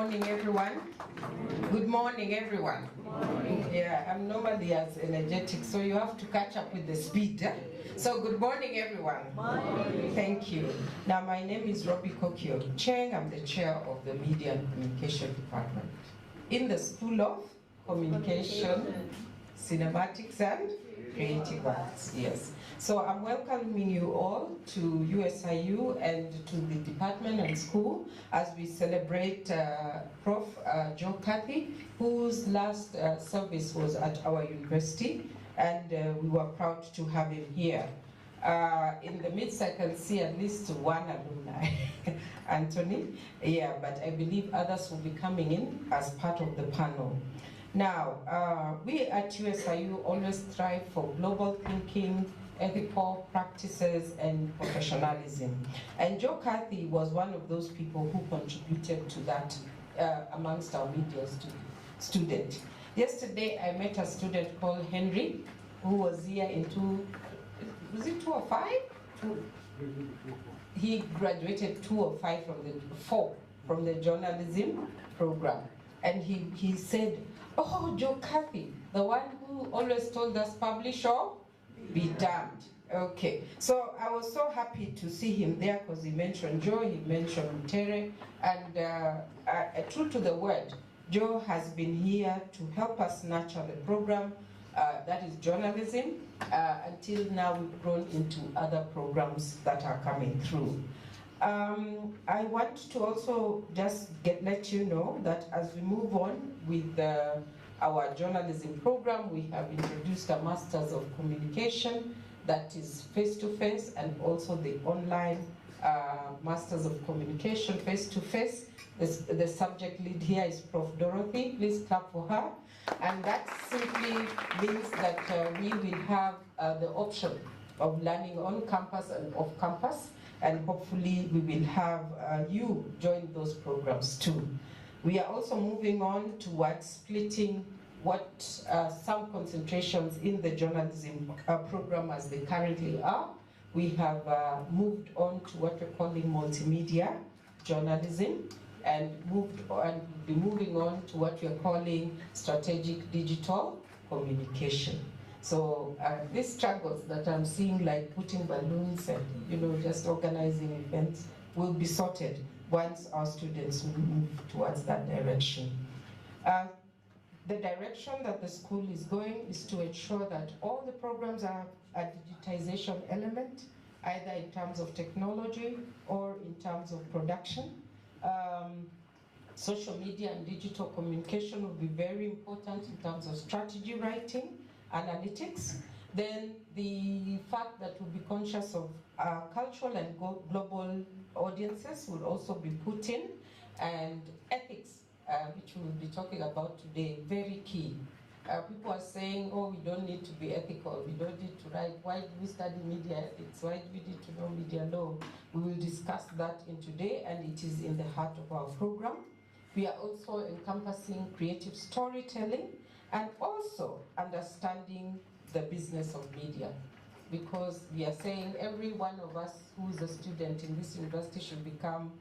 morning, everyone. Good morning, everyone. Yeah, I'm normally as energetic, so you have to catch up with the speed. So good morning, everyone. Morning. Thank you. Now, my name is Robbie Kokio Cheng. I'm the chair of the Media and Communication Department in the School of Communication, Cinematics and Creative Arts. Yes. So I'm welcoming you all to USIU and to the department and school as we celebrate Prof. Joe Kadhi, whose last service was at our university, and we were proud to have him here. In the midst, I can see at least one alumni, Anthony. Yeah, but I believe others will be coming in as part of the panel. Now, we at USIU always strive for global thinking, ethical practices, and professionalism. And Joe Kadhi was one of those people who contributed to that amongst our media student. Yesterday, I met a student called Henry, who was here in was it 205? He graduated 205 from the journalism program. And he said, "Oh, Joe Kadhi, the one who always told us publish or be damned." Okay, so I was so happy to see him there because he mentioned Joe, he mentioned Tere, and true to the word, Joe has been here to help us nurture the program, that is journalism, until now we've grown into other programs that are coming through. I want to also just let you know that as we move on with our journalism program, we have introduced a Masters of Communication that is face-to-face, and also the online Masters of Communication face-to-face. The subject lead here is Prof. Dorothy. Please clap for her. And that simply means that we will have the option of learning on campus and off campus, and hopefully we will have you join those programs too. We are also moving on towards splitting what some concentrations in the journalism program as they currently are. We have moved on to what we're calling multimedia journalism, and be moving on to what we're calling strategic digital communication. So these struggles that I'm seeing, like putting balloons and just organizing events, will be sorted once our students move towards that direction. The direction that the school is going is to ensure that all the programs have a digitization element, either in terms of technology or in terms of production. Social media and digital communication will be very important in terms of strategy writing, analytics. Then the fact that we'll be conscious of cultural and global audiences will also be put in, and ethics, which we will be talking about today, very key. People are saying, oh, we don't need to be ethical, we don't need to write. Why do we study media ethics? Why do we need to know media law? We will discuss that in today, and it is in the heart of our program. We are also encompassing creative storytelling and also understanding the business of media, because we are saying every one of us who is a student in this university should become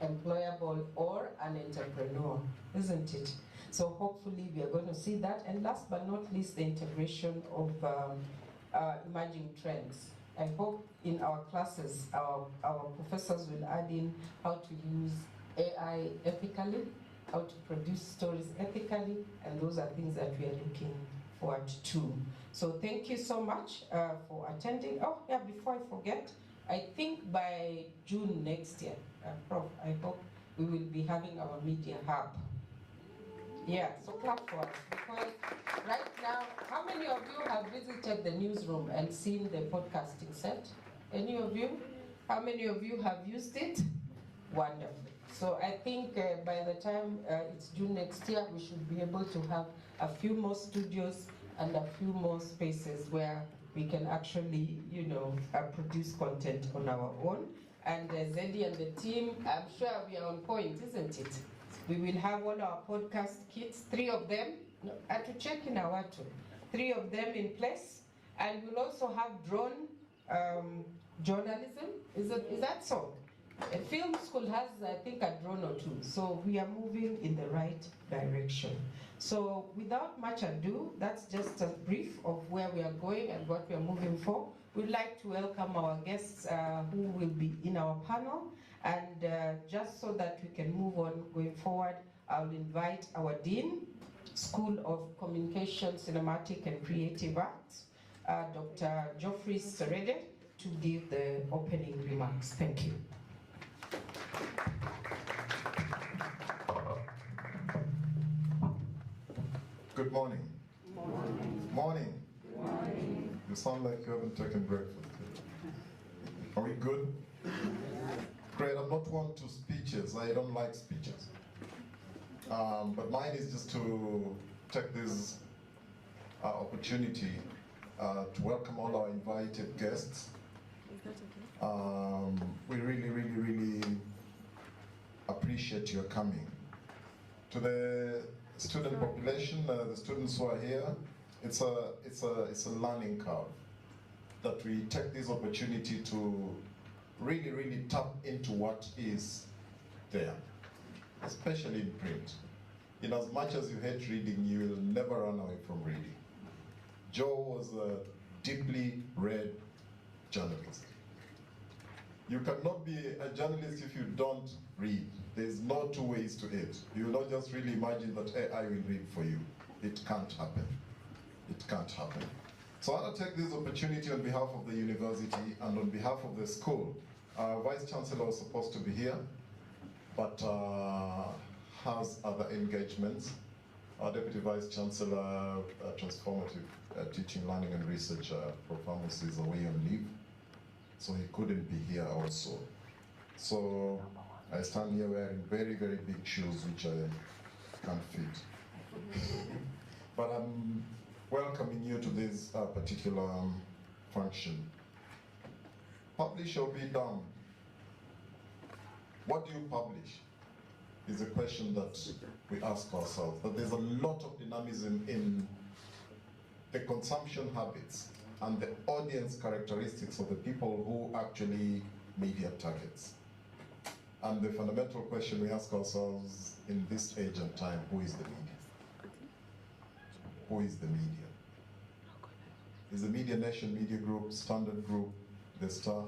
employable or an entrepreneur, isn't it? So hopefully we are going to see that. And last but not least, the integration of emerging trends. I hope in our classes, our professors will add in how to use AI ethically, how to produce stories ethically, and those are things that we are looking forward to. So thank you so much for attending. Oh yeah, before I forget, I think by June next year, Prof, I hope we will be having our media hub. Yeah, so clap for us, because right now, how many of you have visited the newsroom and seen the podcasting set? Any of you? How many of you have used it? Wonderful. So I think by the time it's June next year, we should be able to have a few more studios and a few more spaces where we can actually, produce content on our own. And Zeddy and the team, I'm sure we are on point, isn't it? We will have all our podcast kits, 3 of them, to check in our 3 of them in place. And we'll also have drone journalism. Is that so? A film school has, I think, a drone or two, so we are moving in the right direction. So without much ado, that's just a brief of where we are going and what we are moving for. We'd like to welcome our guests who will be in our panel, and just so that we can move on going forward, I'll invite our Dean, School of Communication, Cinematic and Creative Arts, Dr. Geoffrey Serede, to give the opening remarks. Thank you. Good morning. Morning. Morning. You sound like you haven't taken breakfast. Are we good? Great. I'm not one to speeches. I don't like speeches. But mine is just to take this opportunity to welcome all our invited guests. Is that okay? We really appreciate your coming. To the student population, the students who are here, it's a learning curve that we take this opportunity to really tap into what is there, especially in print. In as much as you hate reading, you will never run away from reading. Joe was a deeply read journalist. You cannot be a journalist if you don't read. There's no two ways to it. You will not just really imagine that AI will read for you. It can't happen. It can't happen. So I want to take this opportunity on behalf of the university and on behalf of the school. Our Vice Chancellor was supposed to be here, but has other engagements. Our Deputy Vice Chancellor, Transformative Teaching, Learning and Research Performance, is away on leave, so he couldn't be here also. So I stand here wearing very big shoes, which I can't fit. But I'm welcoming you to this particular function. Publish or be done? What do you publish? Is a question that we ask ourselves. But there's a lot of dynamism in the consumption habits and the audience characteristics of the people who actually media targets. And the fundamental question we ask ourselves in this age and time, who is the media? Who is the media? Is the Media Nation Media Group, Standard Group, The Star?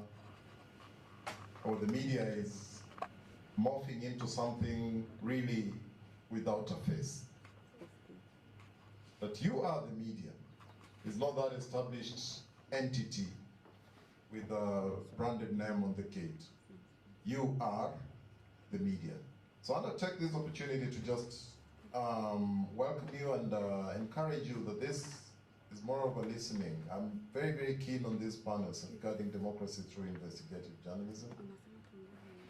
Or the media is morphing into something really without a face? That you are the media. It's not that established entity with a branded name on the gate. You are the media. So I want to take this opportunity to just welcome you and encourage you that this is more of a listening. I'm very keen on these panels regarding democracy through investigative journalism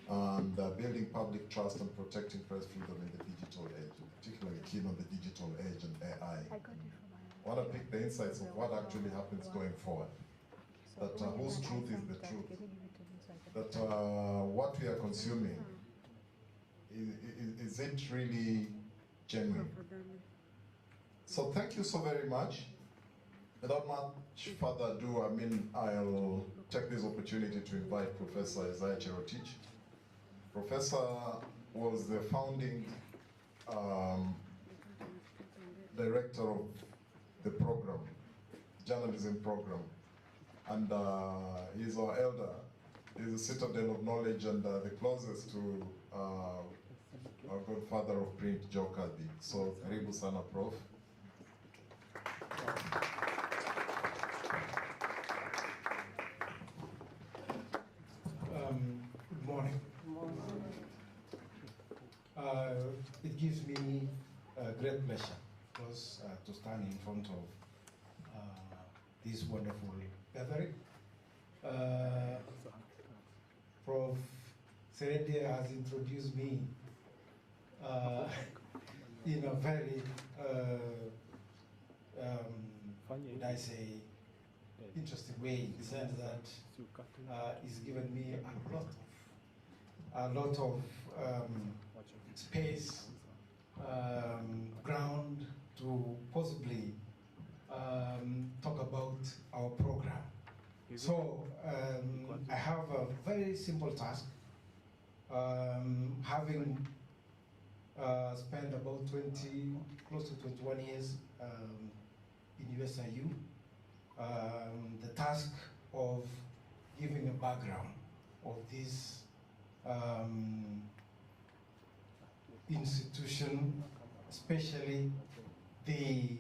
and building public trust and protecting press freedom in the digital age. I'm particularly keen on the digital age and AI. I want to pick the insights of what actually happens going forward. That whose truth is the truth. That what we are consuming, is it really genuine? So thank you so very much. Without much further ado, I'll take this opportunity to invite Professor Isaiah Cherotich. Professor was the founding director of the program, journalism program, and he's our elder. He's a citadel of knowledge and the closest to our godfather of print, Joe Kadhi. So, karibu sana, Prof. Good morning. It gives me great pleasure, of course, to stand in front of this wonderful gathering. Prof. Serede has introduced me in a very, would I say, interesting way, in the sense that it's given me a lot of space, ground to possibly talk about our program. So I have a very simple task Having spent about 20, close to 21 years in USIU, the task of giving a background of this institution, especially the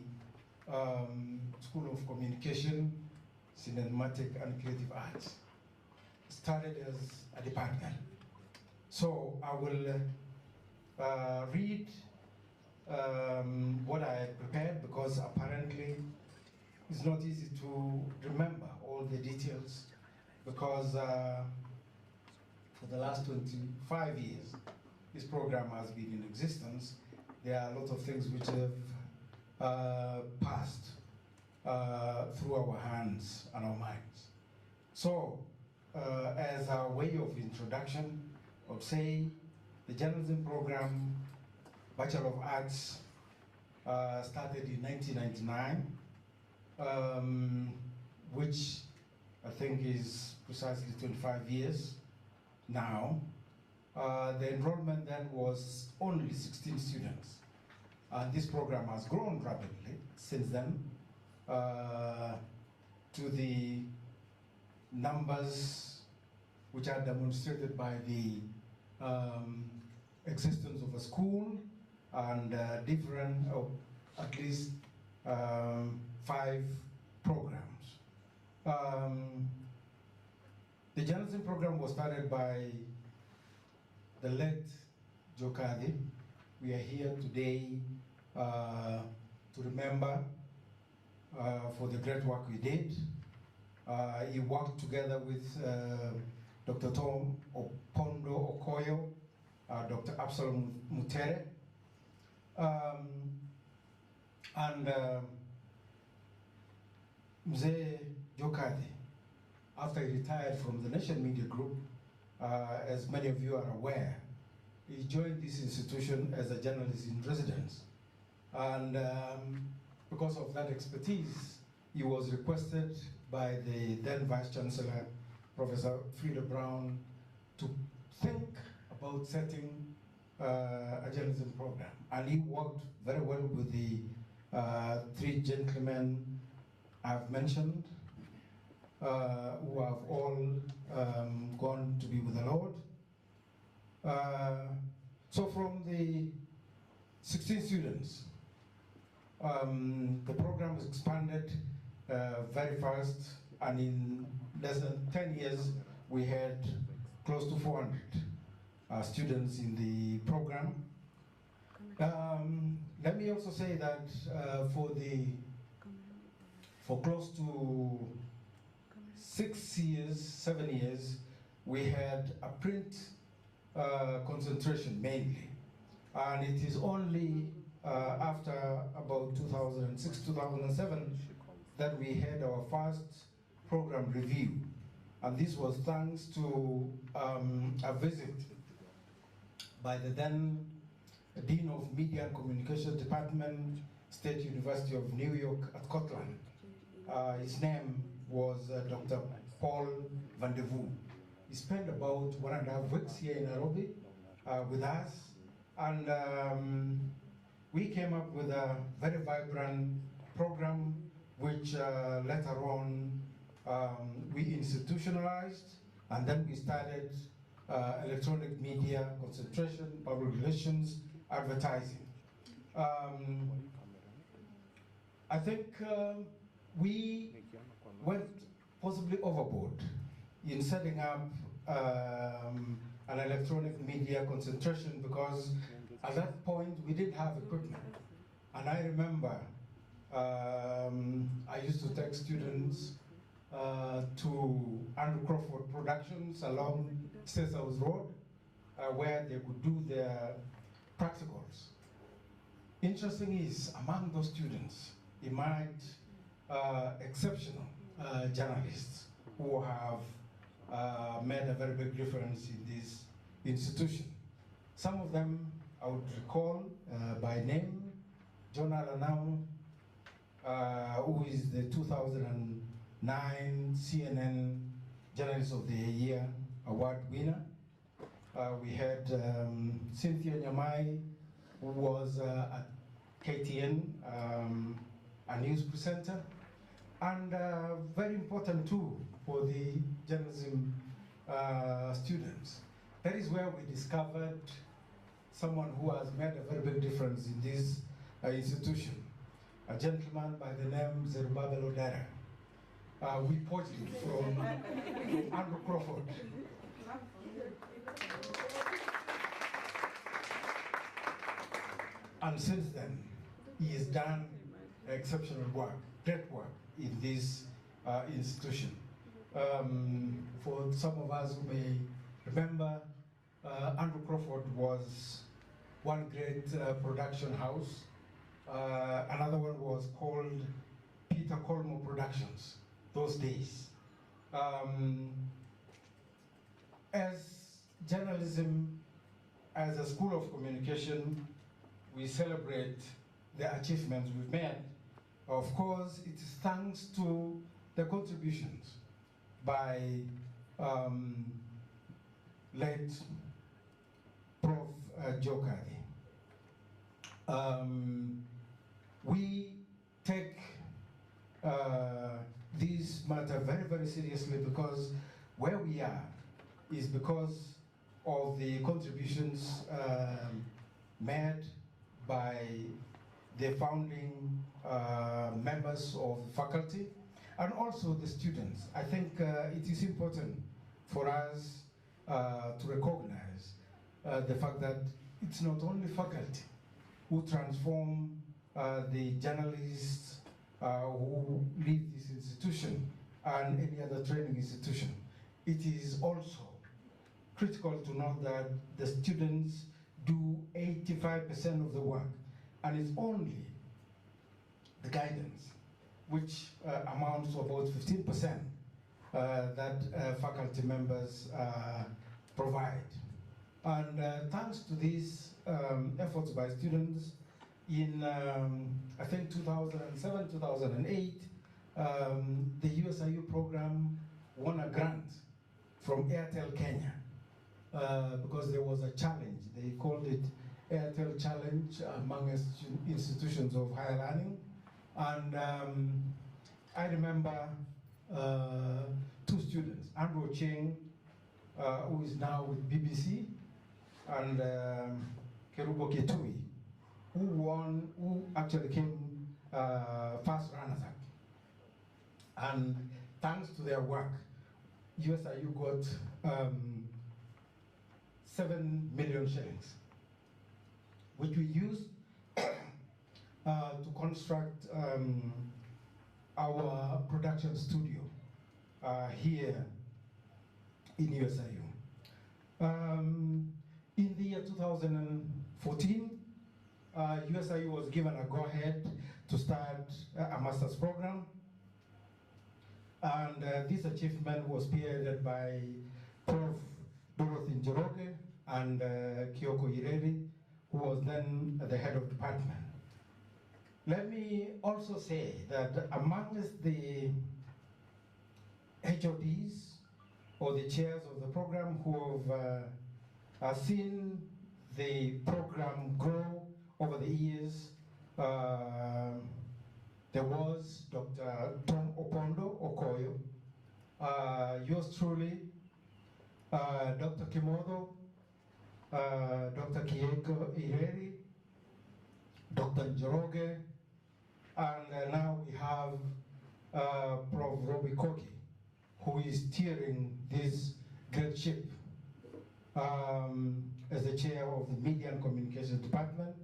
School of Communication, Cinematic and Creative Arts, started as a department. So I will read what I prepared, because apparently it's not easy to remember all the details, because for the last 25 years this program has been in existence. There are a lot of things which have passed through our hands and our minds. So as a way of introduction, I would say the journalism program, Bachelor of Arts, started in 1999, which I think is precisely 25 years now. The enrollment then was only 16 students. And this program has grown rapidly since then to the numbers which are demonstrated by the existence of a school and different, at least 5 programs. The journalism program was started by the late Joe Kadhi. We are here today to remember for the great work we did. He worked together with Dr. Tom Opondo Okoyo, Dr. Absalom Mutere, and Mzee Joe Kadhi, after he retired from the Nation Media Group, as many of you are aware, he joined this institution as a journalist in residence. And because of that expertise, he was requested by the then Vice Chancellor, Professor Frida Brown, to think about setting a journalism program. And he worked very well with the 3 gentlemen I've mentioned, who have all gone to be with the Lord. So from the 16 students, the program was expanded very fast, and in less than 10 years, we had close to 400 students in the program. Let me also say that for close to 6 years, 7 years, we had a print concentration mainly. And it is only after about 2006, 2007 that we had our first program review. And this was thanks to a visit by the then Dean of Media and Communications Department, State University of New York at Scotland. His name was Dr. Paul Van de Voe. He spent about 1.5 weeks here in Nairobi with us, and we came up with a very vibrant program which later on we institutionalized, and then we started electronic media concentration, public relations, advertising. I think we went possibly overboard in setting up an electronic media concentration, because at that point we didn't have equipment. And I remember I used to take students to Andrew Crawford Productions along State House Road, where they could do their practicals. Interesting is, among those students emerged exceptional journalists who have made a very big difference in this institution. Some of them I would recall by name: John Alanamo, who is the 2009 CNN Journalist of the Year award winner. We had Cynthia Nyamai, who was at KTN, a news presenter, and very important too for the journalism students. That is where we discovered someone who has made a very big difference in this institution, a gentleman by the name Zerubbabel Odera. We poached him from Andrew Crawford. And since then, he has done exceptional work, great work in this institution. For some of us who may remember, Andrew Crawford was one great production house. Another one was called Peter Colmo Productions, those days. As journalism, as a school of communication, we celebrate the achievements we've made. Of course, it is thanks to the contributions by late Prof. Joe Kadhi. We take this matter very, very seriously, because where we are is because of the contributions made by the founding members of the faculty and also the students. I think it is important for us to recognize the fact that it's not only faculty who transform the journalists who leave this institution and any other training institution. It is also critical to note that the students do 85% of the work, and it's only the guidance, which amounts to about 15% that faculty members provide. And thanks to these efforts by students, in I think 2007, 2008, the USIU program won a grant from Airtel Kenya because there was a challenge. They called it Airtel Challenge among institutions of higher learning. And I remember two students, Andrew Cheng, who is now with BBC, and Kerubo Ketui, who actually came first runners-up. And thanks to their work, USIU got 7 million shillings, which we used to construct our production studio here in USIU. In the year 2014, USIU was given a go-ahead to start a master's program, and this achievement was spearheaded by Prof. Dorothy Njoroge and Kyoko Ireri, who was then the head of department. Let me also say that amongst the HODs or the chairs of the program who have seen the program grow over the years, there was Dr. Tom Opondo Okoyo, yours truly, Dr. Kimodo, Dr. Kieko Ireri, Dr. Njoroge, and now we have Prof. Robbie Koki, who is steering this great ship as the chair of the Media and Communications Department.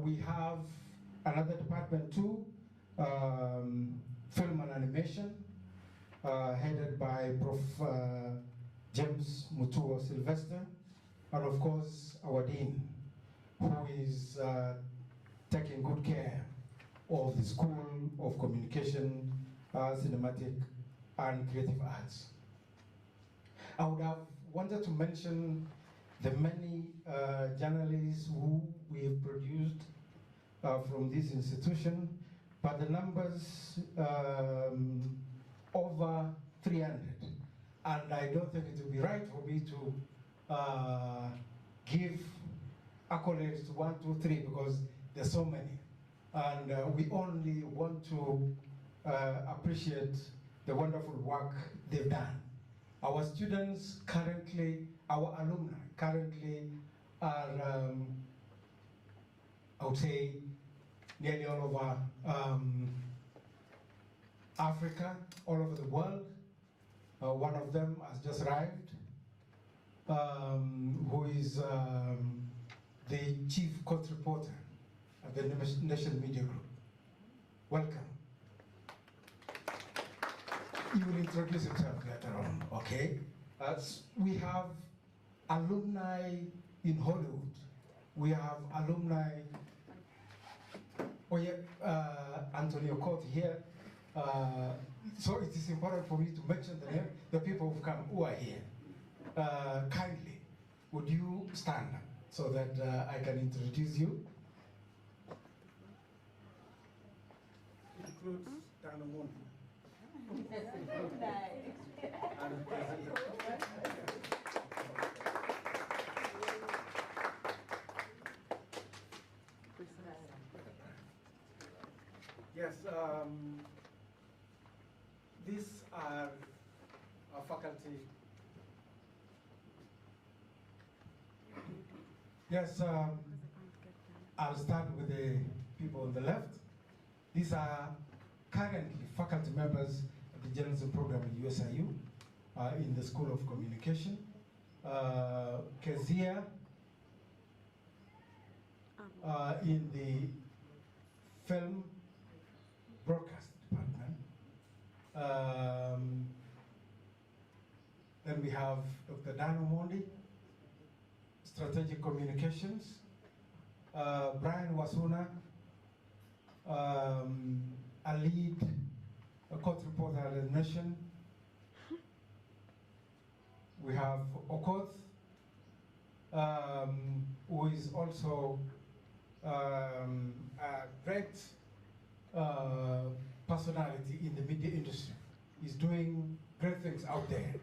We have another department too, Film and Animation, headed by Prof. James Mutuo Sylvester, and of course our Dean, who is taking good care of the School of Communication, Cinematic and Creative Arts. I would have wanted to mention the many journalists who we have produced from this institution, but the numbers over 300. And I don't think it would be right for me to give accolades to 1, 2, 3 because there's so many. And we only want to appreciate the wonderful work they've done. Our students currently, our alumni currently are, I would say, nearly all over Africa, all over the world. One of them has just arrived, who is the chief court reporter at the National Media Group. Welcome. He will introduce himself later on, okay? We have alumni in Hollywood. We have alumni, Antonio Court here. So it is important for me to mention the name, the people who've come, who are here. Kindly, would you stand so that I can introduce you? It includes Dano Mondi. Yes, these are our faculty. Yes, I'll start with the people on the left. These are currently faculty members of the journalism program at USIU in the School of Communication. Kezia in the film broadcast department. Then we have Dr. Dano Mondi, strategic communications. Brian Wasuna, a lead court reporter at the Nation. We have Okoth, who is also a great personality in the media industry. He's doing great things out there.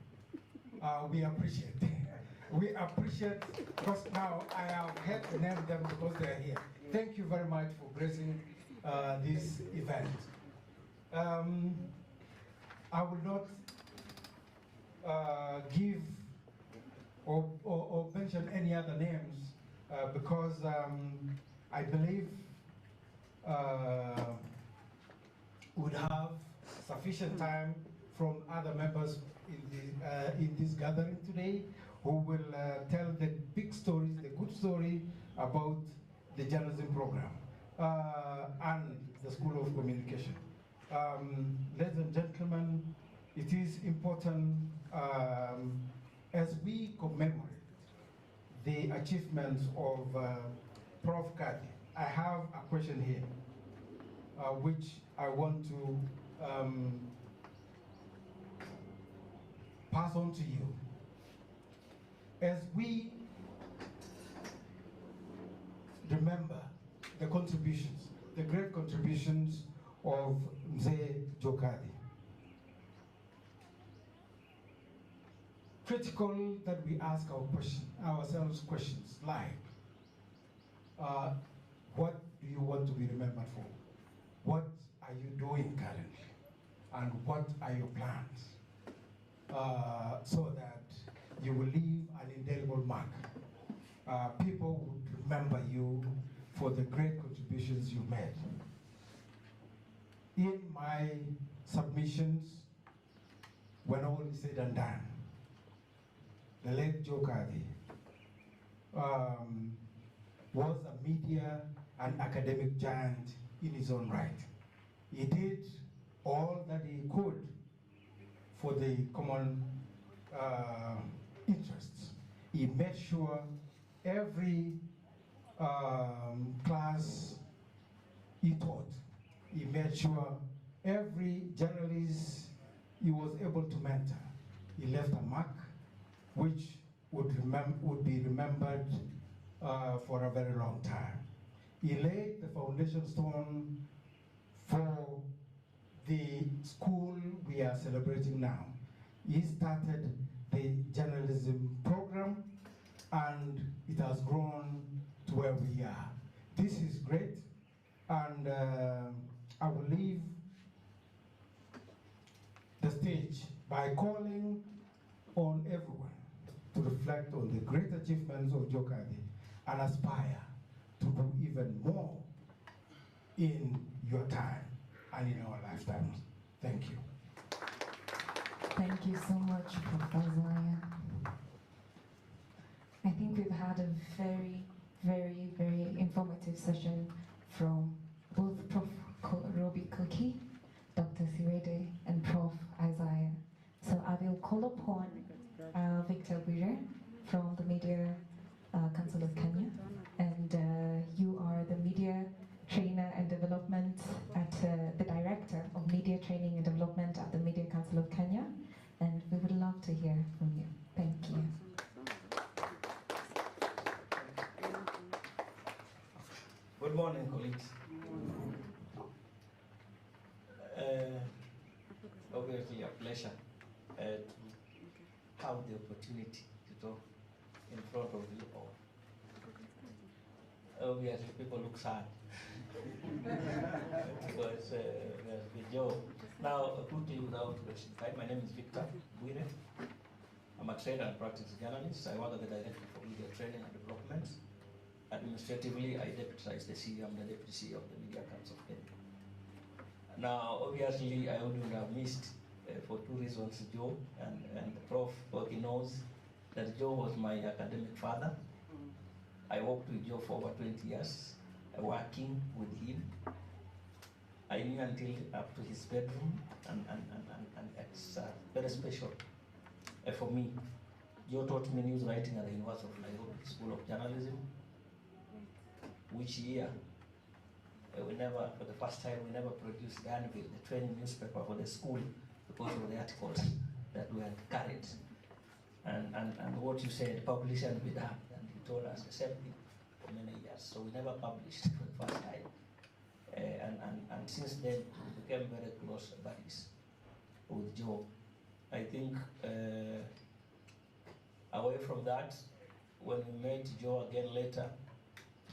We appreciate. We appreciate, because now I have had to name them because they're here. Thank you very much for gracing this event. I will not give or mention any other names because I believe would have sufficient time from other members in this gathering today who will tell the big stories, the good story about the journalism program and the School of Communication. Ladies and gentlemen, it is important as we commemorate the achievements of Prof. Kadhi. I have a question here, which I want to pass on to you. As we remember the contributions, the great contributions of Mzee Joe Kadhi, critical that we ask ourselves questions like, what do you want to be remembered for? What are you doing currently? And what are your plans? So that you will leave an indelible mark. People would remember you for the great contributions you made. In my submissions, when all is said and done, the late Joe Kadhi was a media and academic giant in his own right. He did all that he could for the common interests. He made sure every class he taught, he made sure every journalist he was able to mentor, he left a mark which would be remembered for a very long time. He laid the foundation stone for the school we are celebrating now. He started the journalism program and it has grown to where we are. This is great, and I will leave the stage by calling on everyone to reflect on the great achievements of Joe Kadhi and aspire to do even more in your time and in our lifetimes. Thank you. Thank you so much, Professor Ryan. I think we've had a very, very, very informative session from both Prof. Robi Koki, Dr. Sirede, and Prof. Isaiah. So I will call upon Victor Wire from the Media Council of Kenya, and you are the Media Trainer and Development at the Director of Media Training and Development at the Media Council of Kenya, and we would love to hear from you. Thank you. Good morning, colleagues. Obviously a pleasure to have the opportunity to talk in front of you all. Obviously, people look sad because there's the job. Now, quickly, without wasting time, my name is Victor Wire. I'm a trainer and practice journalist. I work as the Director for Media Training and Development. Administratively, I deputize the CEO. I'm the Deputy CEO of the Media Council of Kenya. Now, obviously, I wouldn't have missed, for two reasons, Joe, and Prof. Koki knows that Joe was my academic father. I worked with Joe for over 20 years, working with him. I knew until up to his bedroom, and it's very special for me. Joe taught me news writing at the University of Nairobi School of Journalism, which year we never, for the first time, we never produced the Anvil, the training newspaper for the school, because of the articles that we had carried. And what you said, publish and be done. And he told us the same thing for many years. So we never published for the first time. And since then, we became very close buddies with Joe. I think away from that, when we met Joe again later,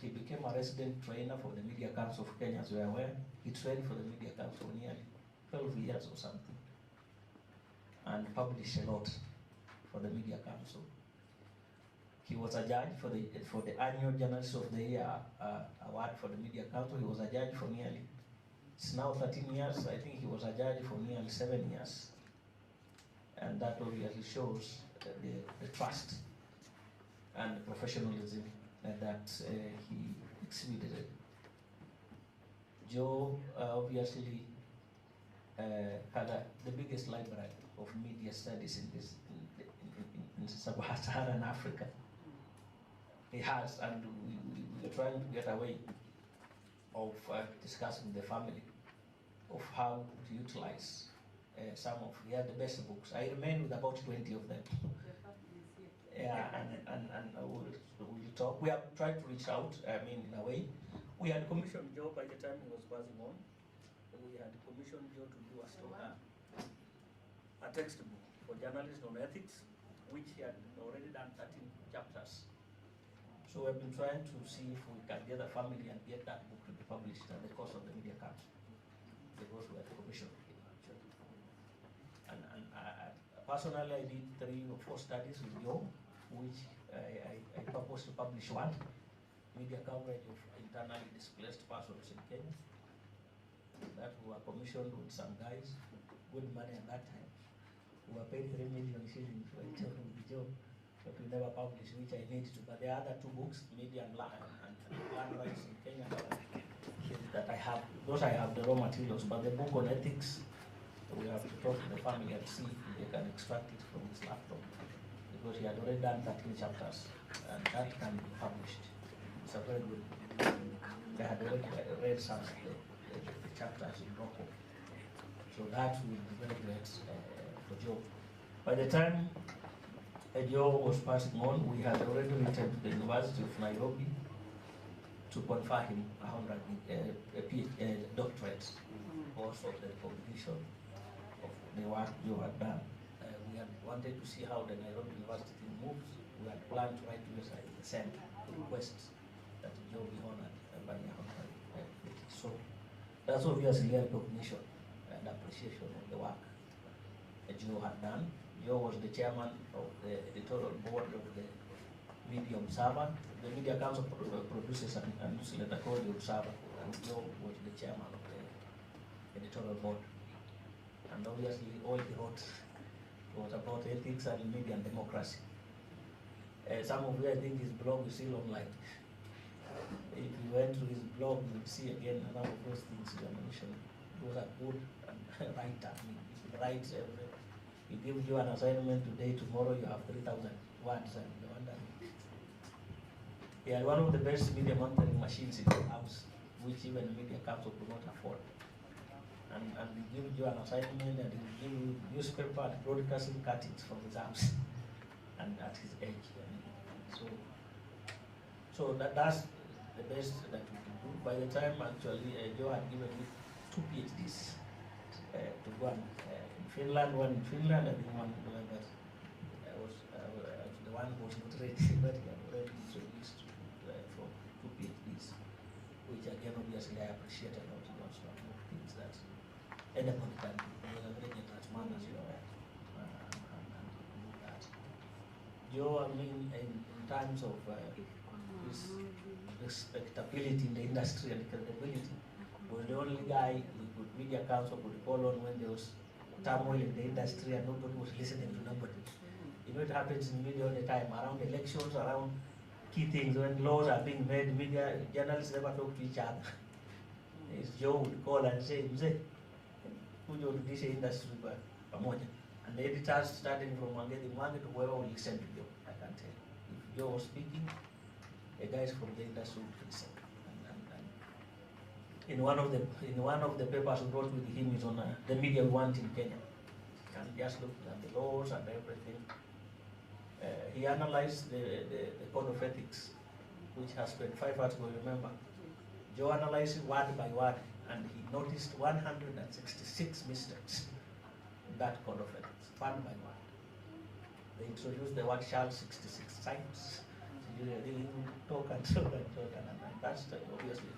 he became a resident trainer for the Media Council of Kenya, as we are aware. He trained for the Media Council for nearly 12 years or something, and published a lot for the Media Council. He was a judge for the annual Journalist of the Year award for the Media Council. He was a judge for nearly, it's now 13 years. I think he was a judge for nearly 7 years. And that obviously shows the trust and the professionalism that he exhibited. Joe obviously had the biggest library of media studies in sub-Saharan Africa. He has, and we're trying to get away of discussing the family of how to utilize some of, he had the best books. I remain with about 20 of them. Yeah, and we'll talk. We have tried to reach out, I mean, in a way. We had commissioned Joe by the time he was passing on. We had commissioned Joe to do a textbook for journalists on ethics, which he had already done 13 chapters. So we've been trying to see if we can get a family and get that book to be published at the cost of the Media Council, because we had commissioned him, actually. And personally, I did 3 or 4 studies with Joe, which I purpose to publish one, media coverage of internally displaced persons in Kenya. That we were commissioned with some guys, good money at that time. We were paid 3 million shillings for each of the job, but we never published, which I need to. But the other 2 books, Media and Land Rights in Kenya, that I have, those I have the raw materials, but the book on ethics, we have to talk to the family and see if they can extract it from his laptop, because he had already done 13 chapters, and that can be published. It's a very good. They had already read some of the chapters in Morocco, so that will be very great for Joe. By the time Joe was passing on, we had already written to the University of Nairobi to confer him a doctorate, also of the recognition of the work Joe had done. we had wanted to see how the Nairobi University thing moves. We had planned to write to USIU the same request that Joe be honored by the honorary. So that's obviously a recognition and appreciation of the work that Joe had done. Joe was the chairman of the editorial board of the Media Observer. The Media Council produces a newsletter called The Observer, and Joe was the chairman of the editorial board. And obviously all he wrote was about ethics and media and democracy. Some of you, I think his blog is still online. If you went to his blog, you would see again a number of those things you mentioned. He was a good writer. I mean, he writes every. He gives you an assignment today, tomorrow you have 3,000 words, and you wonder. He had one of the best media monitoring machines in the house, which even the Media Council could not afford. And he gives you an assignment, and he gives you newspaper and broadcasting cuttings from his house, and at his age. So that's the best that we can do. By the time actually Joe had given me 2 PhDs to go and in Finland, one in Finland and one in November. I was the one who was not ready, but he had already introduced for 2 PhDs, which again obviously I appreciate a lot. He wants to do things that anybody can do. He was a very generous man, as you know, and do that. Joe, I mean, in terms of his respectability in the industry and credibility, was the only guy the Media Council could call on when there was turmoil in the industry and nobody was listening to nobody. You know, it happens in media all the time, around elections, around key things, when laws are being made, media journalists never talk to each other. Joe would call and say, Mzee, kujo rudishe industry pamoja. And the editors, starting from Mwangedi to whoever will listen to Joe, I can tell you. If Joe was speaking, the guys from the industry would listen. And in one of the papers we wrote with him is on the media we want in Kenya. And just looked at the laws and everything. He analyzed the code of ethics, which has 25 articles, remember. Joe analyzed it word by word, and he noticed 166 mistakes in that code of ethics, word by word. They introduced the word shall 66 times. So you really talk and talk and talk, and that's obviously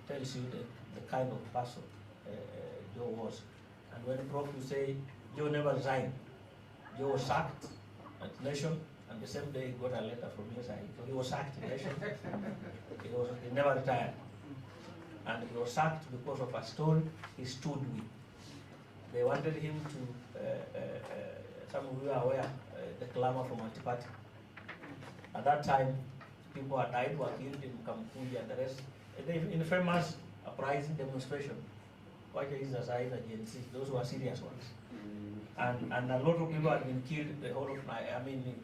tells you the kind of person Joe was. And when Prof you say Joe never resigned, Joe was sacked at Nation, and the same day he got a letter from USIU. So he was sacked at Nation. He never retired. And he was sacked because of a story he stood with. They wanted him to, some of you are aware, the clamor from Antiparty. At that time, people had died, were killed in Kampuji and the rest. In the famous uprising demonstration, what is aside agencies, those were serious ones. And a lot of people had been killed the whole of in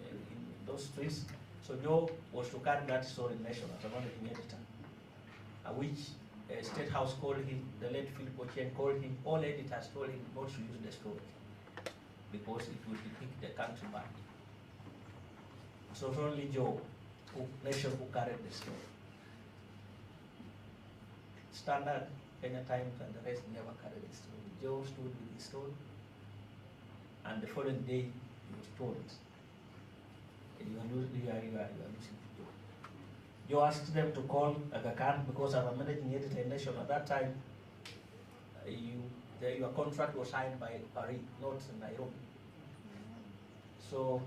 those streets. So Joe was to carry that story national as a managing editor, which State House called him, the late Philip Ochieng called him, all editors told him not to use the story because it would depict the country back. So it was only Joe, Nation, who carried the story. Standard, Kenya Times, and the rest never carried the story. Joe stood with his story, and the following day he was told, you are losing to Joe. Joe asked them to call Aga Khan because I'm a managing editor in Nation at that time. Your contract was signed by Paris, not Nairobi. So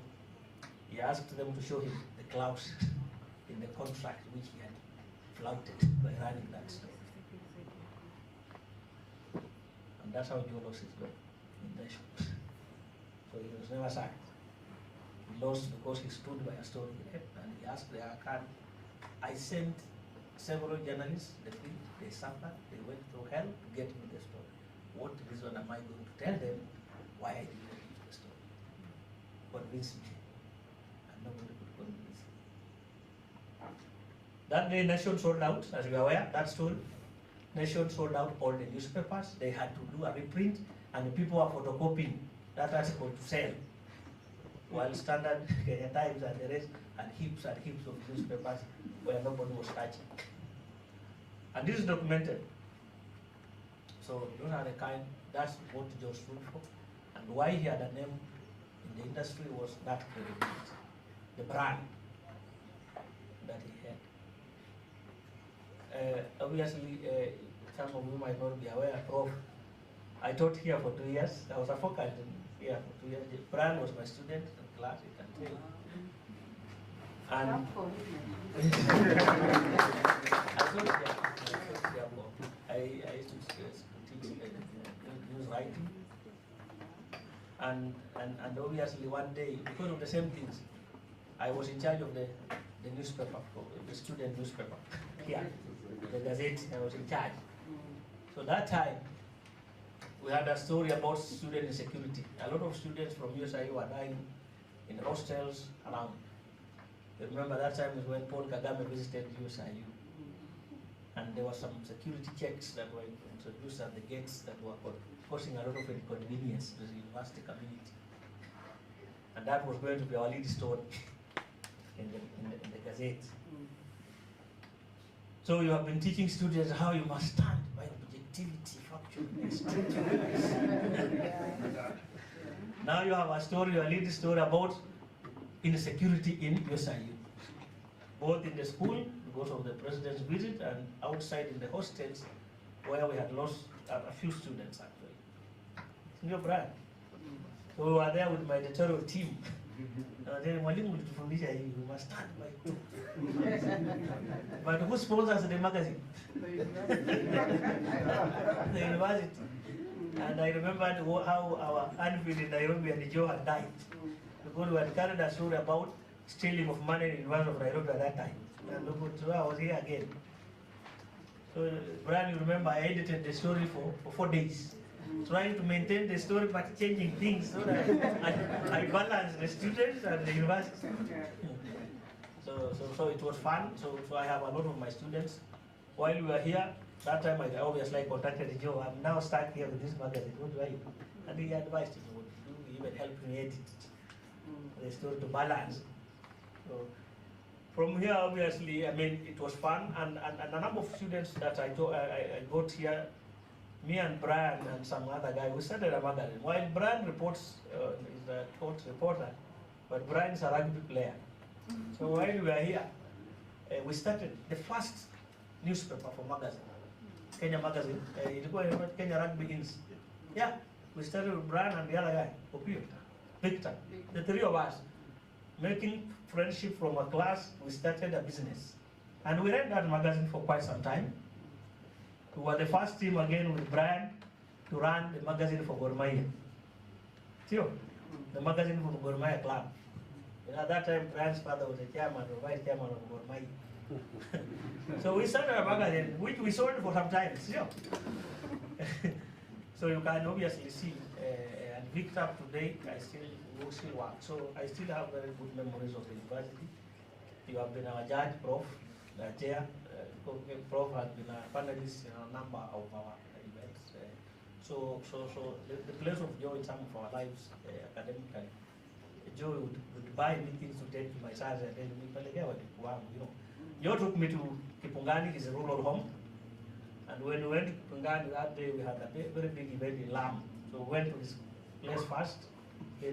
he asked them to show him the clause in the contract which he had flouted by running that story. And that's how Joe lost his job in Nation. So he was never sacked. He lost because he stood by a story and he asked the Aga Khan, I sent several journalists, they suffered, they went through hell to get me the story. What reason am I going to tell them why I did not get the story? Convince me. And nobody could convince me. That day Nation sold out, as you are aware, that story. Nation sold out all the newspapers. They had to do a reprint, and the people were photocopying that article to sell. While Standard, Kenya Times, and the rest, and heaps of newspapers where nobody was touching. And this is documented. So those are the kind, that's what Joe stood for, and why he had a name in the industry was that credibility, the brand that he had. Obviously, some of you might not be aware, Prof. I taught here for 2 years. I was a faculty here for 2 years. Brian was my student in class, you can tell. And I used to teach news writing. And obviously one day, because of the same things, I was in charge of the newspaper, the student newspaper here, the Gazette. I was in charge. So that time, we had a story about student insecurity. A lot of students from USIU were dying in hostels around. You remember that time was when Paul Kagame visited USIU. And there were some security checks that were introduced at the gates that were causing a lot of inconvenience to the university community. And that was going to be our lead story in the Gazette. So you have been teaching students how you must stand by objectivity, factualness. Now you have a story, a lead story about insecurity in USIU, both in the school because of the president's visit and outside in the hostels where we had lost a few students actually. Ndio Brian. So we were there with my editorial team. Mwalimu ulitufundisha hivi, we must stand by two. But who sponsors the magazine? The university. And I remembered how our Anfield in Nairobi and Joe had died. Because we had carried a story about stealing of money in the University of Nairobi at that time. And look, so I was here again. So Brian, you remember I edited the story for 4 days. Trying to maintain the story but changing things so that I balance the students and the university. So it was fun. So I have a lot of my students. While we were here, that time I obviously contacted Joe. I'm now stuck here with this magazine. What do I do? And he advised me, he even helped me edit the story to balance. So from here, obviously, I mean, it was fun. And a number of students that I got here, me and Brian and some other guy, we started a magazine. While Brian reports, is a sports reporter, but Brian is a rugby player. So while we were here, we started the first newspaper for magazine, Kenya magazine. Kenya Rugby Ins. Yeah, we started with Brian and the other guy, Victor, the three of us, making friendship from a class. We started a business, and we ran that magazine for quite some time. We were the first team again with Brian to run the magazine for Gor Mahia. The magazine for Gor Mahia club. At that time, Brian's father was the chairman or vice chairman of Gor Mahia. So we started a magazine, which we sold for some time. So you can obviously see, and Victor today, we still work. So I still have very good memories of the university. You have been our judge, Prof, the chair. Prof has been a panelist in a number of our events. So the place of Joe in some of our lives academically, Joe would buy me things to take to my sons and then you know. Joe took me to Kipungani, his rural home. And when we went to Kipungani that day, we had a very big event in Lamu. So we went to his place first.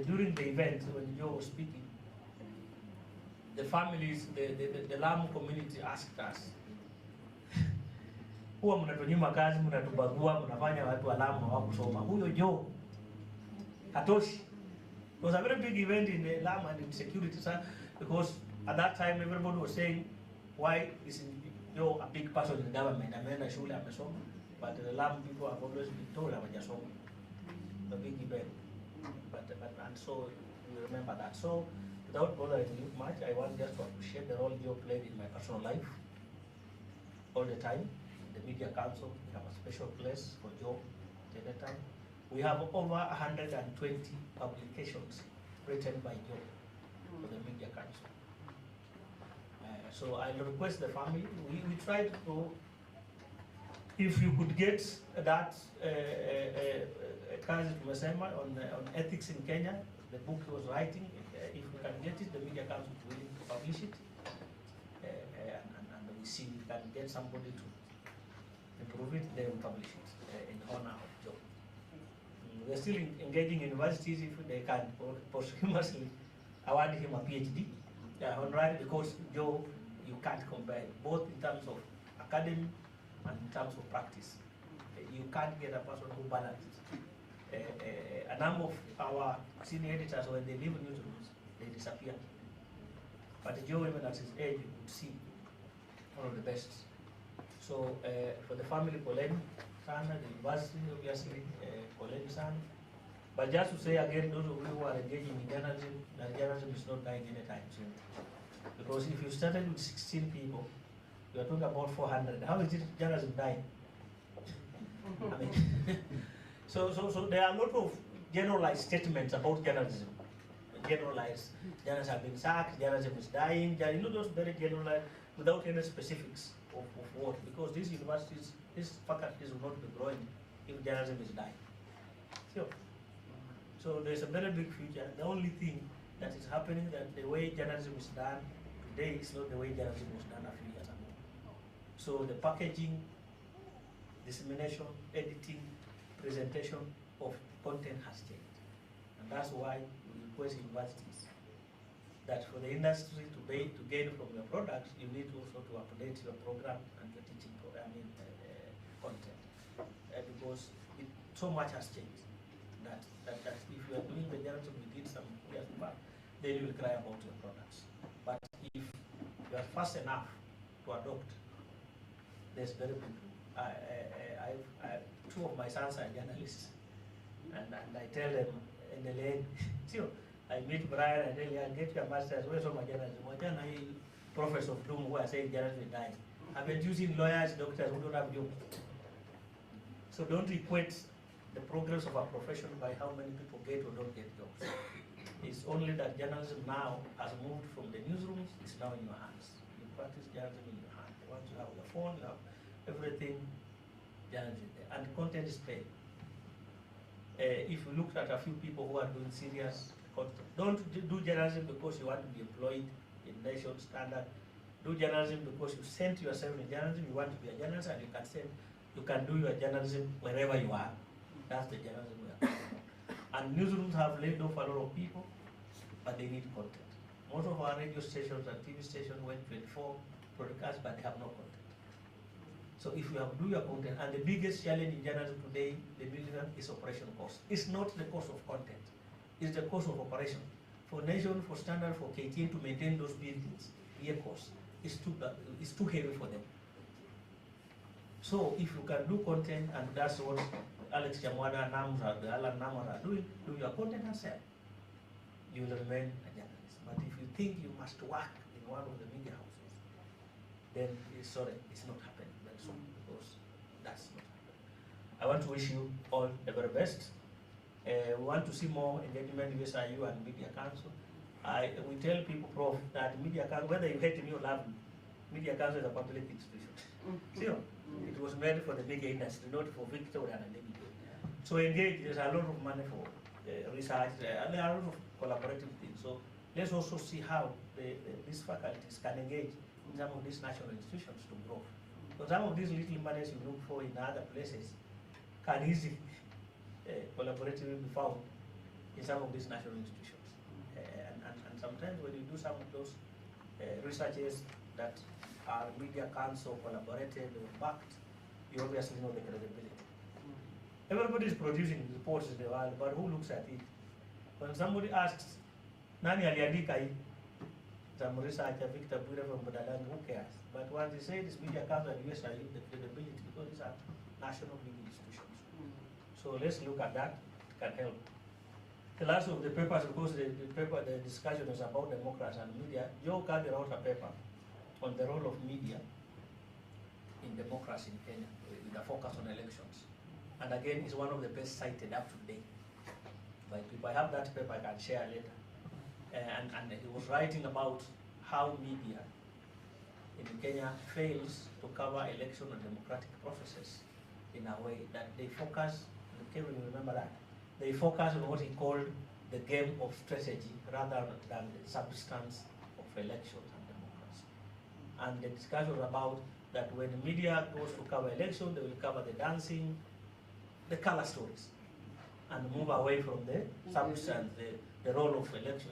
During the event, when Joe was speaking, the families, the Lamu community asked us, huwa mnatunyima kazi, mnatubagua, mnafanya watu wa Lamu hawakusoma. Huyo Joe hatoshi. It was a very big event in Lamu and in security, because at that time everybody was saying, why is Joe a big person in the government? Ameenda shule amesoma, but the Lamu people have always been told hawajasoma. The big event. And so we remember that. So without bothering you much, I want just to appreciate the role Joe played in my personal life all the time. The Media Council, we have a special place for Joe at the time. We have over 120 publications written by Joe for the Media Council. So I request the family, we tried to, if you could get that Kadhi tumesema on ethics in Kenya, the book he was writing, if we can get it, the Media Council is willing to publish it. And we see if we can get somebody to improve it, then we publish it in honor of Joe. We're still engaging universities if they can posthumously award him a PhD. Honorary, because Joe, you can't compare both in terms of academy and in terms of practice. You can't get a person who balances. A number of our senior editors, when they leave newsrooms, they disappear. But Joe, even at his age, you could see one of the best. So for the family, Poleni Sana, the university, obviously, Poleni Sana. But just to say again, those of you who are engaging in journalism, that journalism is not dying anytime soon. Because if you started with 16 people, you are talking about 400. How is it journalism dying? I mean, so there are a lot of generalized statements about journalism. Generalized, journalists have been sacked, journalism is dying, you know, those very generalized, without any specifics of what, because these universities, these faculties will not be growing if journalism is dying. So there's a very big future. The only thing that is happening, that the way journalism is done today is not the way journalism was done a few years ago. So the packaging, dissemination, editing, presentation of content has changed. And that's why we request universities that for the industry to gain from your products, you need also to update your program and your teaching content. Because so much has changed that if you are doing the journalism we did some years back, then you will cry about your products. But if you are fast enough to adopt, there's very good. Two of my sons are journalists, and I tell them in the lane, I meet Brian and tell him, get your master's, where's all my journalism? Prophets of doom who are saying journalism will die. I've been using lawyers, doctors who don't have jobs. So don't equate the progress of a profession by how many people get or don't get jobs. It's only that journalism now has moved from the newsrooms, it's now in your hands. You practice journalism in your hand. Once you have your phone, you have everything, journalism there. And content is paid. If you look at a few people who are doing serious content, don't do journalism because you want to be employed in nation standard. Do journalism because you sent yourself in journalism, you want to be a journalist, and you can do your journalism wherever you are. That's the journalism we are. And newsrooms have laid off a lot of people, but they need content. Most of our radio stations and TV stations went 24 broadcasts, but they have no content. So if you have to do your content, and the biggest challenge in journalism today, the million, is operation cost. It's not the cost of content, it's the cost of operation. For Nation, for Standard, for KTN to maintain those buildings, year cost, it's too heavy for them. So if you can do content, and that's what Alex Chamwada, Alan Namar are doing, do your content and sell, you will remain a journalist. But if you think you must work in one of the media houses, then sorry, it's not happening very soon, because that's not happening. I want to wish you all the very best. We want to see more engagement with USIU and Media Council. We tell people, Prof, that Media Council, whether you hate me or love me, Media Council is a public institution. It was made for the media industry, not for Victoria and Limited. So engage, there's a lot of money for research, and there are a lot of collaborative things. So let's also see how these faculties can engage in some of these national institutions to grow. So some of these little monies you look for in other places can easily collaboratively be found in some of these national institutions. And sometimes when you do some of those researches that are Media Council collaborated or backed, you obviously know the credibility. Everybody is producing reports in the world, but who looks at it? When somebody asks, Nani aliandika hii? Some researcher, Victor Bure from Budalangi, who cares? But once they say this Media Council and USIU, the credibility, because these are national media institutions. So let's look at that, it can help. The last of the papers, of course, the discussion is about democracy and media. Joe Kadhi wrote a paper on the role of media in democracy in Kenya, with a focus on elections. And again, it's one of the best cited up to date by people. I have that paper I can share later. And he was writing about how media in Kenya fails to cover election and democratic processes in a way that they focus, Kevin, you remember that? They focus on what he called the game of strategy rather than the substance of elections and democracy. And the discussion was about that when the media goes to cover election, they will cover the dancing, the color stories. and move away from the substance, the role of election.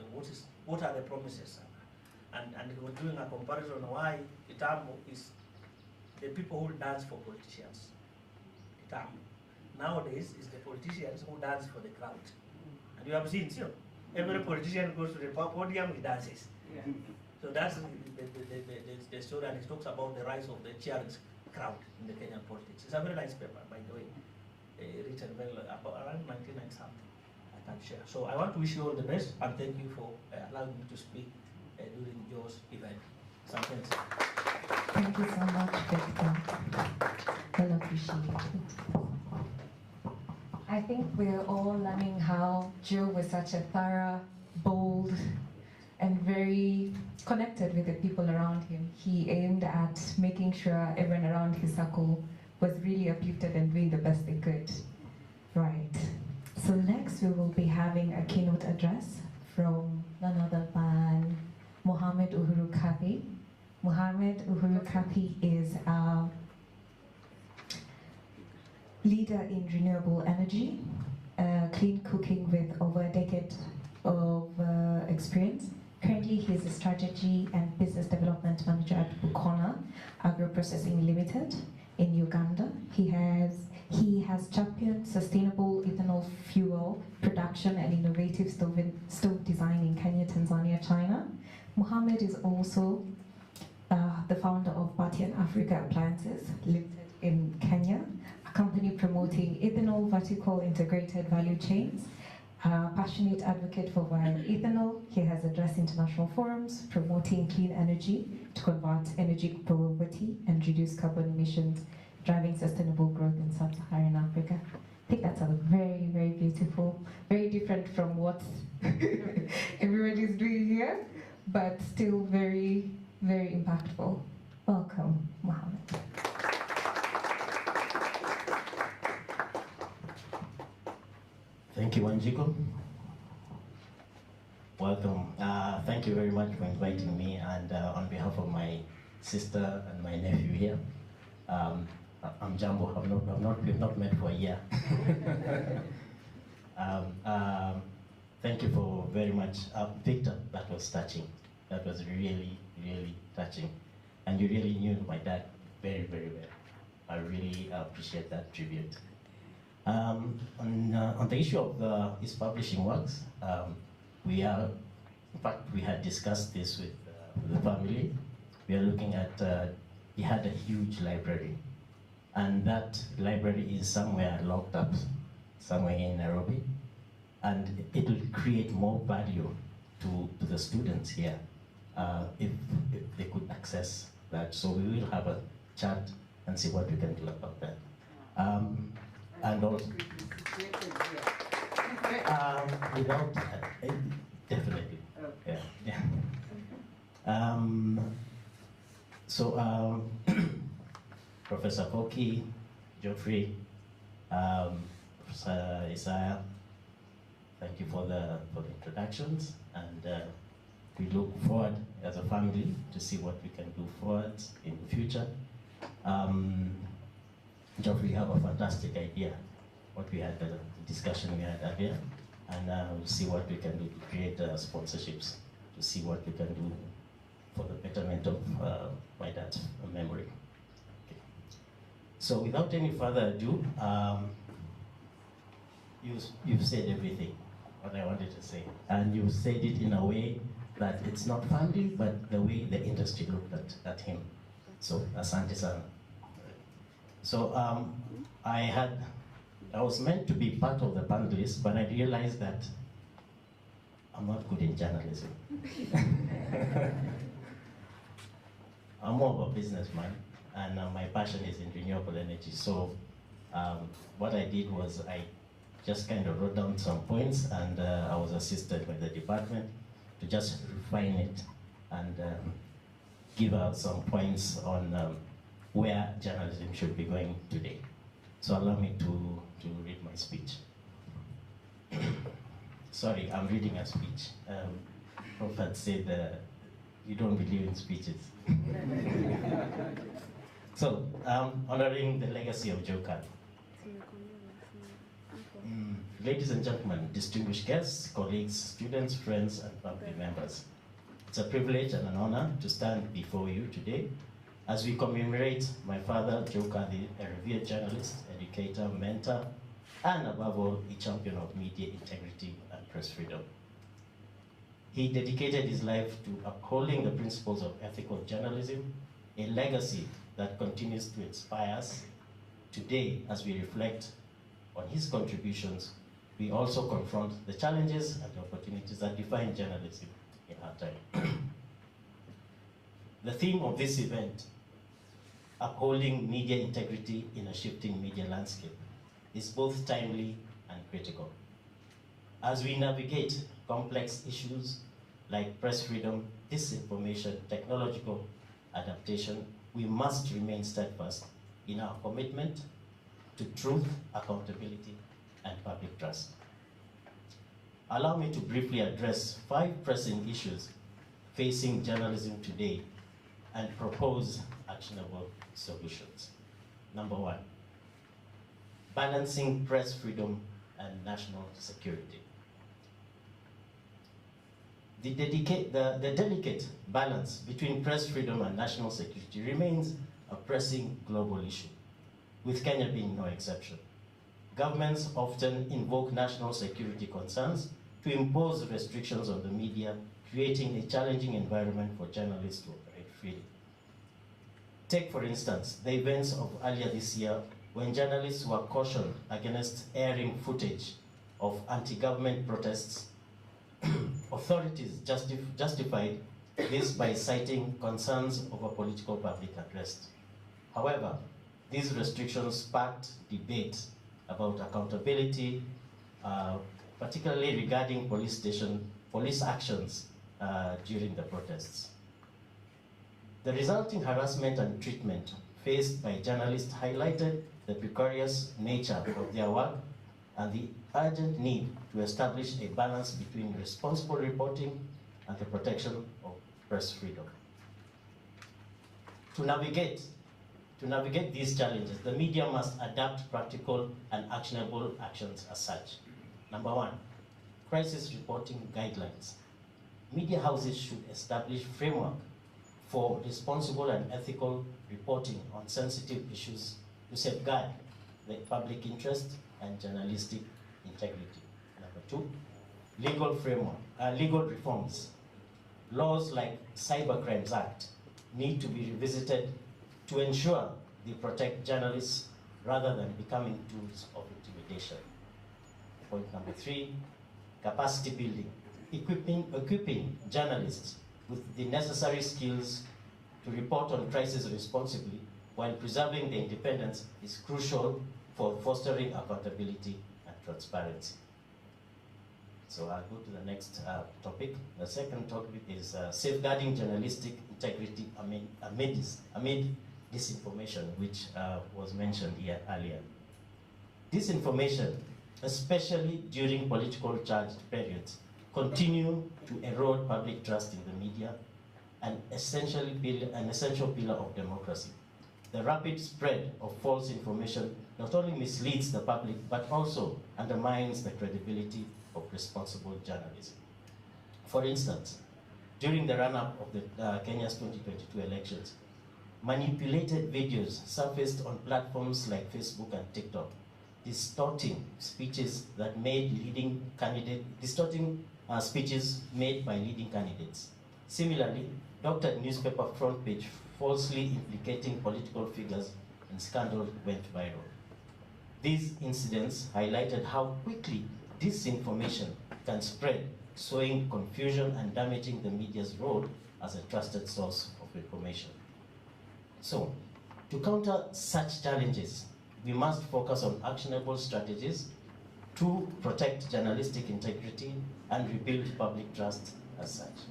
What are the promises? And he was doing a comparison why Itambo is the people who dance for politicians. Itambo. Nowadays, it's the politicians who dance for the crowd. And you have seen, so every politician goes to the podium, he dances. Yeah. So that's the story, and it talks about the rise of the cheering crowd in the Kenyan politics. It's a very nice paper, by the way, written well about around 1990 something. I can share. So I want to wish you all the best, and thank you for allowing me to speak during Joe's event. So thanks. Thank you so much, Victor. Well appreciated. I think we're all learning how Joe was such a thorough, bold, and very connected with the people around him. He aimed at making sure everyone around his circle was really uplifted and doing the best they could. Right. So next we will be having a keynote address from none other than Mohammed Uhuru Kadhi. Mohammed Uhuru Kadhi is a leader in renewable energy, clean cooking with over a decade of experience. Currently, he is a strategy and business development manager at Bukona Agro-Processing Limited in Uganda. He has championed sustainable ethanol fuel production and innovative stove design in Kenya, Tanzania, China. Mohammed is also the founder of Batian Africa Appliances Limited in Kenya, a company promoting ethanol vertical integrated value chains. Passionate advocate for bioethanol, he has addressed international forums promoting clean energy to combat energy poverty and reduce carbon emissions, driving sustainable growth in sub-Saharan Africa. I think that's a very, very beautiful, very different from what everybody's doing here, but still very, very impactful. Welcome, Mohammed. Thank you, Wanjiko. Welcome. Thank you very much for inviting me, and on behalf of my sister and my nephew here, I'm Jambo. We've not met for a year. Thank you for very much, Victor. That was touching. That was really, really touching, and you really knew my dad very, very well. I really appreciate that tribute. On the issue of his publishing works, we are, in fact, we had discussed this with the family. We are looking at, he had a huge library, and that library is somewhere locked up, somewhere in Nairobi, and it will create more value to the students here if they could access that. So we will have a chat and see what we can do about that. And also, without definitely, yeah. So Professor Koki, Geoffrey, Professor Isaiah, thank you for the introductions, and we look forward as a family to see what we can do forward in the future. Geoffrey, you have a fantastic idea, what we had, the discussion we had earlier, and we'll see what we can do to create sponsorships, to see what we can do for the betterment of my dad's memory. Okay. So without any further ado, you've said everything, what I wanted to say, and you've said it in a way that it's not family, but the way the industry looked at him. So, asante sana. So I was meant to be part of the panelists, but I realized that I'm not good in journalism. I'm more of a businessman, and my passion is in renewable energy. So what I did was I just kind of wrote down some points, and I was assisted by the department to just refine it and give out some points on where journalism should be going today. So allow me to read my speech. Sorry, I'm reading a speech. Prophet said you don't believe in speeches. So, honoring the legacy of Joe Kadhi. ladies and gentlemen, distinguished guests, colleagues, students, friends, and family members. It's a privilege and an honor to stand before you today as we commemorate my father, Joe Kadhi, a revered journalist, educator, mentor, and above all, a champion of media integrity and press freedom. He dedicated his life to upholding the principles of ethical journalism, a legacy that continues to inspire us. Today, as we reflect on his contributions, we also confront the challenges and the opportunities that define journalism in our time. The theme of this event, upholding media integrity in a shifting media landscape, is both timely and critical. As we navigate complex issues like press freedom, disinformation, technological adaptation, we must remain steadfast in our commitment to truth, accountability, and public trust. Allow me to briefly address 5 pressing issues facing journalism today and propose actionable solutions. Number 1, balancing press freedom and national security. The delicate balance between press freedom and national security remains a pressing global issue, with Kenya being no exception. Governments often invoke national security concerns to impose restrictions on the media, creating a challenging environment for journalists to operate freely. Take, for instance, the events of earlier this year when journalists were cautioned against airing footage of anti-government protests. Authorities justified this by citing concerns over political public unrest. However, these restrictions sparked debate about accountability, particularly regarding police actions during the protests. The resulting harassment and treatment faced by journalists highlighted the precarious nature of their work and the urgent need to establish a balance between responsible reporting and the protection of press freedom. To navigate these challenges, the media must adapt practical and actionable actions as such. Number 1, crisis reporting guidelines. Media houses should establish framework for responsible and ethical reporting on sensitive issues to safeguard the public interest and journalistic integrity. Number 2, legal reforms. Laws like Cybercrimes Act need to be revisited to ensure they protect journalists rather than becoming tools of intimidation. Point number 3, capacity building. Equipping journalists with the necessary skills to report on crisis responsibly while preserving their independence is crucial for fostering accountability and transparency. So I'll go to the next topic. The second topic is safeguarding journalistic integrity amid disinformation, which was mentioned here earlier. Disinformation, especially during political charged periods, continue to erode public trust in the media, an essential pillar of democracy. The rapid spread of false information not only misleads the public, but also undermines the credibility of responsible journalism. For instance, during the run-up of the Kenya's 2022 elections, manipulated videos surfaced on platforms like Facebook and TikTok, distorting speeches made by leading candidates. Similarly, doctored newspaper front page falsely implicating political figures in scandal went viral. These incidents highlighted how quickly disinformation can spread, sowing confusion and damaging the media's role as a trusted source of information. So, to counter such challenges, we must focus on actionable strategies to protect journalistic integrity and rebuild public trust as such.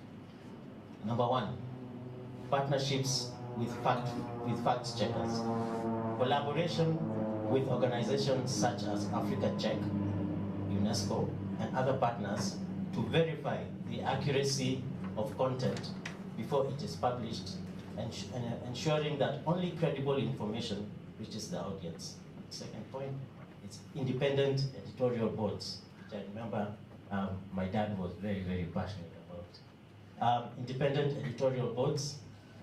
Number 1, partnerships with fact checkers. Collaboration with organizations such as Africa Check, UNESCO, and other partners to verify the accuracy of content before it is published, and ensuring that only credible information reaches the audience. Second point It's independent editorial boards, which I remember my dad was very, very passionate about. Independent editorial boards,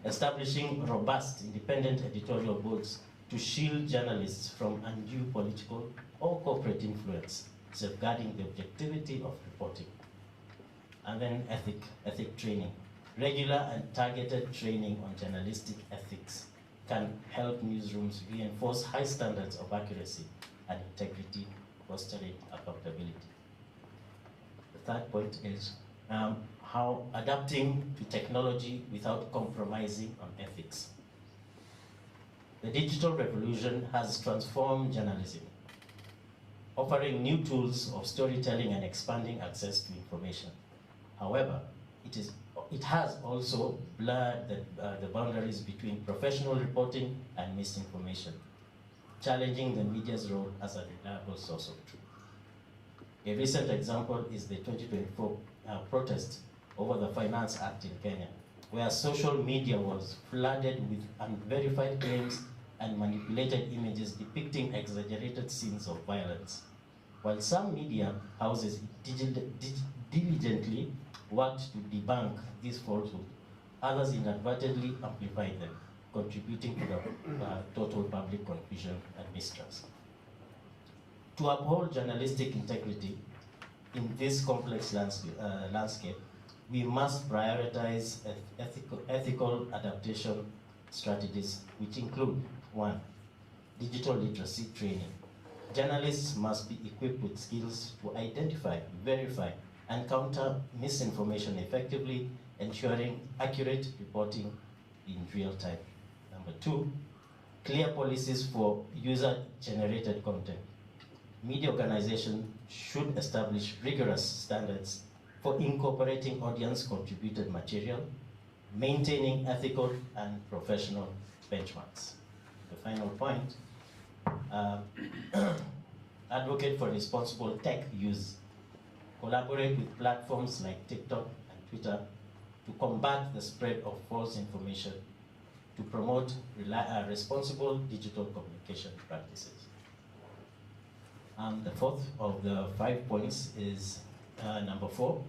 establishing robust independent editorial boards to shield journalists from undue political or corporate influence, safeguarding the objectivity of reporting. And then ethic training. Regular and targeted training on journalistic ethics can help newsrooms reinforce high standards of accuracy and integrity, fostering accountability. The third point is how adapting to technology without compromising on ethics. The digital revolution has transformed journalism, offering new tools of storytelling and expanding access to information. However, it has also blurred the boundaries between professional reporting and misinformation, challenging the media's role as a reliable source of truth. A recent example is the 2024 protest over the Finance Act in Kenya, where social media was flooded with unverified claims and manipulated images depicting exaggerated scenes of violence. While some media houses diligently worked to debunk these falsehoods, others inadvertently amplified them, contributing to the total public confusion and mistrust. To uphold journalistic integrity in this complex landscape, we must prioritize ethical adaptation strategies, which include: 1, digital literacy training. Journalists must be equipped with skills to identify, verify, and counter misinformation effectively, ensuring accurate reporting in real time. Number 2, clear policies for user-generated content. Media organizations should establish rigorous standards for incorporating audience-contributed material, maintaining ethical and professional benchmarks. The final point, advocate for responsible tech use. Collaborate with platforms like TikTok and Twitter to combat the spread of false information, to promote responsible digital communication practices. The fourth of the 5 points is number 4,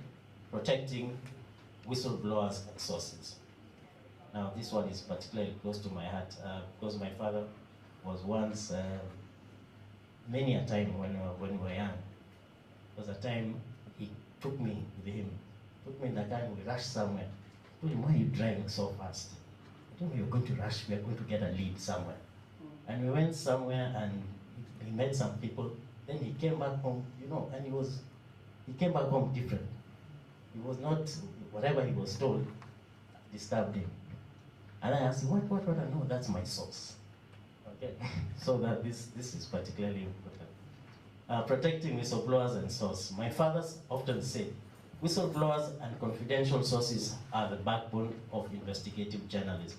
protecting whistleblowers and sources. Now, this one is particularly close to my heart because my father was once, many a time when we were young, there was a time he took me with him. Took me in the car and we rushed somewhere. I told him, why are you driving so fast? I told him, you're going to rush, we are going to get a lead somewhere. And we went somewhere and he met some people. Then he came back home, and he came back home different. He was not, whatever he was told, disturbed him. And I asked him, what? No, that's my source. Okay, so that this is particularly important. Protecting whistleblowers and source. My father often said, whistleblowers and confidential sources are the backbone of investigative journalism.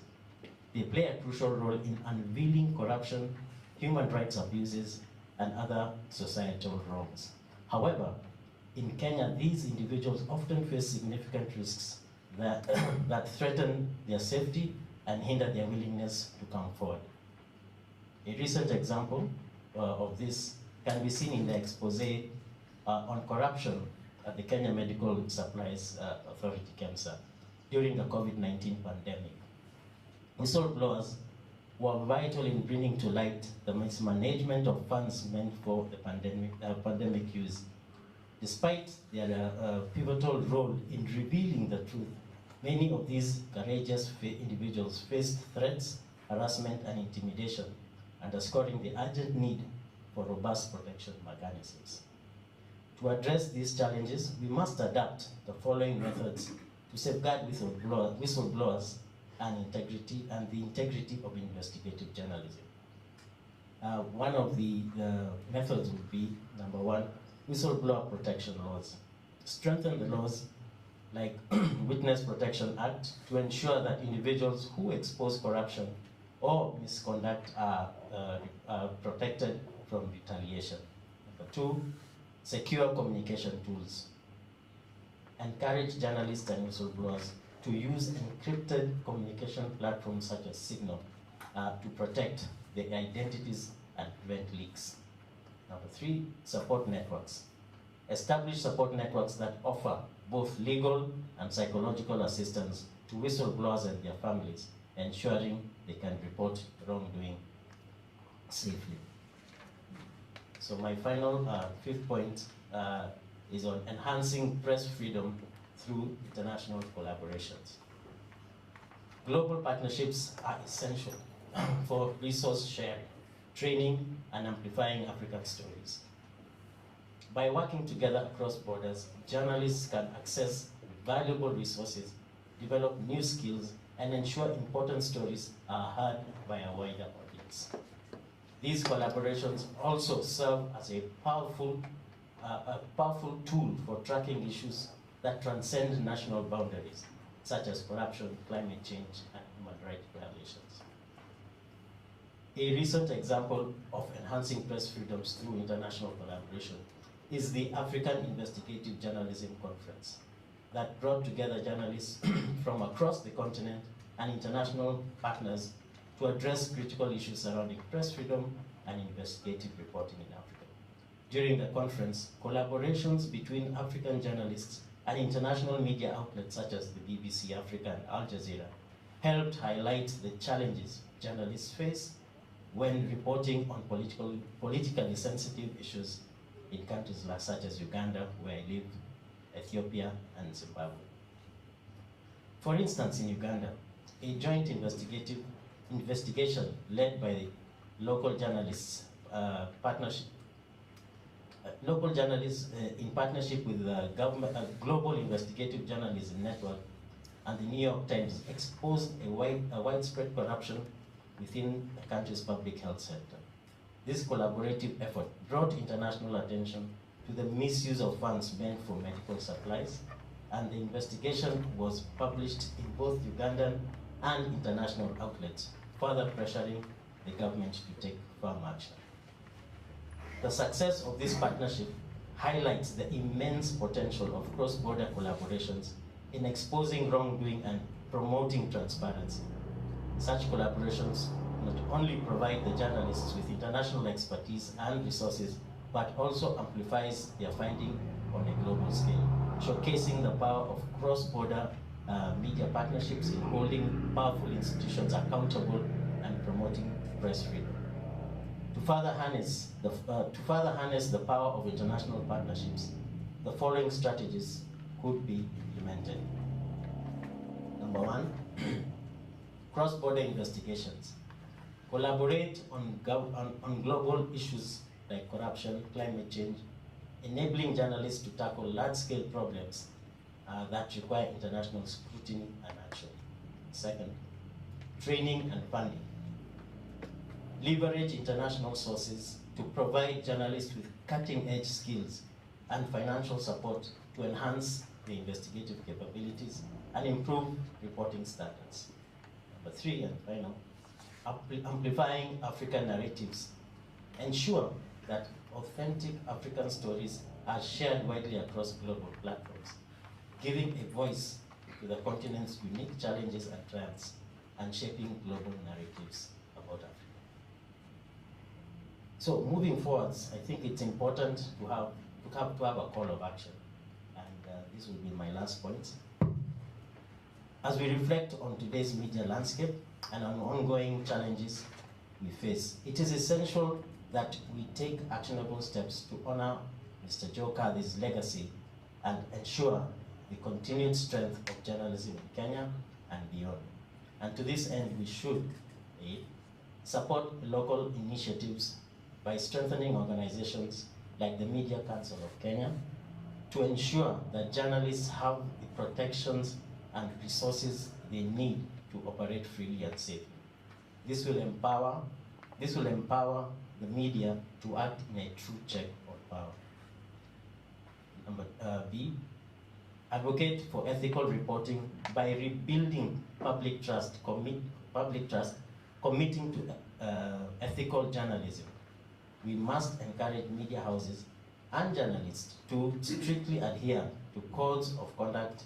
They play a crucial role in unveiling corruption, human rights abuses, and other societal wrongs. However, in Kenya, these individuals often face significant risks that threaten their safety and hinder their willingness to come forward. A recent example of this can be seen in the expose on corruption at the Kenya Medical Supplies Authority, KEMSA, during the COVID-19 pandemic. Whistleblowers were vital in bringing to light the mismanagement of funds meant for the pandemic use. Despite their pivotal role in revealing the truth, many of these courageous individuals faced threats, harassment, and intimidation, underscoring the urgent need for robust protection mechanisms. To address these challenges, we must adapt the following methods to safeguard whistleblowers and the integrity of investigative journalism. One of the methods would be, number 1, whistleblower protection laws. Strengthen the laws like Witness Protection Act to ensure that individuals who expose corruption or misconduct are protected from retaliation. Number 2, secure communication tools. Encourage journalists and whistleblowers to use encrypted communication platforms such as Signal to protect their identities and prevent leaks. Number 3, support networks. Establish support networks that offer both legal and psychological assistance to whistleblowers and their families, ensuring they can report wrongdoing safely. So my final 5th point is on enhancing press freedom through international collaborations. Global partnerships are essential for resource sharing, training, and amplifying African stories. By working together across borders, journalists can access valuable resources, develop new skills, and ensure important stories are heard by a wider audience. These collaborations also serve as a powerful tool for tracking issues that transcend national boundaries, such as corruption, climate change, and human rights violations. A recent example of enhancing press freedoms through international collaboration is the African Investigative Journalism Conference that brought together journalists from across the continent and international partners to address critical issues surrounding press freedom and investigative reporting in Africa. During the conference, collaborations between African journalists and international media outlets such as the BBC Africa and Al Jazeera helped highlight the challenges journalists face when reporting on politically sensitive issues in countries such as Uganda, where I live, Ethiopia, and Zimbabwe. For instance, in Uganda, a joint investigation led by the local journalists in partnership with the Global Investigative Journalism Network and the New York Times exposed a widespread corruption within the country's public health sector. This collaborative effort brought international attention to the misuse of funds meant for medical supplies, and the investigation was published in both Ugandan and international outlets, further pressuring the government to take firm action. The success of this partnership highlights the immense potential of cross-border collaborations in exposing wrongdoing and promoting transparency. Such collaborations not only provide the journalists with international expertise and resources, but also amplifies their finding on a global scale, showcasing the power of cross-border media partnerships in holding powerful institutions accountable and promoting press freedom. To further harness the power of international partnerships, the following strategies could be implemented. Number 1, cross-border investigations. Collaborate on global issues like corruption, climate change, enabling journalists to tackle large-scale problems that require international scrutiny and action. Second, training and funding. Leverage international sources to provide journalists with cutting-edge skills and financial support to enhance the investigative capabilities and improve reporting standards. Number 3, and final, amplifying African narratives. Ensure that authentic African stories are shared widely across global platforms, giving a voice to the continent's unique challenges and triumphs, and shaping global narratives about Africa. So moving forwards, I think it's important to have a call of action, and this will be my last point. As we reflect on today's media landscape and on ongoing challenges we face, it is essential that we take actionable steps to honor Mr. Joe Kadhi's legacy and ensure the continued strength of journalism in Kenya and beyond. And to this end, we should support local initiatives by strengthening organizations like the Media Council of Kenya to ensure that journalists have the protections and resources they need to operate freely and safely. This will empower the media to act in a true check on power. Number B, advocate for ethical reporting by rebuilding public trust, committing to ethical journalism. We must encourage media houses and journalists to strictly adhere to codes of conduct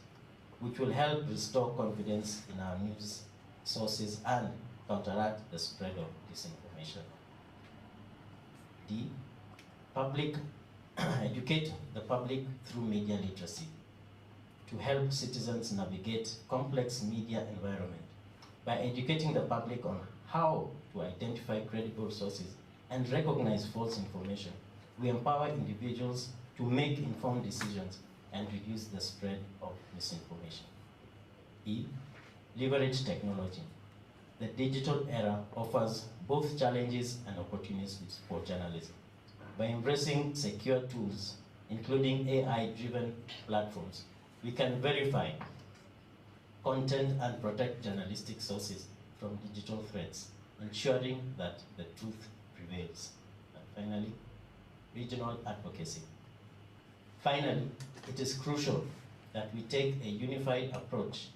which will help restore confidence in our news sources and counteract the spread of disinformation. D, public, educate the public through media literacy, to help citizens navigate complex media environment by educating the public on how to identify credible sources and recognize false information. We empower individuals to make informed decisions and reduce the spread of misinformation. E, leverage technology. The digital era offers both challenges and opportunities for journalism. By embracing secure tools, including AI-driven platforms, we can verify content and protect journalistic sources from digital threats, ensuring that the truth prevails. And finally, regional advocacy. Finally, it is crucial that we take a unified approach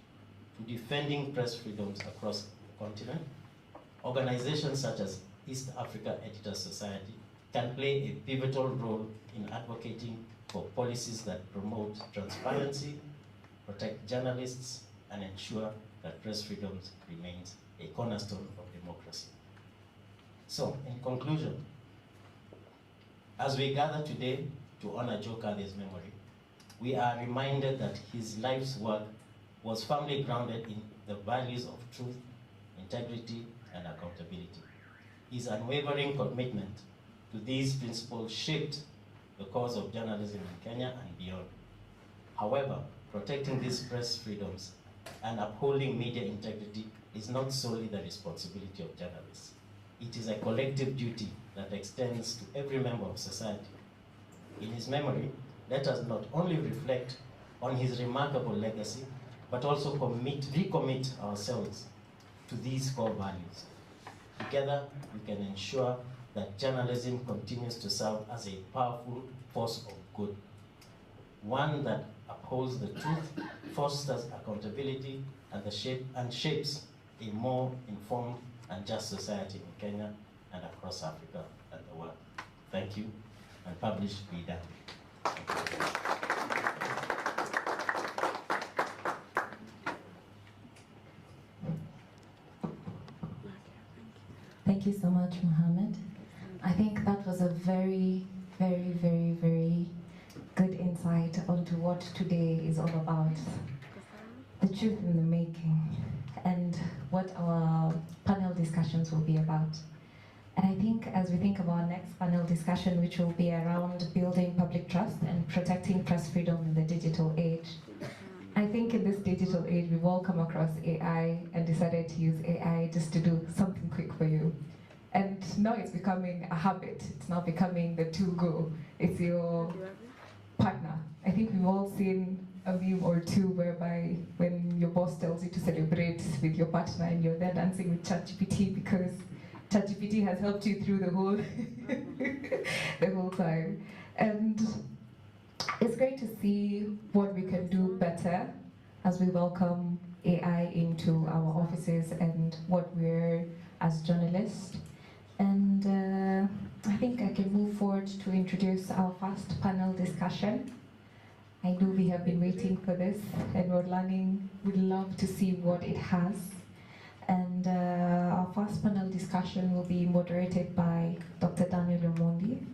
to defending press freedoms across the continent. Organizations such as East Africa Editors Society can play a pivotal role in advocating for policies that promote transparency, protect journalists, and ensure that press freedoms remains a cornerstone of democracy. So, in conclusion, as we gather today to honor Joe Kadhi's memory, we are reminded that his life's work was firmly grounded in the values of truth, integrity, and accountability. His unwavering commitment to these principles shaped the cause of journalism in Kenya and beyond. However, protecting these press freedoms and upholding media integrity is not solely the responsibility of journalists. It is a collective duty that extends to every member of society. In his memory, let us not only reflect on his remarkable legacy, but also recommit ourselves to these core values. Together, we can ensure that journalism continues to serve as a powerful force of good, one that upholds the truth, fosters accountability, and shapes a more informed and just society in Kenya and across Africa and the world. Thank you, and publish be done. Thank you so much, Mohammed. I think that was a very, very, very, very good insight onto what today is all about. The truth in the making, and what our panel discussions will be about. And I think as we think about our next panel discussion, which will be around building public trust and protecting press freedom in the digital age, I think in this digital age, we've all come across AI and decided to use AI just to do something quick for you. And now it's becoming a habit. It's now becoming the to-go. It's your partner. I think we've all seen a meme or two whereby when your boss tells you to celebrate with your partner and you're there dancing with ChatGPT because ChatGPT has helped you through the whole the whole time. And it's great to see what we can do better as we welcome AI into our offices and what we're as journalists. And I think I can move forward to introduce our first panel discussion. I know we have been waiting for this, and we're learning. We'd love to see what it has. And our first panel discussion will be moderated by Dr. Daniel Omondi,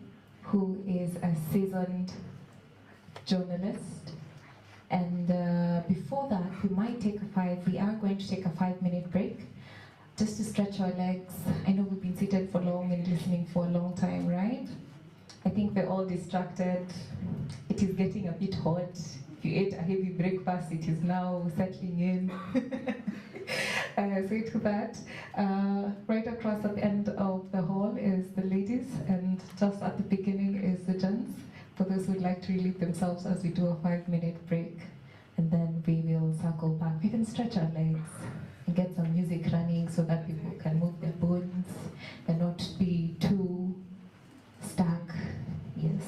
who is a seasoned journalist. And before that, we are going to take a 5-minute break, just to stretch our legs. I know we've been seated for long and listening for a long time, right? I think we're all distracted. It is getting a bit hot. If you ate a heavy breakfast, it is now settling in. So to that, right across at the end of the hall is the ladies, and just at the beginning is the gents, for those who'd like to relieve themselves as we do a 5-minute break. And then we will circle back. We can stretch our legs and get some music running so that people can move their bones and not be too stuck. Yes.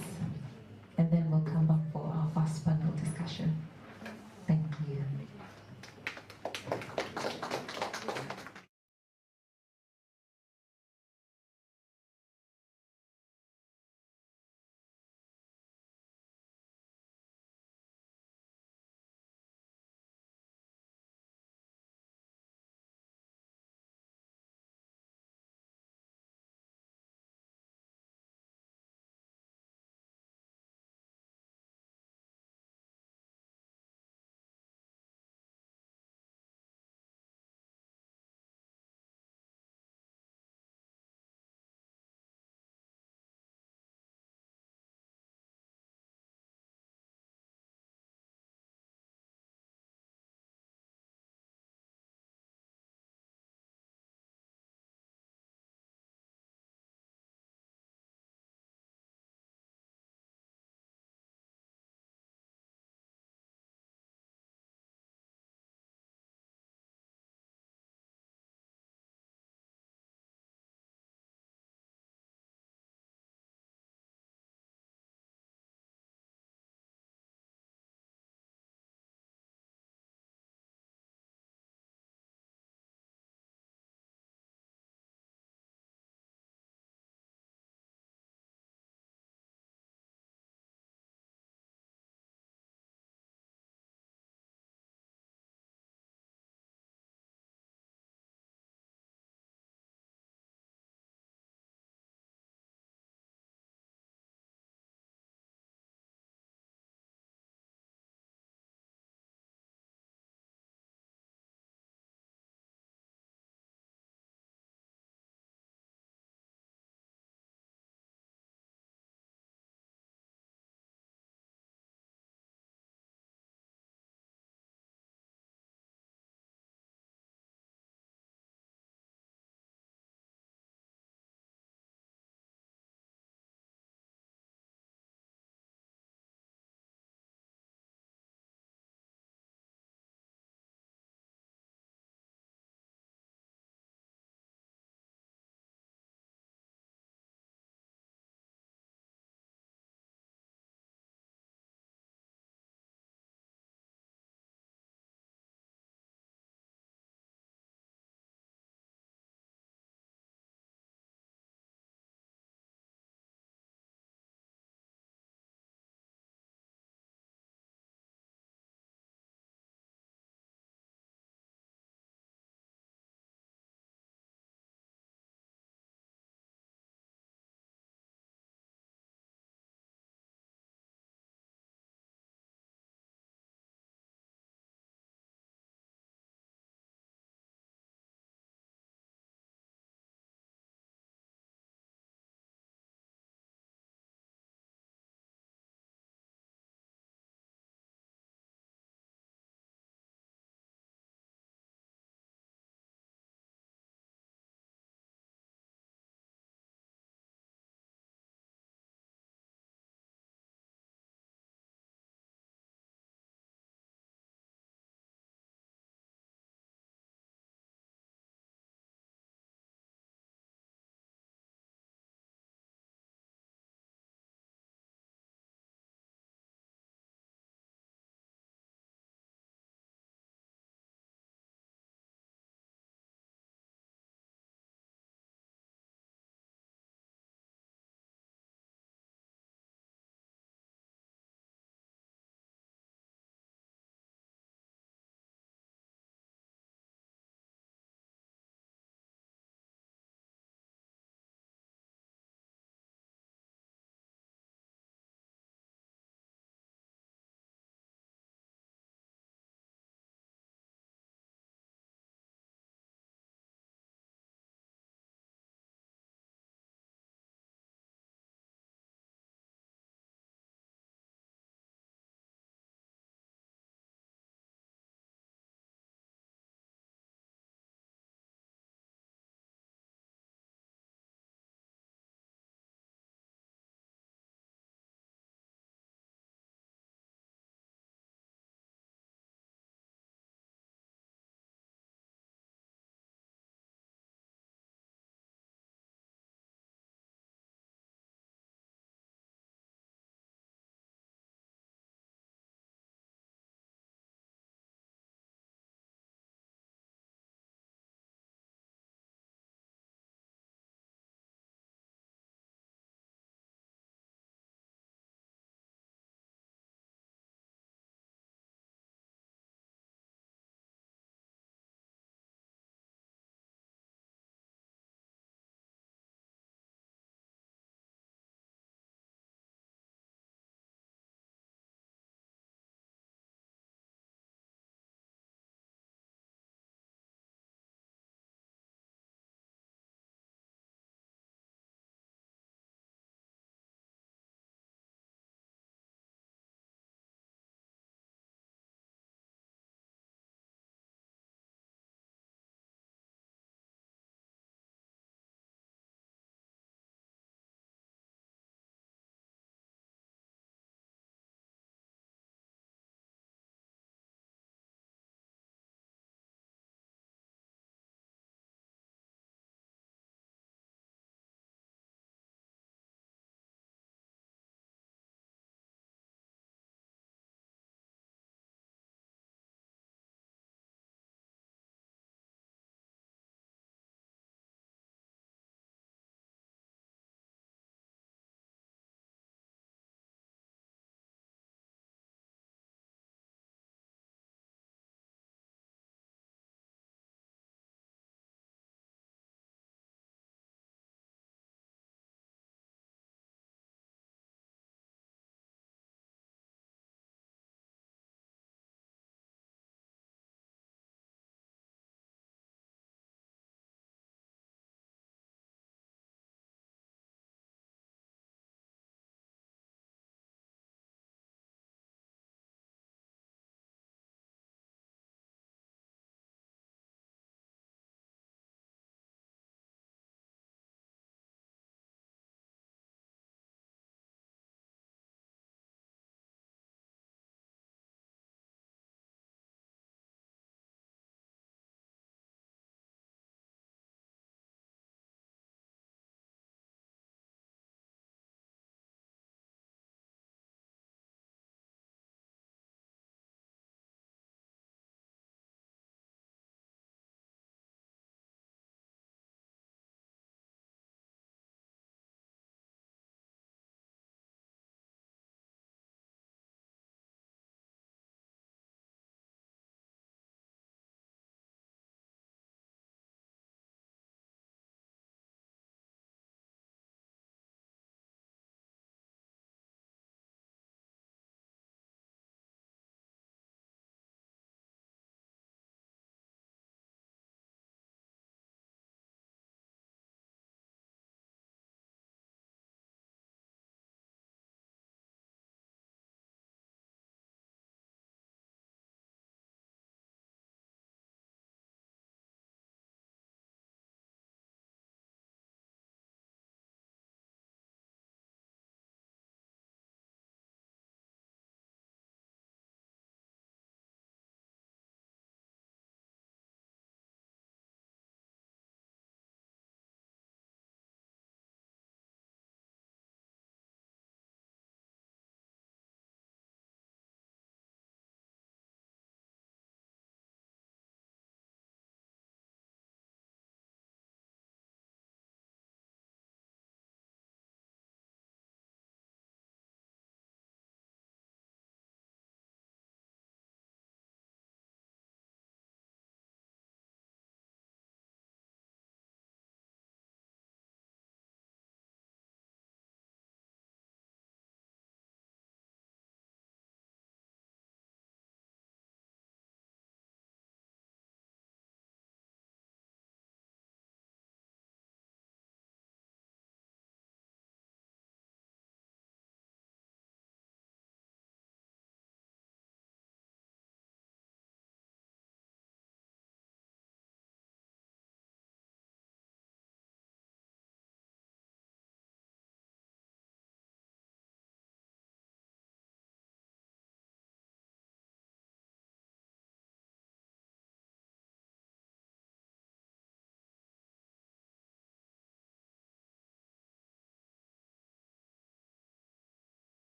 And then we'll come back for our first panel discussion. Thank you.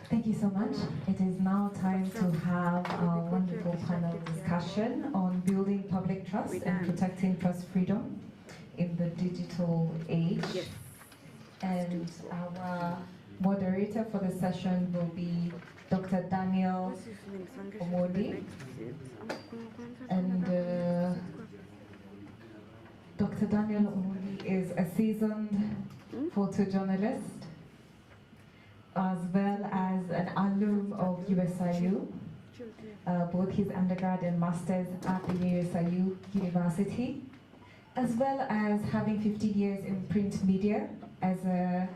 Thank you so much. It is now time to have a wonderful panel discussion on building public trust and protecting press freedom in the digital age. Yes. And our moderator for the session will be Dr. Daniel Omodi. And Dr. Daniel Omodi is a seasoned photojournalist, as well as an alum of USIU, both his undergrad and master's at the USIU University, as well as having 15 years in print media as a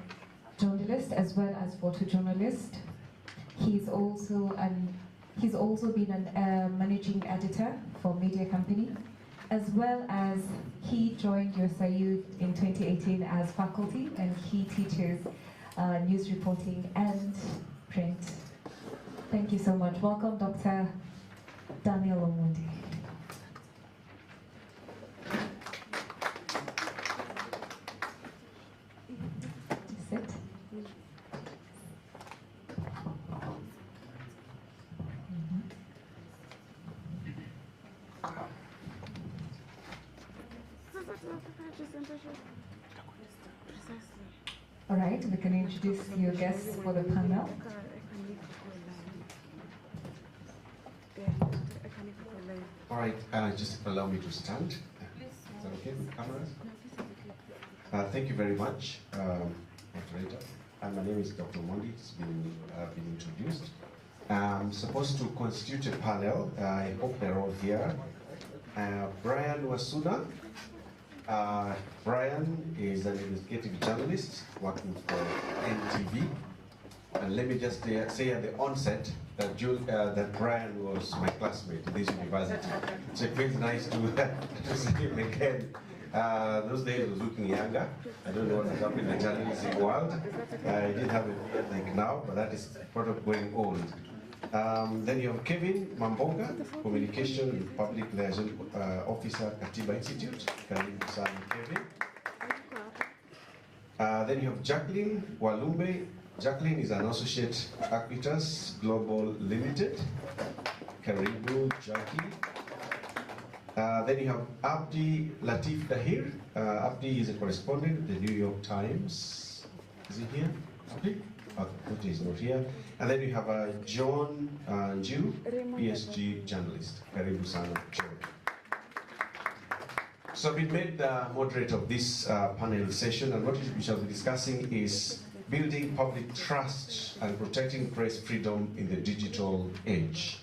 journalist as well as photojournalist. He's also been a managing editor for media company, as well as he joined USIU in 2018 as faculty, and he teaches news reporting and print. Thank you so much. Welcome, Dr. Daniel Omondi. Sit. All right, we can introduce your guests for the panel. All right, just allow me to stand. Is that okay with cameras? Thank you very much, moderator. My name is Dr. Mondi. It's been introduced. I'm supposed to constitute a panel. I hope they're all here. Brian Wasuna. Brian is an investigative journalist working for NTV. And let me just say at the onset that that Brian was my classmate at this university. So it feels nice to see him again. Those days I was looking younger. I don't know what's happening in the journalistic world. I didn't have a beard like now, but that is part of going old. Then you have Kevin Mambonga, Communication and Public Liaison Officer, Katiba Institute. Kevin. Then you have Jacqueline Walumbe. Jacqueline is an associate Aquitas Global Limited. Karibu, Jackie. Then you have Abdi Latif Dahir. Abdi is a correspondent at the New York Times. Is he here? Abdi? Okay, he's not here. And then you have John Nju, PSG journalist. Karibu sana, John. So we made the moderator of this panel session, and what we shall be discussing is building public trust and protecting press freedom in the digital age.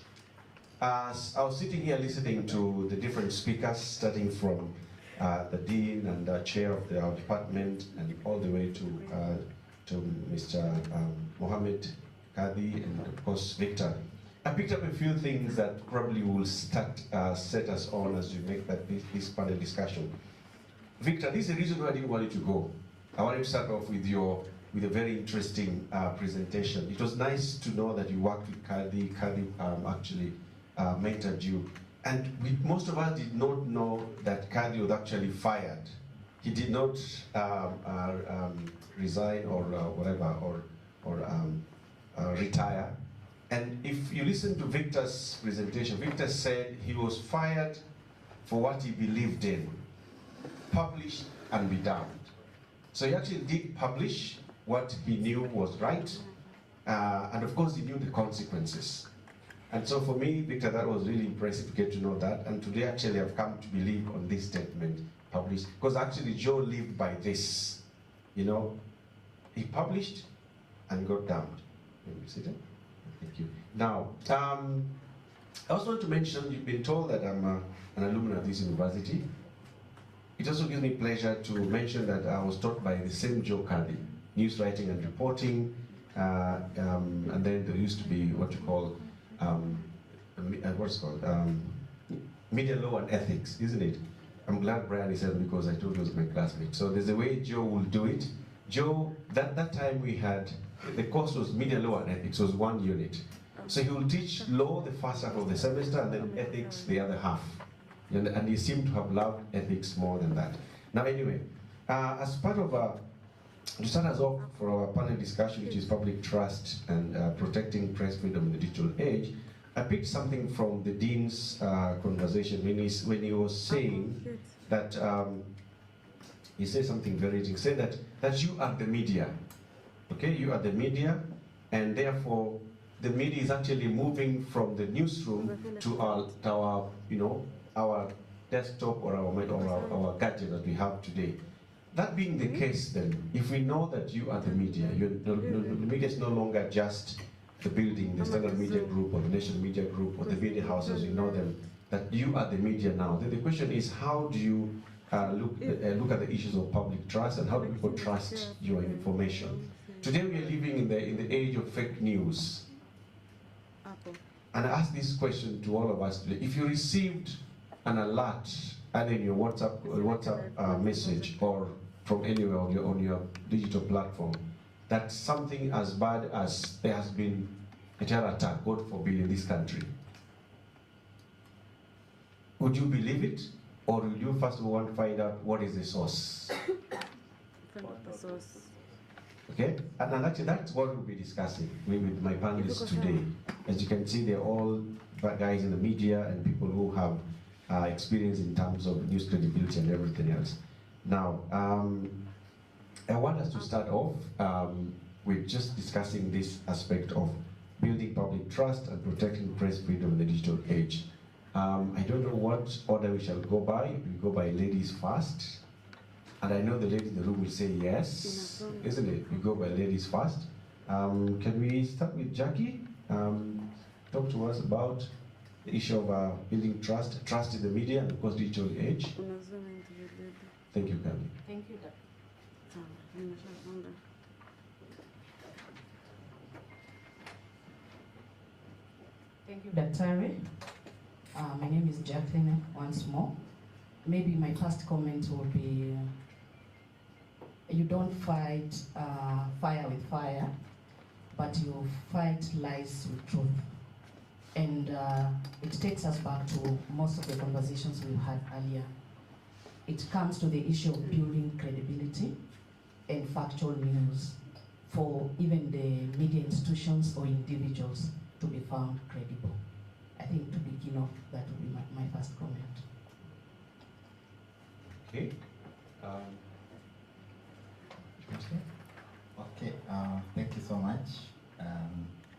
As I was sitting here listening to the different speakers, starting from the dean and the chair of the department, and all the way to Mr. Mohammed, Kadhi, and of course Victor, I picked up a few things that probably will set us on as we make this panel discussion. Victor, this is the reason why I didn't want you to go. I wanted to start off with a very interesting presentation. It was nice to know that you worked with Kadhi. Kadhi actually mentored you. And most of us did not know that Kadhi was actually fired. He did not resign or whatever, or retire. And if you listen to Victor's presentation, Victor said he was fired for what he believed in. Publish and be damned. So he actually did publish what he knew was right, and of course he knew the consequences. And so for me, Victor, that was really impressive to get to know that. And today actually I've come to believe on this statement published, because actually Joe lived by this. You know, he published and got damned. Can you see that? Thank you. Now, I also want to mention, you've been told that I'm an alumni of this university. It also gives me pleasure to mention that I was taught by the same Joe Kadhi, news writing and reporting, and then there used to be what you call, media law and ethics, isn't it? I'm glad Brian is here because I told you he was my classmate. So there's a way Joe will do it. Joe, that time we had, the course was media law and ethics, was one unit. So he will teach law the first half of the semester and then ethics the other half. And he seemed to have loved ethics more than that. Now anyway, as part of to start us off for our panel discussion, which is public trust and protecting press freedom in the digital age, I picked something from the Dean's conversation when he was saying that, he said something very interesting. He said that you are the media, okay? You are the media, and therefore the media is actually moving from the newsroom to our you know, our desktop or our gadget that we have today. That being the case, then, if we know that you are the media, the media is no longer just the building, the Standard Media Group or the National Media Group or the media houses, you know them, that you are the media now. Then the question is, how do you look at the issues of public trust, and how do people trust your information? Today we are living in the age of fake news. And I ask this question to all of us today. If you received an alert either in your WhatsApp message or from anywhere on your digital platform, that something as bad as there has been a terror attack, God forbid, in this country, would you believe it? Or will you first of all want to find out what is the source? Okay? And actually that's what we'll be discussing with my panelists today. As you can see, they're all guys in the media and people who have experience in terms of news credibility and everything else. Now, I want us to start off with just discussing this aspect of building public trust and protecting press freedom in the digital age. I don't know what order we shall go by. We go by ladies first. And I know the lady in the room will say yes, isn't it? We go by ladies first. Can we start with Jackie? Talk to us about the issue of building trust in the media and of course digital age. Thank you, Kadhi. Thank you, Dr. Thank you, Daktari. My name is Jacqueline once more. Maybe my first comment will be, you don't fight fire with fire, but you fight lies with truth. And it takes us back to most of the conversations we've had earlier. It comes to the issue of building credibility and factual news for even the media institutions or individuals to be found credible. I think to begin off, that would be my first comment. Okay. Okay, thank you so much.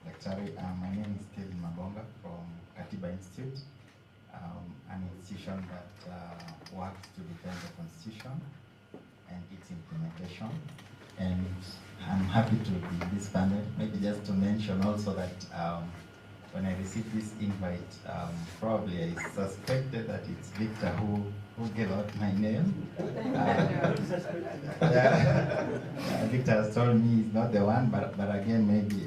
Lecturer, my name is Kadhi Mabonga from Katiba Institute, an institution that works to defend the Constitution and its implementation. And I'm happy to be in this panel. Maybe just to mention also that when I received this invite, probably I suspected that it's Victor who gave out my name. Victor has told me he's not the one, but again, maybe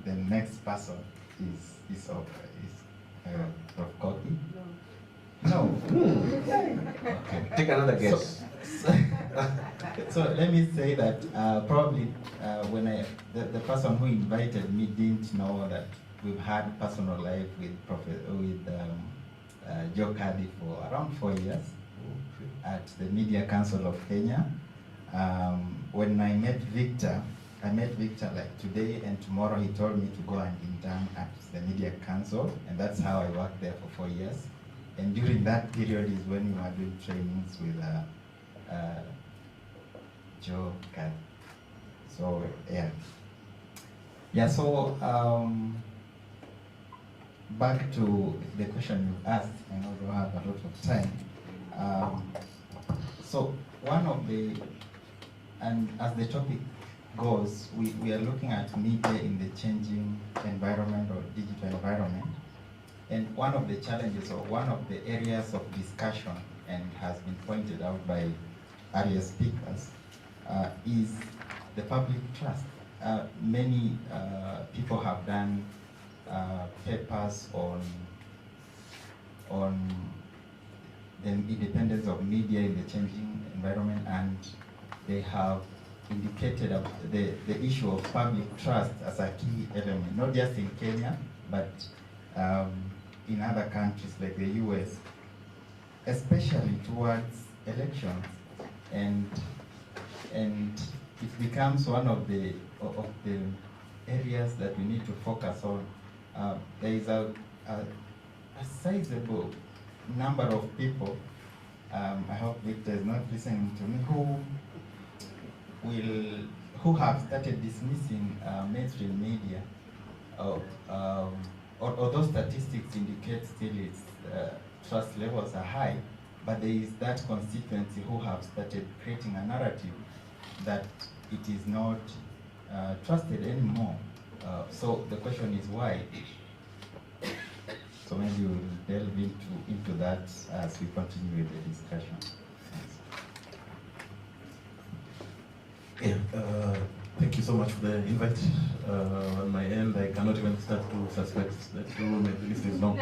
the next person is Prof. Kadhi. No. Okay. Take another guess. So let me say that probably when the person who invited me didn't know that we've had personal life with Joe Kadhi for around 4 years at the Media Council of Kenya. When I met Victor like today and tomorrow. He told me to go and intern at the Media Council, and that's how I worked there for 4 years. And during that period is when we were doing trainings with Joe Kadhi. So yeah. So back to the question you asked. I know we don't have a lot of time. So one of the, and as the topic goes, we are looking at media in the changing environment or digital environment. And one of the challenges or one of the areas of discussion, and has been pointed out by earlier speakers, is the public trust. Many people have done papers on the independence of media in the changing environment, and they have indicated the issue of public trust as a key element, not just in Kenya, but in other countries like the US, especially towards elections. And and it becomes one of the areas that we need to focus on. There is a sizable number of people, I hope Victor is not listening to me, who have started dismissing mainstream media, although statistics indicate still its trust levels are high, but there is that constituency who have started creating a narrative that it is not trusted anymore. So the question is why? So maybe we'll delve into that as we continue with the discussion. Yeah, thank you so much for the invite. On my end, I cannot even start to suspect that the list is long.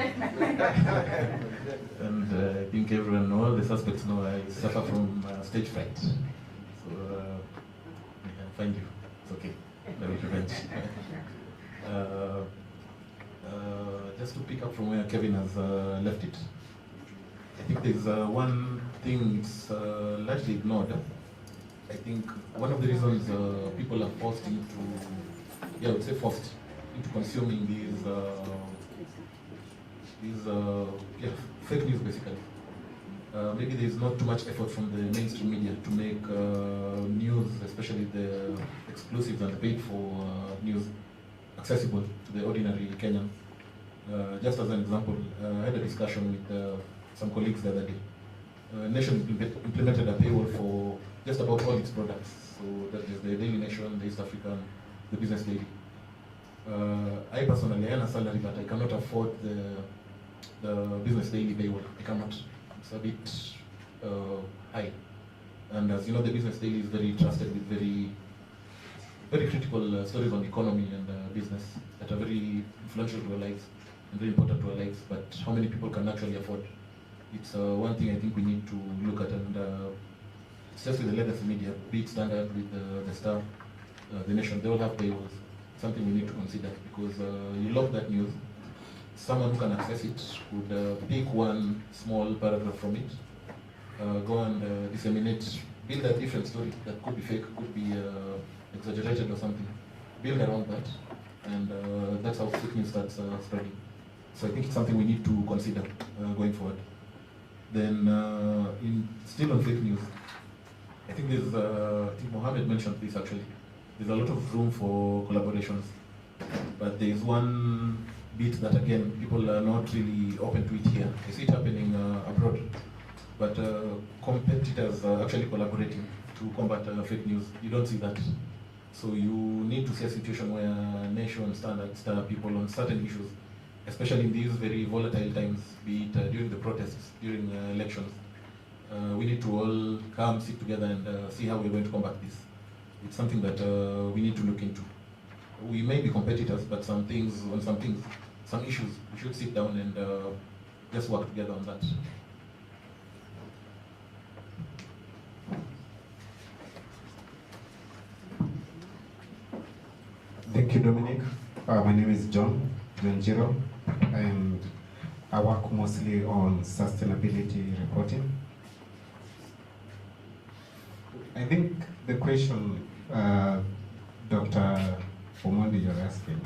And I think everyone, all the suspects know I suffer from stage fright. So I can find you. It's okay. I will prevent. Just to pick up from where Kevin has left it, I think there's one thing it's largely ignored. I think one of the reasons people are forced into, I would say forced into consuming these fake news basically. Maybe there's not too much effort from the mainstream media to make news, especially the exclusives and the paid for news, accessible to the ordinary Kenyan. Just as an example, I had a discussion with some colleagues the other day. Nation implemented a paywall for just about all its products. So that is the Daily Nation, the East African, the Business Daily. I personally earn a salary, but I cannot afford the Business Daily paywall. I cannot. It's a bit high. And as you know, the Business Daily is very trusted with very critical stories on the economy and business that are very influential to our lives and very important to our lives. But how many people can actually afford? It's one thing I think we need to look at, and it's just with the legacy media, be it Standard, with the Star, the Nation, they all have paywalls. Something we need to consider, because you love that news, someone who can access it would pick one small paragraph from it, go and disseminate, build a different story that could be fake, could be exaggerated or something, build around that, and that's how fake news starts spreading. So I think it's something we need to consider going forward. Then, still on fake news, I think there's, I think Mohammed mentioned this actually, there's a lot of room for collaborations, but there's one bit that again, people are not really open to it here. I see it happening abroad, but competitors are actually collaborating to combat fake news. You don't see that. So you need to see a situation where Nation, Standard, Star people on certain issues, especially in these very volatile times, be it during the protests, during elections, we need to all come, sit together and see how we're going to combat this. It's something that we need to look into. We may be competitors, but some issues, we should sit down and just work together on that. Thank you, Dominic. My name is John Jiro, and I work mostly on sustainability reporting. I think the question Dr. Omondi you're asking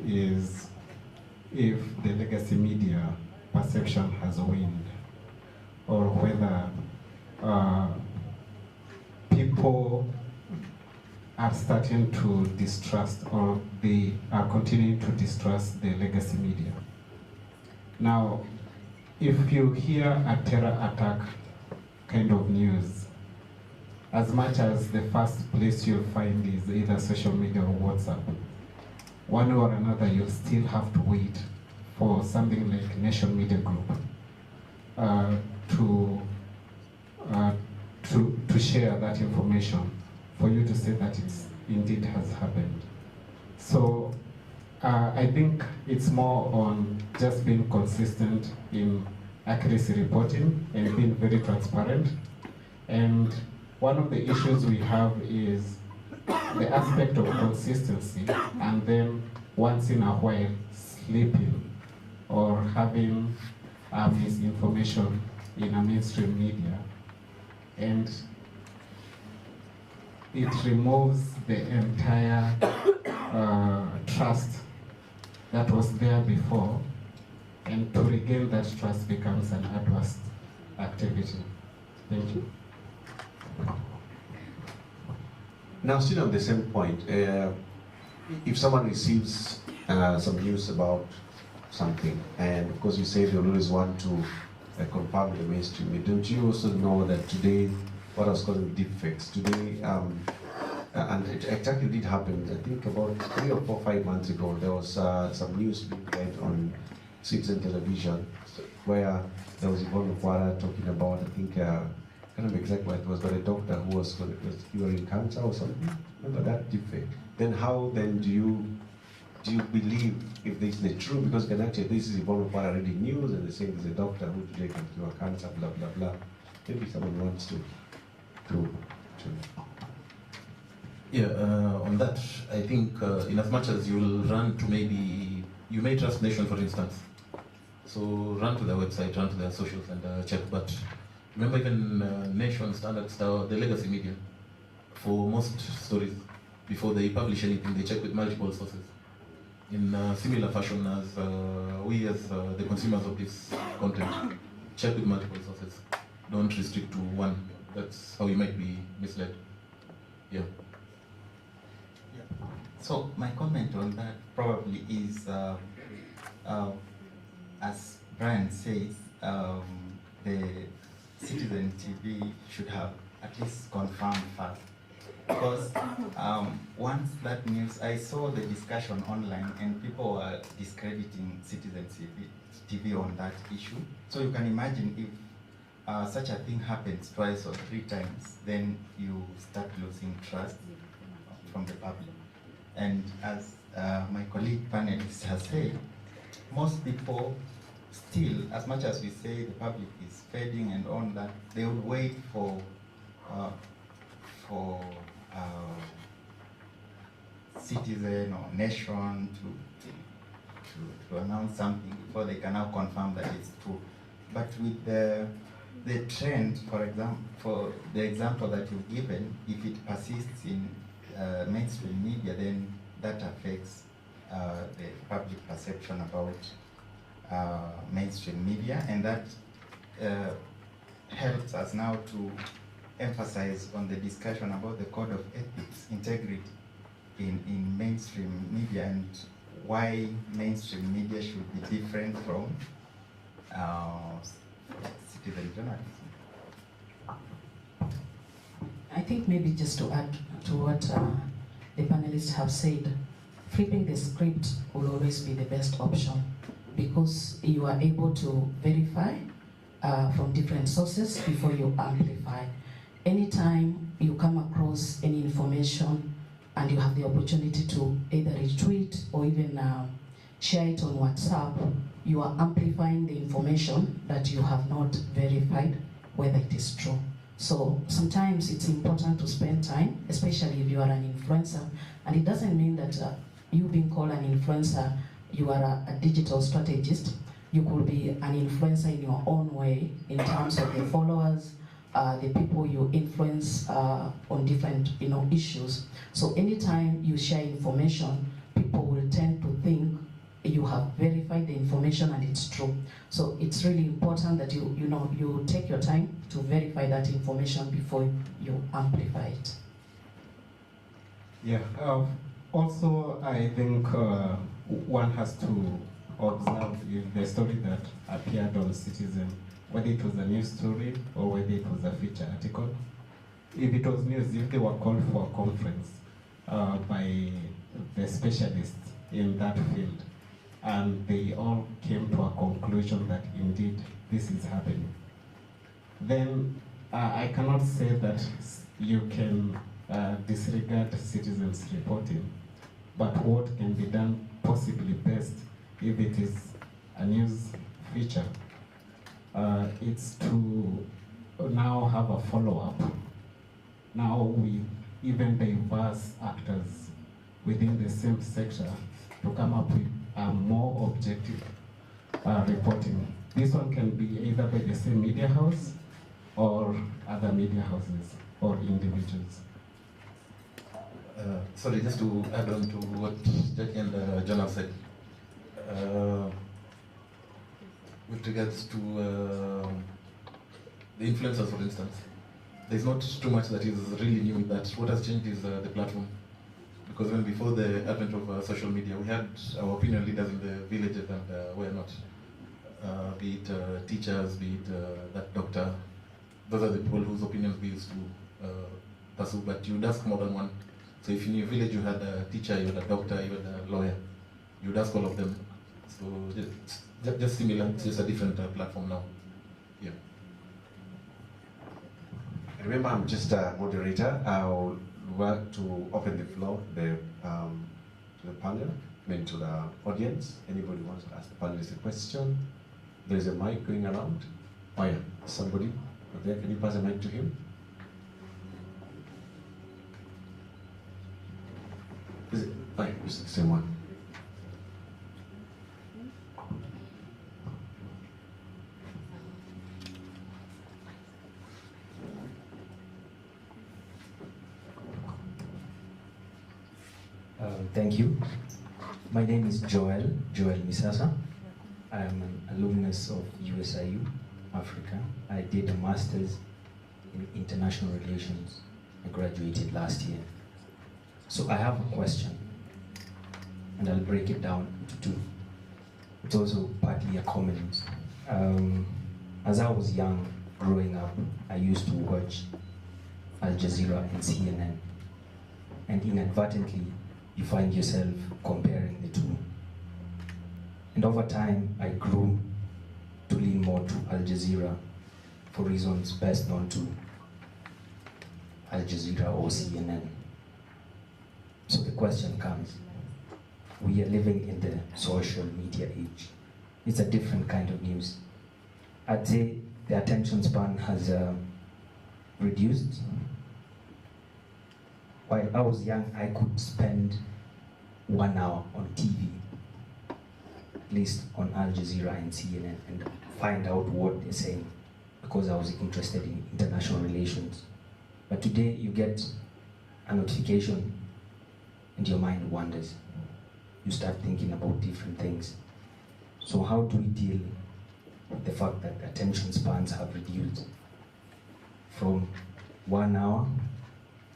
is if the legacy media perception has waned, or whether people are starting to distrust, or they are continuing to distrust the legacy media. Now, if you hear a terror attack kind of news, as much as the first place you'll find is either social media or WhatsApp, one or another you'll still have to wait for something like Nation Media Group to share that information, for you to say that it indeed has happened. So I think it's more on just being consistent in accuracy reporting and being very transparent. And one of the issues we have is the aspect of consistency, and then once in a while sleeping or having misinformation in a mainstream media. And it removes the entire trust that was there before, and to regain that trust becomes an adverse activity. Thank you. Now, still on the same point, if someone receives some news about something, and of course you say you always want to confirm the mainstream, don't you also know that today, what I was calling deepfakes, today, and it exactly did happen, I think about 3 or 4, 5 months ago, there was some news being read on Citizen Television, where there was Yvonne Okwara talking about, I think, I can't remember exactly what it was, but a doctor who was curing cancer or something. Remember that deepfake? Then how then do you believe if this is the truth? Because can actually, this is Yvonne Okwara reading news and they say there's a doctor who today can cure cancer, blah blah blah. Maybe someone wants to. Yeah, on that, I think in as much as you'll run to maybe, you may trust Nation, for instance. So run to their website, run to their socials and check. But remember, even Nation, Standard Star, the legacy media, for most stories, before they publish anything, they check with multiple sources. In similar fashion as we as the consumers of this content, check with multiple sources. Don't restrict to one. That's how you might be misled. Yeah. So my comment on that probably is, as Brian says, the Citizen TV should have at least confirmed first. Because once that news, I saw the discussion online and people were discrediting Citizen TV on that issue. So you can imagine if such a thing happens twice or 3 times, then you start losing trust from the public. And as my colleague panelist has said, most people still, as much as we say the public is fading and on that, they would wait for Citizen or Nation to announce something before they can now confirm that it's true. But with the trend, for example, for the example that you've given, if it persists in mainstream media, then that affects the public perception about mainstream media, and that helps us now to emphasize on the discussion about the code of ethics, integrity in mainstream media, and why mainstream media should be different from citizen journalism. I think maybe just to add to what the panelists have said, flipping the script will always be the best option, because you are able to verify from different sources before you amplify. Anytime you come across any information and you have the opportunity to either retweet or even share it on WhatsApp, you are amplifying the information that you have not verified whether it is true. So sometimes it's important to spend time, especially if you are an influencer. And it doesn't mean that you being called an influencer, you are a digital strategist. You could be an influencer in your own way in terms of the followers, the people you influence on different issues. So anytime you share information, people will tend to think you have verified the information and it's true. So it's really important that you take your time to verify that information before you amplify it. Yeah. Also, I think one has to observe if the story that appeared on Citizen, whether it was a news story or whether it was a feature article. If it was news, if they were called for a conference by the specialists in that field, and they all came to a conclusion that indeed this is happening, then I cannot say that you can disregard citizens' reporting, but what can be done possibly best if it is a news feature, it's to now have a follow-up, now with even diverse actors within the same sector to come up with a more objective reporting. This one can be either by the same media house or other media houses or individuals. Sorry, just to add on to what Jackie and John have said. With regards to the influencers, for instance, there's not too much that is really new with that. What has changed is the platform. Because when before the advent of social media, we had our opinion leaders in the villages and where not. Be it teachers, be it that doctor. Those are the people whose opinions we used to pursue, but you would ask more than one. So if in your village you had a teacher, you had a doctor, you had a lawyer, you would ask all of them. So just similar, it's just a different platform now. Yeah. Remember, I'm just a moderator. I'll work to open the floor to the panel, to the audience. Anybody wants to ask the panelists a question? There's a mic going around. Oh yeah, somebody over there. Can you pass a mic to him? Is it? Oh yeah, it's the same one. Thank you. My name is Joel Misasa. I am an alumnus of USIU, Africa. I did a master's in international relations. I graduated last year. So I have a question, and I'll break it down into two. It's also partly a comment. As I was young, growing up, I used to watch Al Jazeera and CNN, and inadvertently, you find yourself comparing the two. And over time, I grew to lean more to Al Jazeera for reasons best known to Al Jazeera or CNN. So the question comes, we are living in the social media age. It's a different kind of news. I'd say the attention span has reduced. While I was young, I could spend 1 hour on TV, at least on Al Jazeera and CNN, and find out what they're saying because I was interested in international relations. But today you get a notification and your mind wanders. You start thinking about different things. So how do we deal with the fact that attention spans have reduced from 1 hour,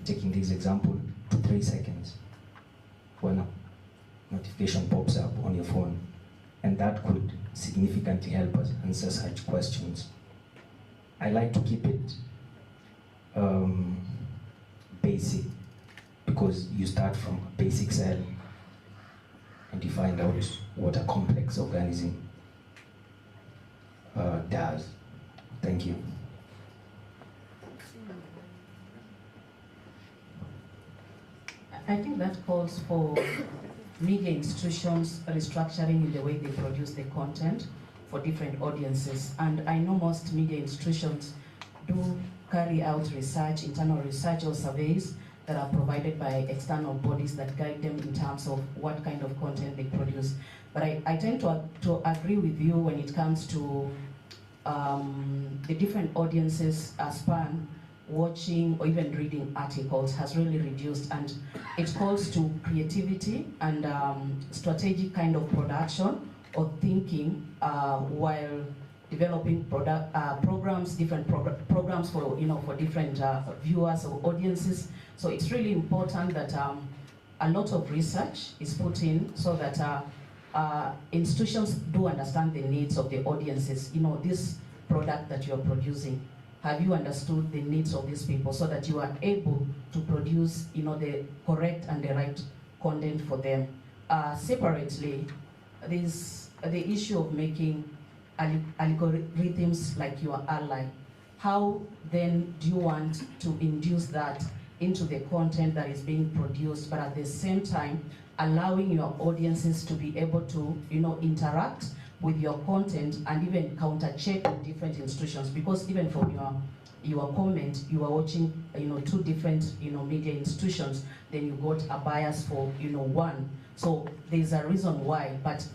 taking this example, to 3 seconds when a notification pops up on your phone? And that could significantly help us answer such questions. I like to keep it basic, because you start from a basic cell and you find out what a complex organism does. Thank you. I think that calls for media institutions restructuring in the way they produce the content for different audiences. And I know most media institutions do carry out research, internal research or surveys that are provided by external bodies that guide them in terms of what kind of content they produce. But I tend to agree with you when it comes to the different audiences span. Watching or even reading articles has really reduced, and it calls to creativity and strategic kind of production or thinking while developing programs, different programs for for different viewers or audiences. So it's really important that a lot of research is put in so that institutions do understand the needs of the audiences. This product that you're producing, have you understood the needs of these people so that you are able to produce the correct and the right content for them? Separately, there's the issue of making algorithms like your ally. How then do you want to induce that into the content that is being produced, but at the same time allowing your audiences to be able to interact with your content and even counter-check in different institutions? Because even from your comment, you are watching two different media institutions, then you got a bias for one. So there's a reason why. But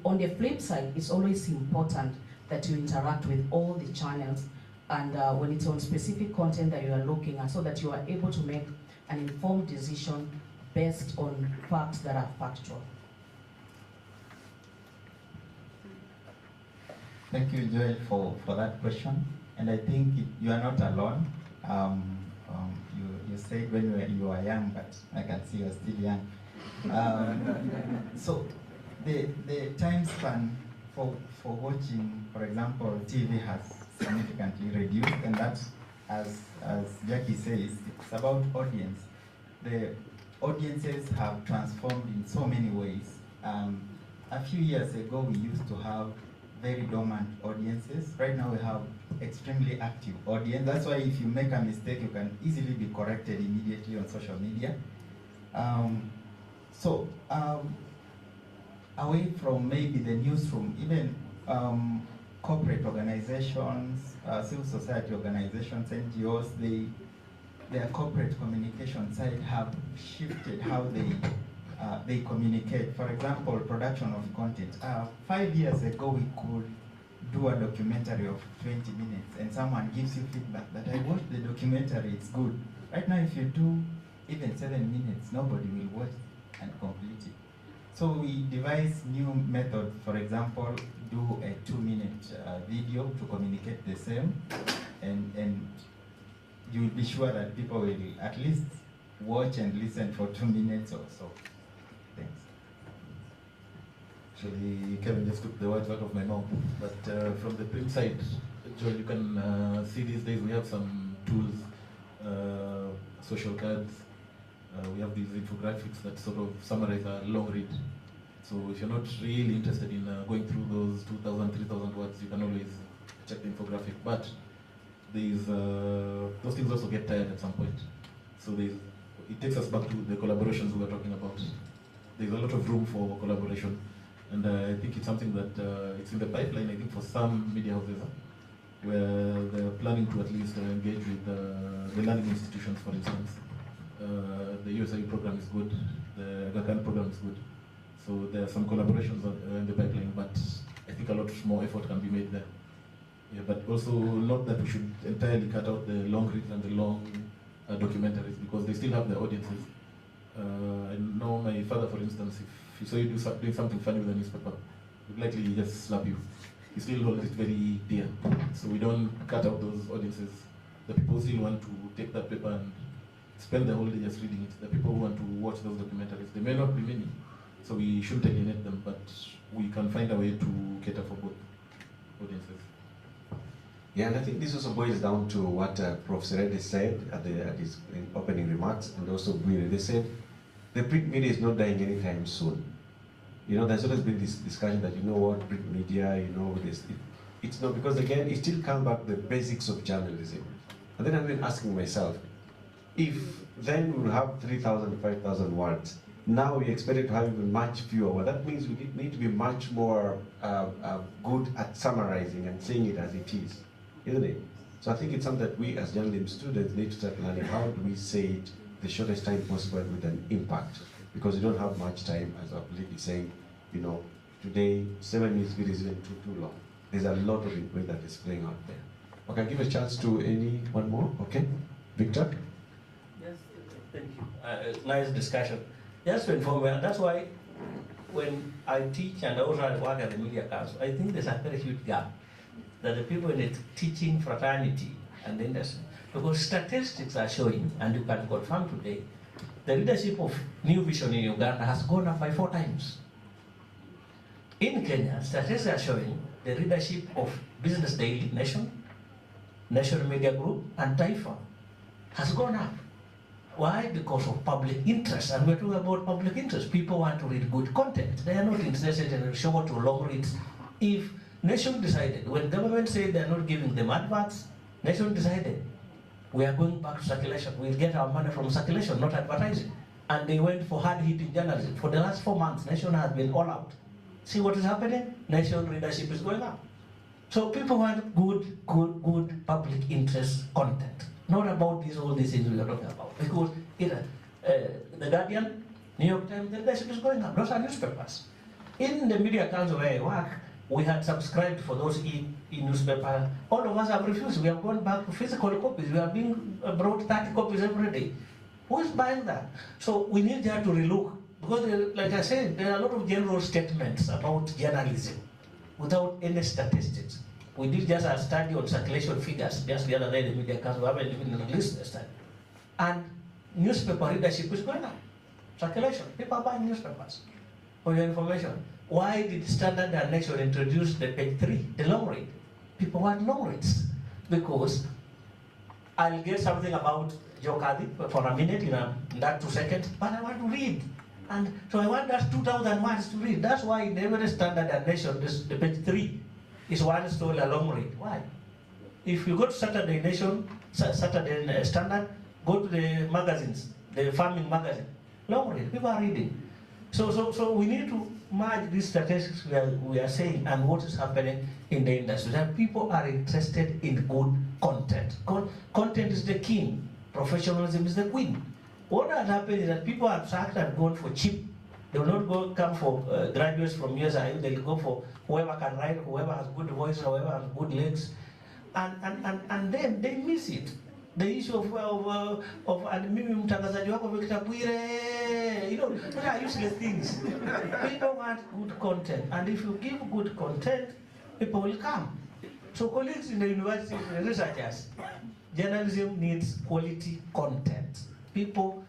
on the flip side, it's always important that you interact with all the channels, and when it's on specific content that you are looking at, so that you are able to make an informed decision based on facts that are factual. Thank you, Joel, for that question. And I think you are not alone. You said when you were young, but I can see you're still young. So the time span for watching, for example, TV has significantly reduced, and that's, as Jackie says, it's about audience. The audiences have transformed in so many ways. A few years ago, we used to have very dormant audiences. Right now, we have extremely active audience. That's why if you make a mistake, you can easily be corrected immediately on social media. Away from maybe the newsroom, even corporate organizations, civil society organizations, NGOs, their corporate communication side have shifted how they communicate. For example, production of content. 5 years ago, we could do a documentary of 20 minutes and someone gives you feedback that I watched the documentary, it's good. Right now, if you do even 7 minutes, nobody will watch and complete it. So we devise new methods. For example, do a 2-minute video to communicate the same, and you will be sure that people will at least watch and listen for 2 minutes or so. Thanks. Actually, Kevin just took the words out of my mouth. But from the print side, Joel, you can see these days we have some tools, social cards. We have these infographics that sort of summarize a long read. So if you're not really interested in going through those 2,000, 3,000 words, you can always check the infographic. But those things also get tired at some point. So it takes us back to the collaborations we were talking about. There's a lot of room for collaboration. And I think it's something that it's in the pipeline, I think, for some media houses, where they're planning to at least engage with the learning institutions, for instance. The USIU program is good, the Aga Khan program is good. So there are some collaborations in the pipeline, but I think a lot more effort can be made there. Yeah, but also not that we should entirely cut out the long reads and the long documentaries, because they still have their audiences. I know my father, for instance, if he saw you doing something funny with a newspaper, he'd likely just slap you. He still holds it very dear. So we don't cut out those audiences. The people still want to take that paper and spend the whole day just reading it. The people who want to watch those documentaries, they may not be many, so we shouldn't alienate them, but we can find a way to cater for both audiences. Yeah, and I think this also boils down to what Professor Eddy said at his opening remarks, and also Gwiri. They said the print media is not dying anytime soon. You know, there's always been this discussion that, you know what, print media, you know, it's not, because again, it still comes back to the basics of journalism. And then I've been asking myself, if then we will have 3,000, 5,000 words, now we expect to have even much fewer. Well, that means we need to be much more good at summarizing and saying it as it is, isn't it? So I think it's something that we as journalism students need to start learning. How do we say it the shortest time possible with an impact? Because we don't have much time, as I believe is saying, you know, today 7 minutes video is even too long. There's a lot of input that is playing out there. Okay, give a chance to one more, okay? Victor? Yes, thank you. Nice discussion. Just to inform you, that's why when I teach and also work at the Media Council, I think there's a very huge gap that the people in the teaching fraternity and the industry, because statistics are showing, and you can confirm today, the leadership of New Vision in Uganda has gone up by 4 times. In Kenya, statistics are showing the leadership of Business Daily, Nation Media Group, and Taifa has gone up. Why? Because of public interest, and we're talking about public interest. People want to read good content. They are not interested in short or long reads. If Nation decided, when government said they're not giving them adverts, Nation decided, we are going back to circulation. We'll get our money from circulation, not advertising. And they went for hard-hitting journalism. For the last 4 months, Nation has been all out. See what is happening? Nation readership is going up. So people want good public interest content. Not about all these things we are talking about. Because the Guardian, New York Times, the leadership is going up. Those are newspapers. In the Media Council where I work, we had subscribed for those e-newspaper. All of us have refused. We have gone back to physical copies. We are being brought 30 copies every day. Who is buying that? So we need there to relook. Because like I said, there are a lot of general statements about journalism without any statistics. We did just a study on circulation figures just the other day, the Media Council, we haven't even released the study. And newspaper readership is going up. Circulation, people are buying newspapers. For your information, why did Standard and Nation introduce the page 3, the long read? People want long reads. Because I'll get something about Joe Kadhi for a minute, in that 2 seconds, but I want to read. And so I want that 2,000 words to read. That's why in every Standard and Nation, the page 3 is one story, a long read. Why? If you go to Saturday Nation, Saturday Standard, go to the magazines, the farming magazine, long read, people are reading. So we need to merge these statistics we are saying and what is happening in the industry. That people are interested in good content. Content is the king. Professionalism is the queen. What has happened is that people are attracted and gone for cheap. They will not come for graduates from USIU. They will go for whoever can write, whoever has good voice, whoever has good legs, and then they miss it. The issue of mimi mtangazaji wako Victor Bwire, those are useless things. People want good content, and if you give good content, people will come. So colleagues in the university, researchers, journalism needs quality content. People,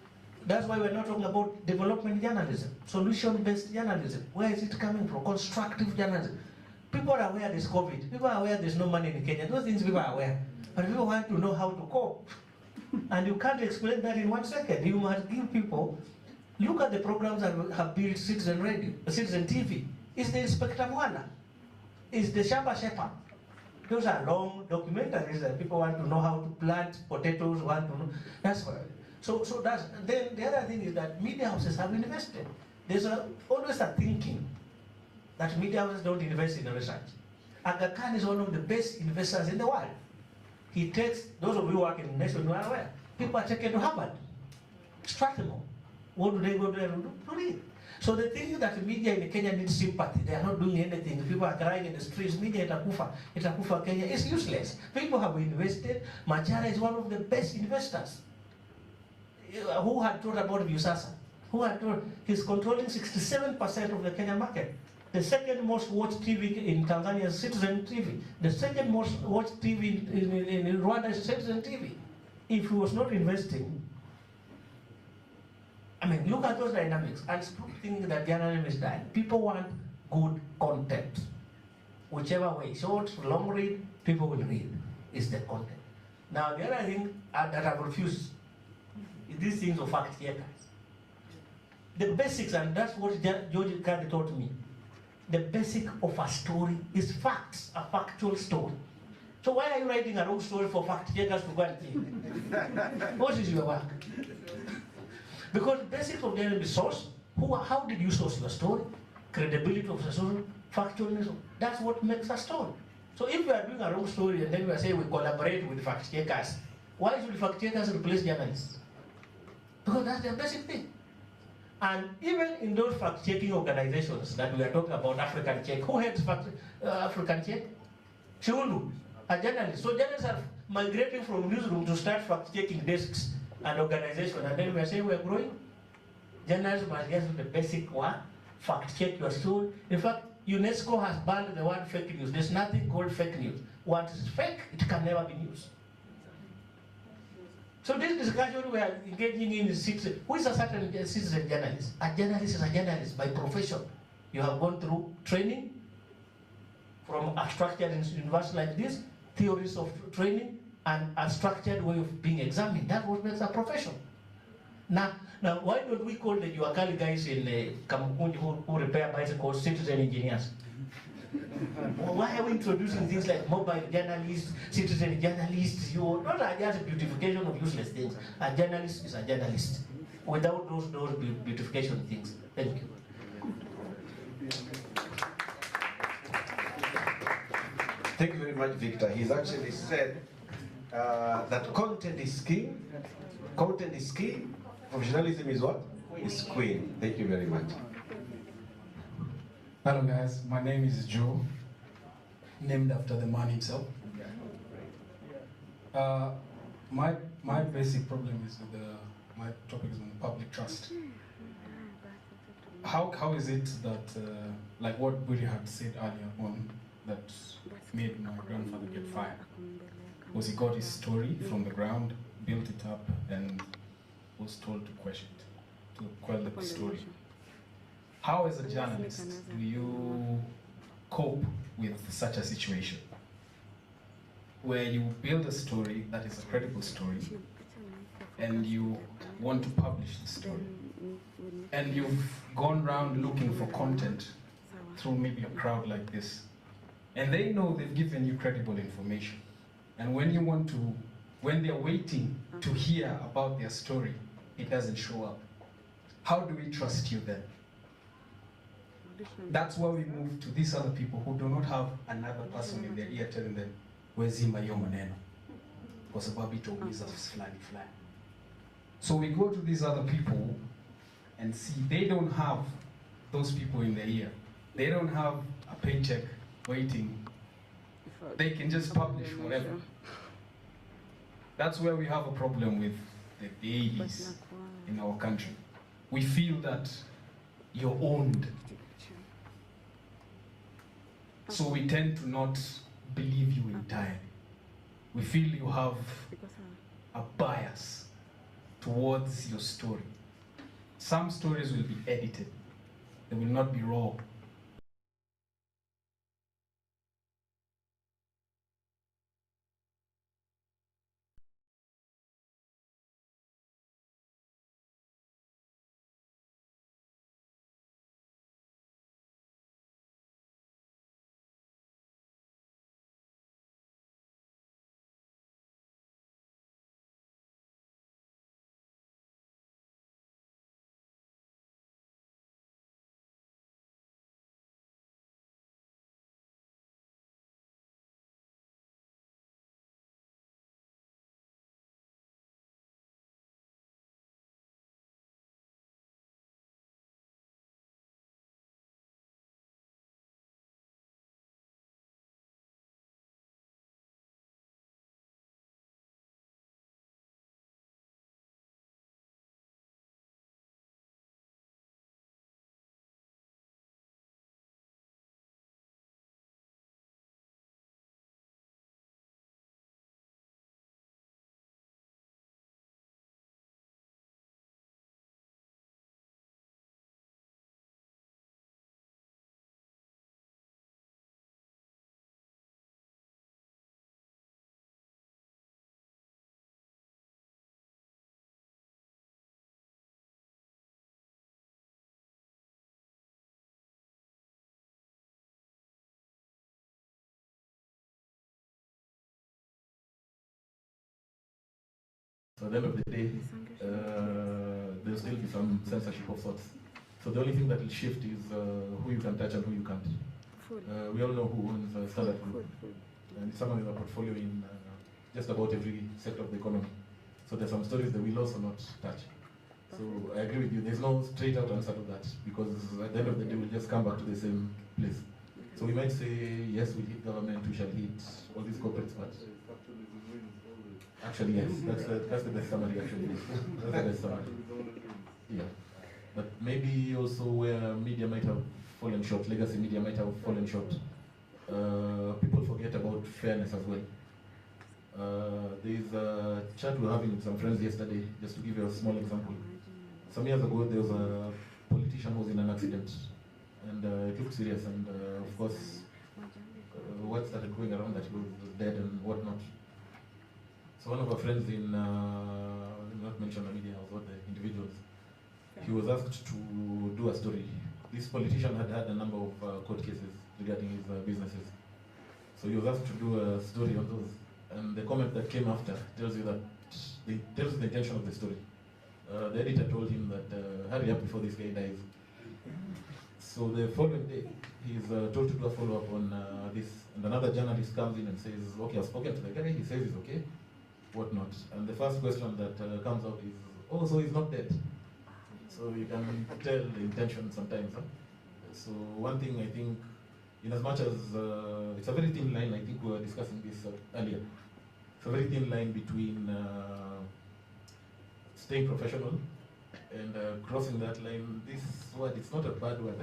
that's why we're not talking about development journalism, solution-based journalism. Where is it coming from? Constructive journalism. People are aware there's COVID. People are aware there's no money in Kenya. Those things people are aware. But people want to know how to cope. And you can't explain that in 1 second. You must give people, look at the programs that have built Citizen Radio, Citizen TV. It's the Inspector Mwana. It's the Shamba Shepherd. Those are long documentaries that people want to know how to plant potatoes, want to know. That's why. So that's, then the other thing is that media houses have invested. There's always a thinking that media houses don't invest in research. Aga Khan is one of the best investors in the world. He takes, those of you who work in the nation, you are aware, people are taken to Harvard, Strathmore. What do they go there to do? To read. So the thing is that media in Kenya needs sympathy. They are not doing anything. People are crying in the streets. Media itakufa Kenya. It's useless. People have invested. Machara is one of the best investors. Who had thought about USASA? Who had thought he's controlling 67% of the Kenya market? The second most watched TV in Tanzania is Citizen TV. The second most watched TV in Rwanda is Citizen TV. If he was not investing, I mean, look at those dynamics and stop thinking that journalism is dying. People want good content. Whichever way, short, long read, people will read, is the content. Now, the other thing that I've refused is these things of fact checkers. The basics, and that's what George Kadhi taught me. The basic of a story is facts, a factual story. So why are you writing a wrong story for fact checkers to go and think? What is your work? Because the basics of journalism is source. How did you source your story? Credibility of the story, factualness. That's what makes a story. So if we are doing a wrong story and then we are saying we collaborate with fact checkers, why should fact checkers replace journalists? Because that's the basic thing. And even in those fact-checking organizations that we are talking about, African Check, who heads African Check? Shundu, a journalist. So journalists are migrating from newsroom to start fact-checking desks and organizations, and then we are saying we are growing. Journalists must get to the basic one, fact-check your story. In fact, UNESCO has banned the word fake news. There's nothing called fake news. What is fake, it can never be news. So this discussion we are engaging in is citizen. Who is a certain citizen journalist? A journalist is a journalist by profession. You have gone through training from a structured university like this, theories of training, and a structured way of being examined. That's what makes a profession. Now why don't we call the Juakali guys in Kamukunji who repair bicycles citizen engineers? Why are we introducing things like mobile journalists, citizen journalists? Those are just beautification of useless things. A journalist is a journalist without those beautification things. Thank you. Thank you very much, Victor. He's actually said that content is king. Content is key. Professionalism is what? Is queen. Thank you very much. Hello guys, my name is Joe, named after the man himself. My basic problem is with My topic is on public trust. How is it that, like what Buri had said earlier on, that made my grandfather get fired? Was he got his story from the ground, built it up, and was told to question it, to quell the story? How, as a journalist, do you cope with such a situation where you build a story that is a credible story and you want to publish the story, and you've gone around looking for content through maybe a crowd like this, and they know they've given you credible information, and when they're waiting to hear about their story, it doesn't show up? How do we trust you then? That's why we move to these other people who do not have another person in their ear telling them, wezima hiyo maneno, kwa sababu itaumiza fulani fulani. So we go to these other people and see they don't have those people in their ear. They don't have a paycheck waiting. They can just publish whatever. That's where we have a problem with the dailies in our country. We feel that you're owned. So we tend to not believe you entirely. We feel you have a bias towards your story. Some stories will be edited. They will not be raw. So at the end of the day, there'll still be some censorship of sorts. So the only thing that will shift is who you can touch and who you can't. We all know who owns Standard Group, and someone with a portfolio in just about every sector of the economy. So there's some stories that we'll also not touch. So I agree with you, there's no straight out answer to that, because at the end of the day, we'll just come back to the same place. So we might say, yes, we hit government, we shall hit all these corporates, but actually, yes, that's the best summary, actually. That's the best summary. Yeah. But maybe also where media might have fallen short, legacy media might have fallen short, people forget about fairness as well. There's a chat we were having with some friends yesterday, just to give you a small example. Some years ago, there was a politician who was in an accident, and it looked serious, and of course, what started going around that he was dead and whatnot. So one of our friends in, not mention the media house, what the individuals, he was asked to do a story. This politician had had a number of court cases regarding his businesses. So he was asked to do a story on those. And the comment that came after tells you that, tells you the intention of the story. The editor told him that, hurry up before this guy dies. So the following day, he's told to do a follow-up on this. And another journalist comes in and says, okay, I've spoken to the guy, he says he's okay, whatnot. And the first question that comes out is, oh, so he's not dead. So you can tell the intention sometimes. Huh? So one thing I think, in as much as it's a very thin line, I think we were discussing this earlier. It's a very thin line between staying professional and crossing that line. This word, it's not a bad word,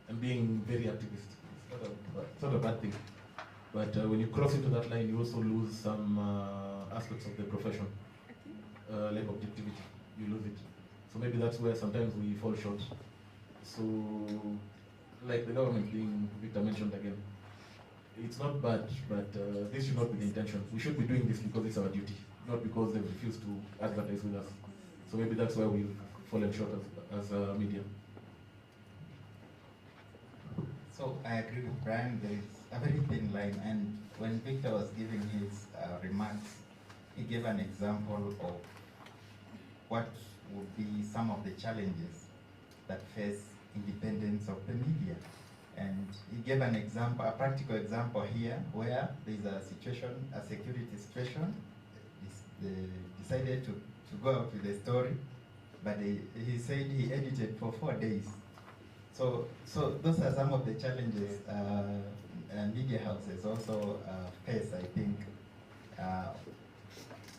and being very activist. It's not a bad thing. But when you cross into that line, you also lose some aspects of the profession, like objectivity. You lose it. So maybe that's where sometimes we fall short. So, like the government being Victor mentioned again, it's not bad, but this should not be the intention. We should be doing this because it's our duty, not because they've refused to advertise with us. So maybe that's where we've fallen short as media. So I agree with Brian. There is a very thin line, and when Victor was giving his remarks, he gave an example of what would be some of the challenges that face independence of the media. And he gave an example, a practical example here, where there's a situation, a security situation. They decided to go out with the story, but he said he edited for 4 days. So those are some of the challenges media houses also face, I think,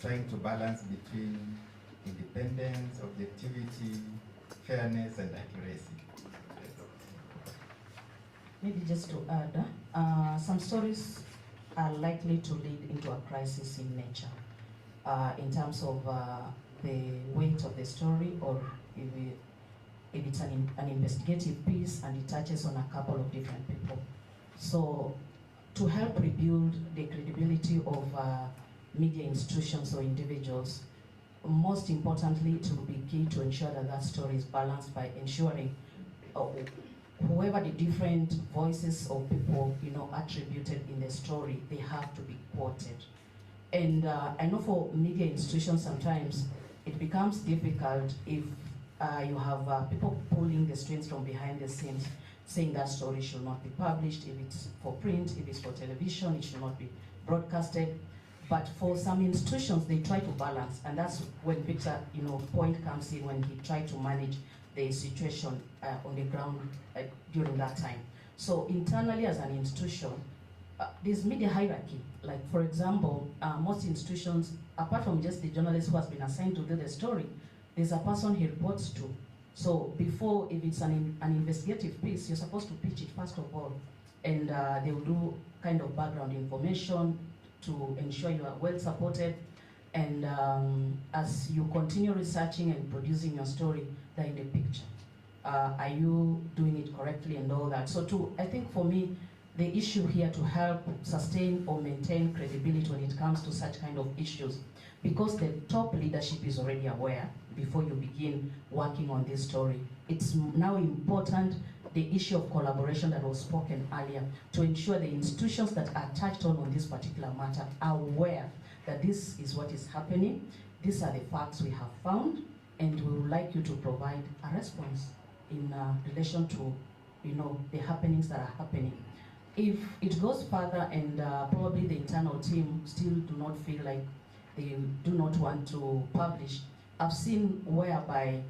trying to balance between independence, objectivity, fairness, and accuracy. Maybe just to add, some stories are likely to lead into a crisis in nature, in terms of the weight of the story, or if it's an investigative piece and it touches on a couple of different people. So to help rebuild the credibility of media institutions or individuals, most importantly, it will be key to ensure that that story is balanced by ensuring whoever the different voices of people, attributed in the story, they have to be quoted. And I know for media institutions sometimes it becomes difficult if you have people pulling the strings from behind the scenes, saying that story should not be published. If it's for print, if it's for television, it should not be broadcasted. But for some institutions, they try to balance, and that's when Victor, point comes in, when he tried to manage the situation on the ground during that time. So internally as an institution, there's media hierarchy. Like, for example, most institutions, apart from just the journalist who has been assigned to do the story, there's a person he reports to. So before, if it's an investigative piece, you're supposed to pitch it first of all, and they will do kind of background information to ensure you are well supported. And as you continue researching and producing your story, they're in the picture. Are you doing it correctly and all that? So I think for me, the issue here to help sustain or maintain credibility when it comes to such kind of issues, because the top leadership is already aware before you begin working on this story, it's now important, the issue of collaboration that was spoken earlier, to ensure the institutions that are touched on this particular matter are aware that this is what is happening, these are the facts we have found, and we would like you to provide a response in relation to the happenings that are happening. If it goes further and probably the internal team still do not feel like they do not want to publish, I've seen whereby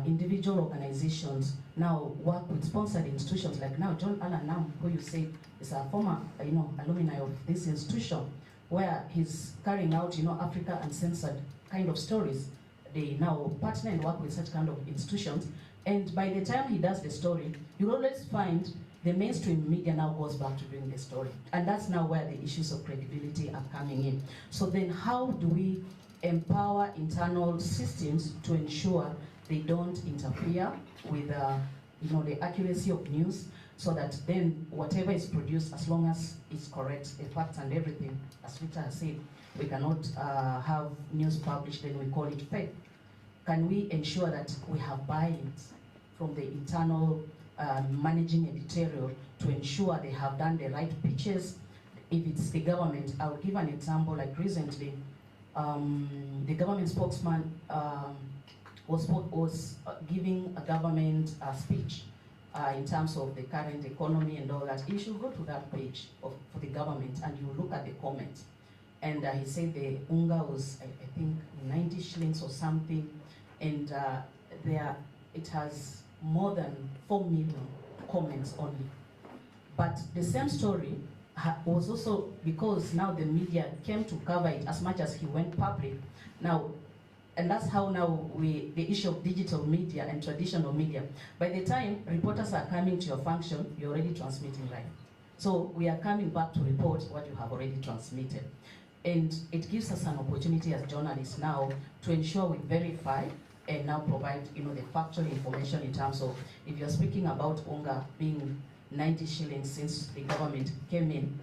individual organizations now work with sponsored institutions, like now John Allen Nam, who you say is a former alumni of this institution, where he's carrying out Africa Uncensored kind of stories. They now partner and work with such kind of institutions, and by the time he does the story, you'll always find the mainstream media now goes back to doing the story. And that's now where the issues of credibility are coming in. So then how do we empower internal systems to ensure they don't interfere with the accuracy of news, so that then whatever is produced, as long as it's correct, the facts and everything, as Victor has said, we cannot have news published, then we call it fake. Can we ensure that we have buy-ins from the internal managing editorial to ensure they have done the right pitches? If it's the government, I'll give an example. Like recently, the government spokesman was giving a government speech in terms of the current economy and all that. You should go to that page for the government and you look at the comments. And he said the unga was, I think, 90 shillings or something, and it has more than 4 million comments only. But the same story was also, because now the media came to cover it as much as he went public. Now, And that's how now the issue of digital media and traditional media, by the time reporters are coming to your function, you're already transmitting live. So we are coming back to report what you have already transmitted. And it gives us an opportunity as journalists now to ensure we verify and now provide, the factual information in terms of, if you're speaking about unga being 90 shillings since the government came in,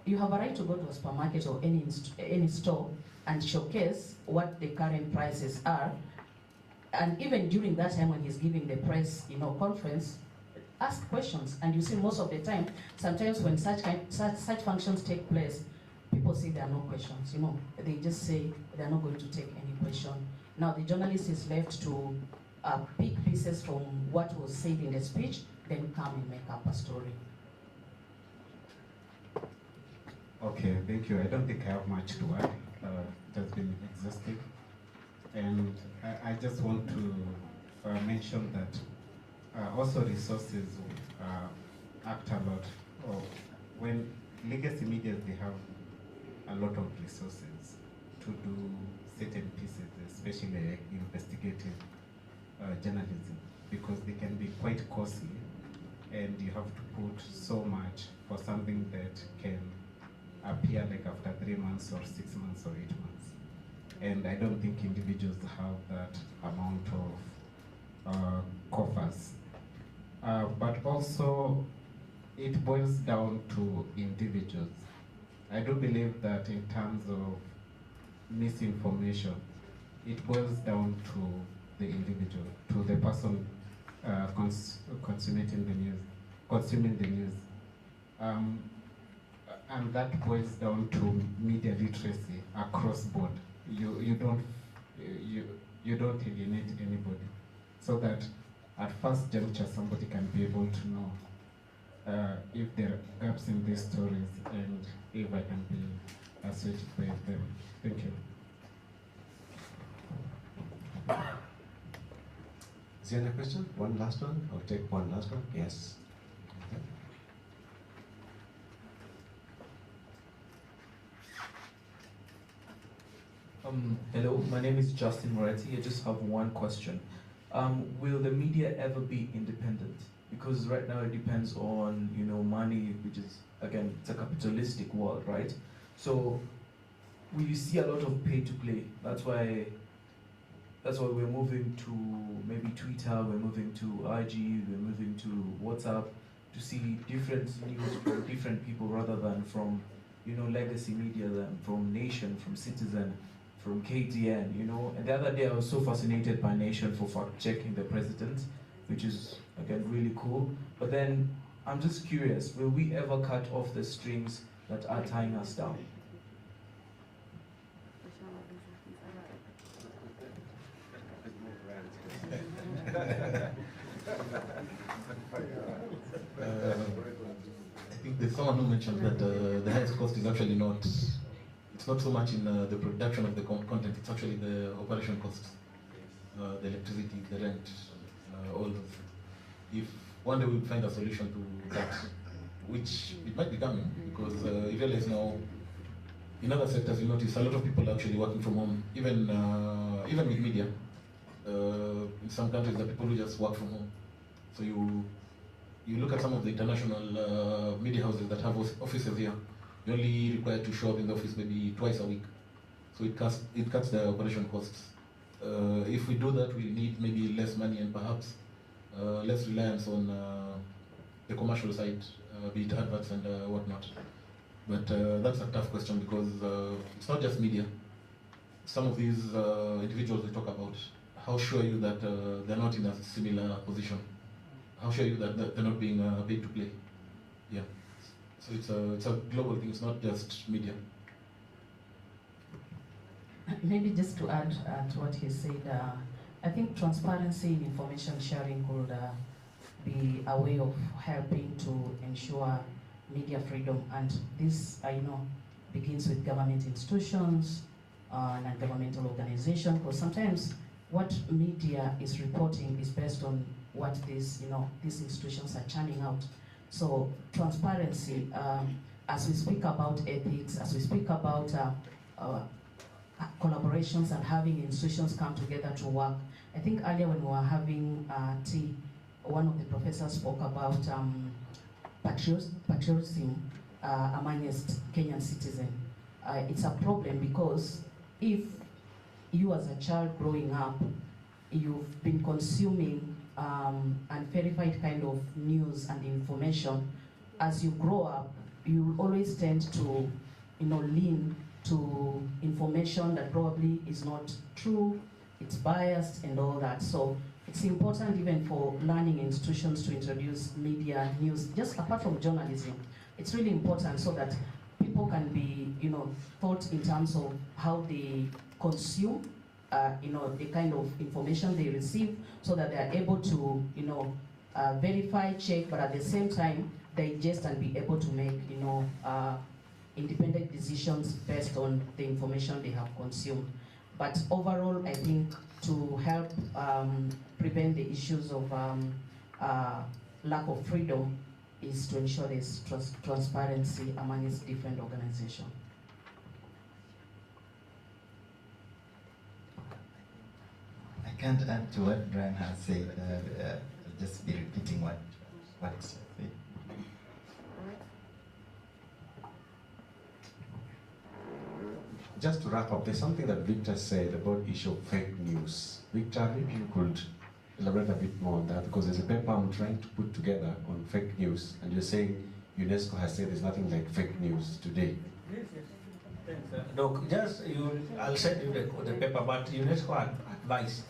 you have a right to go to a supermarket or any store and showcase what the current prices are. And even during that time when he's giving the press, conference, ask questions. And you see most of the time, sometimes when such functions take place, people say there are no questions, They just say they're not going to take any question. Now the journalist is left to pick pieces from what was said in the speech, then come and make up a story. Okay, thank you. I don't think I have much to add. It has been exhaustive. And I just want to mention that also resources act a lot. When legacy media, they have a lot of resources to do certain pieces, especially investigative journalism, because they can be quite costly and you have to put so much for something that can appear like after 3 months or 6 months or 8 months. And I don't think individuals have that amount of coffers. But also, it boils down to individuals. I do believe that in terms of misinformation, it boils down to the individual, to the person consuming the news. And that boils down to media literacy across board. You don't alienate anybody, so that at first juncture somebody can be able to know if there are gaps in these stories and if I can be associated with them. Thank you. Is there another question? One last one? I'll take one last one. Yes. Hello, my name is Justin Moretti. I just have one question. Will the media ever be independent? Because right now it depends on, money, which is, again, it's a capitalistic world, right? So we see a lot of pay to play. That's why we're moving to maybe Twitter, we're moving to IG, we're moving to WhatsApp to see different news from different people rather than from, legacy media, than from Nation, from Citizen, from KTN, And the other day I was so fascinated by Nation for fact-checking the president, which is, again, really cool. But then I'm just curious, will we ever cut off the strings that are tying us down? I think there's someone who mentioned that the highest cost is actually not, it's not so much in the production of the content, it's actually the operation costs, the electricity, the rent, all those. If one day we find a solution to that, which it might be coming, because you realize now, in other sectors you notice a lot of people are actually working from home, even with media. In some countries, there are people who just work from home. So you look at some of the international media houses that have offices here. You're only required to show up in the office maybe twice a week. So it cuts the operation costs. If we do that, we need maybe less money and perhaps less reliance on the commercial side, be it adverts and whatnot. But that's a tough question because it's not just media. Some of these individuals we talk about, how sure are you that they're not in a similar position? How sure are you that they're not being paid to play? Yeah. So it's a global thing, it's not just media. Maybe just to add to what he said, I think transparency in information sharing could be a way of helping to ensure media freedom. And this, I know, begins with government institutions and governmental organizations, because sometimes what media is reporting is based on what these institutions are churning out. So transparency, as we speak about ethics, as we speak about collaborations and having institutions come together to work. I think earlier when we were having tea, one of the professors spoke about patriotism amongst Kenyan citizens. It's a problem because if you as a child growing up, you've been consuming unverified kind of news and information, as you grow up, you always tend to, lean to information that probably is not true, it's biased and all that. So it's important even for learning institutions to introduce media, news, just apart from journalism. It's really important so that people can be, thought in terms of how they consume, the kind of information they receive, so that they are able to, verify, check, but at the same time, digest and be able to make, independent decisions based on the information they have consumed. But overall, I think to help prevent the issues of lack of freedom is to ensure there's transparency among its different organizations. I can't add to what Brian has said. I'll just be repeating what he said. Just to wrap up, there's something that Victor said about issue of fake news. Victor, maybe you could elaborate a bit more on that, because there's a paper I'm trying to put together on fake news, and you're saying UNESCO has said there's nothing like fake news today. Yes, yes. Thanks. Doc, I'll send you the paper, but UNESCO advised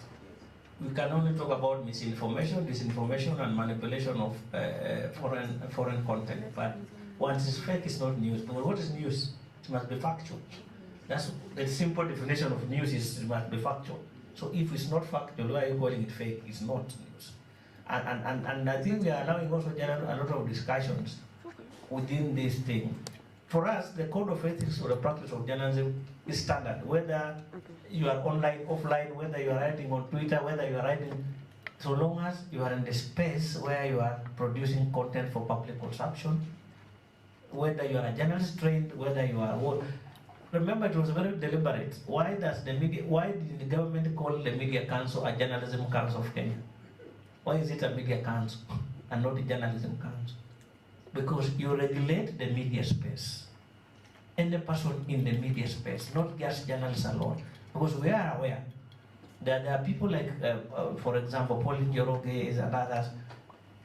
we can only talk about misinformation, disinformation, and manipulation of foreign content. But once it's fake, it's not news. But what is news? It must be factual. That's the simple definition of news is it must be factual. So if it's not factual, why are you calling it fake? It's not news. And I think we are allowing also a lot of discussions within this thing. For us, the code of ethics or the practice of journalism is standard. Whether you are online, offline, whether you are writing on Twitter, whether you are writing, so long as you are in the space where you are producing content for public consumption, whether you are a journalist trained, whether you are remember, it was very deliberate. Why did the government call the Media Council a Journalism Council of Kenya? Why is it a Media Council and not a Journalism Council? Because you regulate the media space. Any person in the media space, not just journalists alone. Because we are aware that there are people like, for example, Pauline Njoroge and others,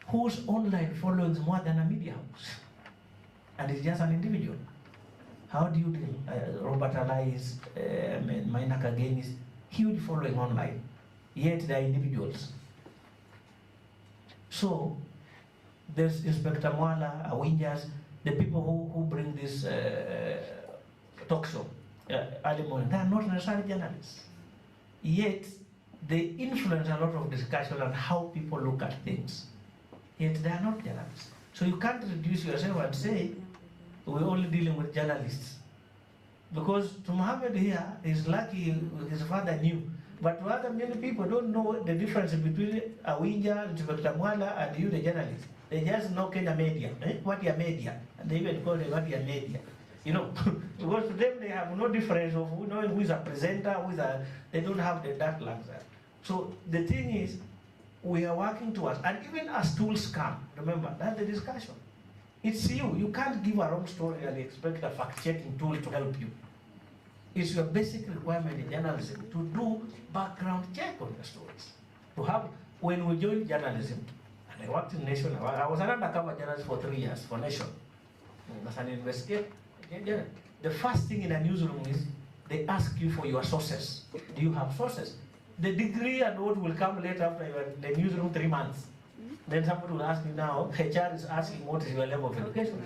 whose online following is more than a media house. And it's just an individual. How do you deal? Robert Alais, Maina Kageni is huge following online, yet they are individuals. So there's Inspector Mwala, Awinjas, the people who bring this talk show early morning, they are not necessarily journalists. Yet they influence a lot of discussion on how people look at things. Yet they are not journalists. So you can't reduce yourself and say, we're only dealing with journalists. Because to Muhammad here, is lucky his father knew. But to other many people don't know the difference between Awinja, Inspector Mwala, and you, the journalist. They just know Kenya media. What is media? And they even call it what is media. Because to them they have no difference of knowing who is a presenter, they don't have that luxury. So the thing is, we are working towards, and even as tools come, remember, that's the discussion. It's you. You can't give a wrong story and expect a fact-checking tool to help you. It's your basic requirement in journalism to do background check on your stories. To have, when we joined journalism, and I worked in Nation, I was an undercover journalist for 3 years for Nation. As an investigator, the first thing in a newsroom is they ask you for your sources. Do you have sources? The degree and what will come later after you are in the newsroom 3 months. Then somebody will ask you now, HR is asking what is your level of education.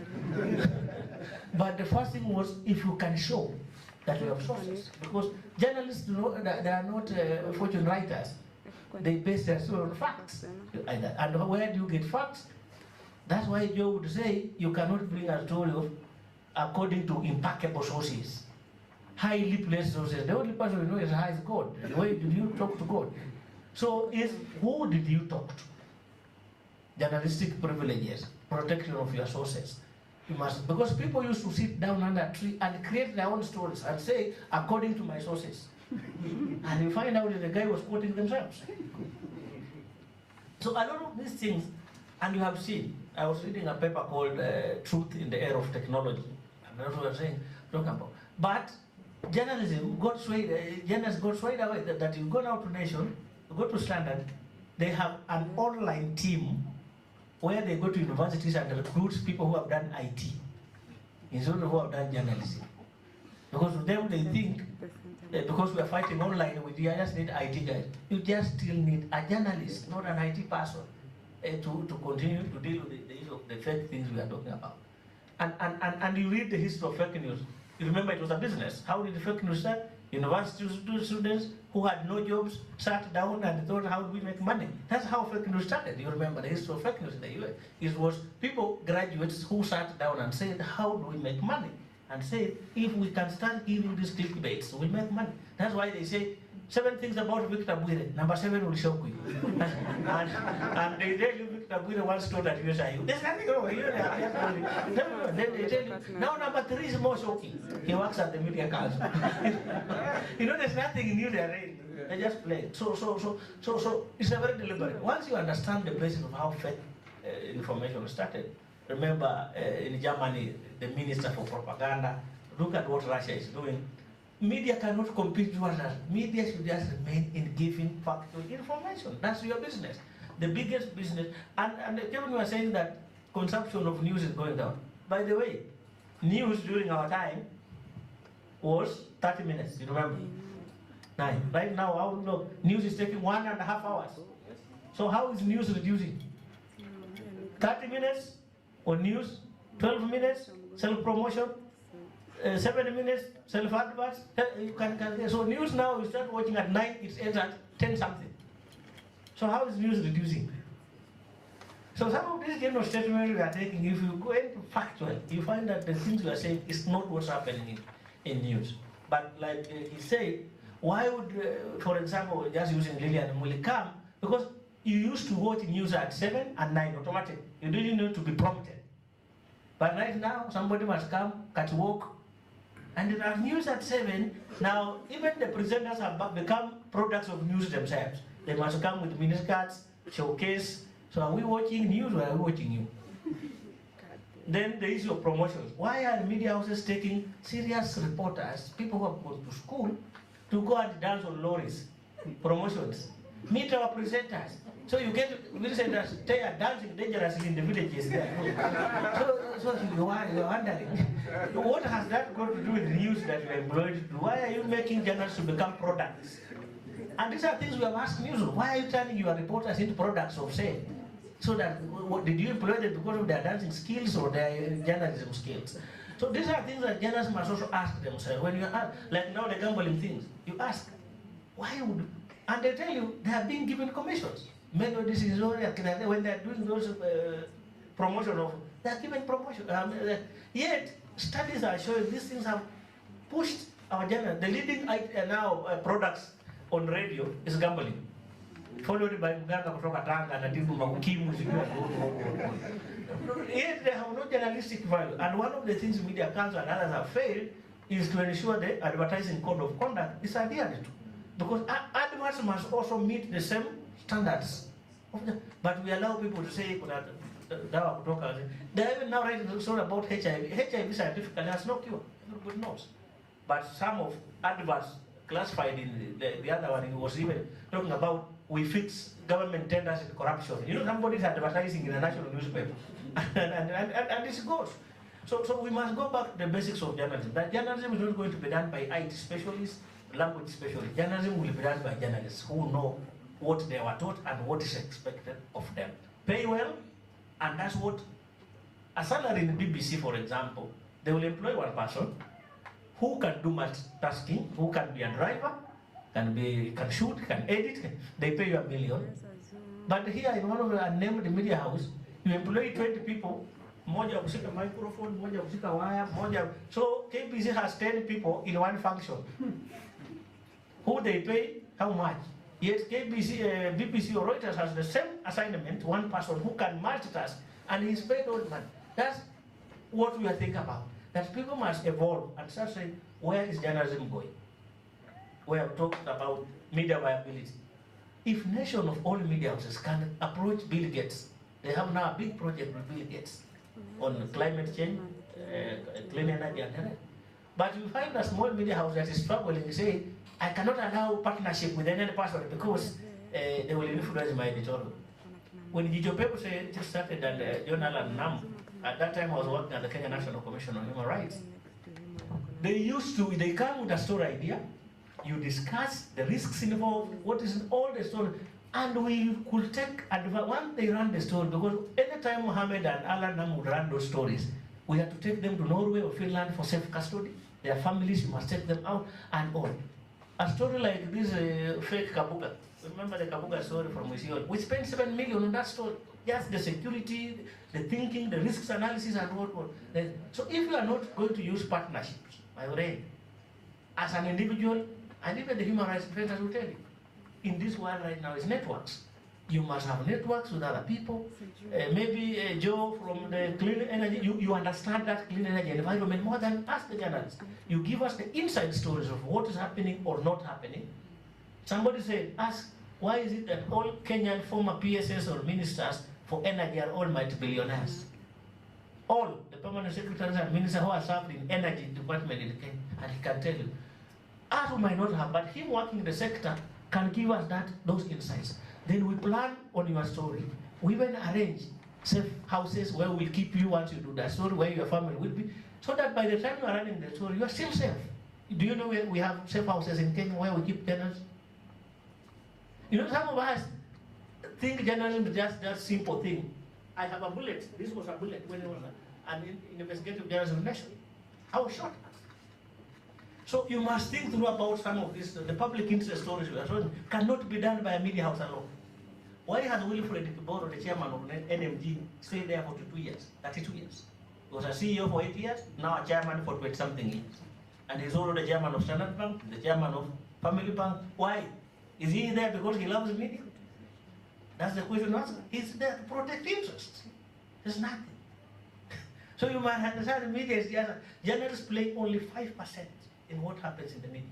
But the first thing was if you can show that you have sources. Because journalists, they are not fortune writers. They base their story on facts. And where do you get facts? That's why Joe would say you cannot bring a story of according to impeccable sources. Highly placed sources. The only person you know is how is God. Why did you talk to God? So who did you talk to? Journalistic privileges, protection of your sources. You must, because people used to sit down under a tree and create their own stories and say, according to my sources. And you find out that the guy was quoting themselves. So a lot of these things, and you have seen, I was reading a paper called Truth in the Era of Technology, and that's what I'm saying, talking about. But journalism got swayed, journalists got swayed away that you go now to Nation, you go to Standard, they have an online team where they go to universities and recruit people who have done IT instead of who have done journalism. Because to them they think that because we are fighting online, we just need IT guys. You just still need a journalist, not an IT person, to continue to deal with the issue of the fake things we are talking about. And you read the history of fake news. You remember it was a business. How did the fake news start? University students who had no jobs sat down and thought, how do we make money? That's how fake news started. You remember the history of fake news in the US. It was people, graduates, who sat down and said, how do we make money? And said, if we can start giving these clickbaits, we'll make money. That's why they say, 7 things about Victor Buire. Number 7 will shock you. and they tell you Victor Buire once told at USIU. There's nothing wrong with you. Then they tell you, now number 3 is more shocking. He works at the media council. You know, there's nothing new there. Really. They just play. So it's a very deliberate. Once you understand the basis of how fake information started, remember in Germany, the minister for propaganda, look at what Russia is doing. Media cannot compete with others. Media should just remain in giving factual information. That's your business. The biggest business. And Kevin was saying that consumption of news is going down. By the way, news during our time was 30 minutes, you remember? 9. Right now, how long? News is taking 1.5 hours. So how is news reducing? 30 minutes on news, 12 minutes, self-promotion, 7 minutes, self-adverts. So news now, you start watching at 9, it ends at 10 something. So how is news reducing? So some of these kind of statements we are taking, if you go into factual, you find that the things we are saying is not what's happening in news. But like he said, why would, for example, just using Lillian Muli come? Because you used to watch news at 7 and 9 automatic. You didn't need to be prompted. But right now, somebody must come, catwalk, and there are news at 7. Now, even the presenters have become products of news themselves. They must come with miniskirts, showcase. So are we watching news or are we watching you? Then the issue of promotions. Why are media houses taking serious reporters, people who have gone to school, to go and dance on lorries? Promotions. Meet our presenters. So you get visitors stay dancing dangerously in the villages there. So you're wondering, what has that got to do with news that you're employed to do? Why are you making journalists to become products? And these are things we have asked news. Why are you turning your reporters into products of sale? So that, did you employ them because of their dancing skills or their journalism skills? So these are things that journalists must also ask themselves. When you ask, like now the gambling things, you ask, why would, and they tell you they are being given commissions. Melodies is when they're doing those promotion of, they're given promotion. Yet studies are showing these things have pushed our journal. The leading now products on radio is gambling, followed by Muganga kutoka Tanga na Tibu Makukimu. Yet they have no journalistic value. And one of the things media council and others have failed is to ensure the advertising code of conduct is adhered to. Because adverts must also meet the same standards. But we allow people to say that they're even now writing a story about HIV. HIV scientifically has no cure. Everybody knows. But some of adverts classified in the other one was even talking about we fix government tenders and corruption. You know, somebody's advertising in a national newspaper. and this goes. So we must go back to the basics of journalism. That journalism is not going to be done by IT specialists, language specialists. Journalism will be done by journalists who know what they were taught and what is expected of them. Pay well, and that's what, a salary in the BBC, for example, they will employ one person who can do multitasking, who can be a driver, can shoot, can edit, they pay you $1 million. But here in one of the unnamed media house, you employ 20 people, moja kushika microphone, moja kushika wire, moja. So KBC has 10 people in one function. Who they pay, how much? Yet KBC, BBC or Reuters has the same assignment, one person who can multitask, and he's paid all money. what we are thinking about. That people must evolve and start saying, where is journalism going? We have talked about media viability. If nation of all media houses can approach Bill Gates, they have now a big project with Bill Gates on climate change, clean energy and energy. But you find a small media house that is struggling, say, I cannot allow partnership with any person because they will influence my editorial. When Gijo Pepe just started and John Allen Nam, at that time I was working at the Kenya National Commission on Human Rights. They come with a story idea, you discuss the risks involved, what is in all the story, and we could take advantage. Once they run the story, because anytime Mohammed and Alan Nam would run those stories, we had to take them to Norway or Finland for safe custody. Their families, you must take them out and all. A story like this fake Kabuga. Remember the Kabuga story from USIU? We spent 7 million on that story. Just the security, the thinking, the risks analysis and what. So if you are not going to use partnerships, my friend, as an individual, and even the human rights defenders will tell you, in this world right now is networks. You must have networks with other people. Maybe Joe from the clean energy, you understand that clean energy environment more than us, the journalists. You give us the inside stories of what is happening or not happening. Somebody said, ask, why is it that all Kenyan former PSS or ministers for energy are all multi-billionaires? All the permanent secretaries and ministers who are served in energy department in Kenya, and he can tell you. Us who might not have, but him working in the sector can give us those insights. Then we plan on your story. We even arrange safe houses where we'll keep you once you do that story, where your family will be, so that by the time you are running the story, you are still safe. Do you know where we have safe houses in Kenya where we keep tenants? You know, some of us think journalism is just that simple thing. I have a bullet. This was a bullet when it was an investigative journalism nation. I was shot. So you must think through about some of this. The public interest stories we are showing cannot be done by a media house alone. Why has Wilfred Kiboro, the chairman of NMG, stayed there for 32 years? 32 years. He was a CEO for 8 years, now a chairman for 20-something years. And he's also the chairman of Standard Bank, the chairman of Family Bank. Why? Is he there because he loves media? That's the question asked. He's there to protect interests. There's nothing. So you must understand the media is just, journalists play only 5% in what happens in the media.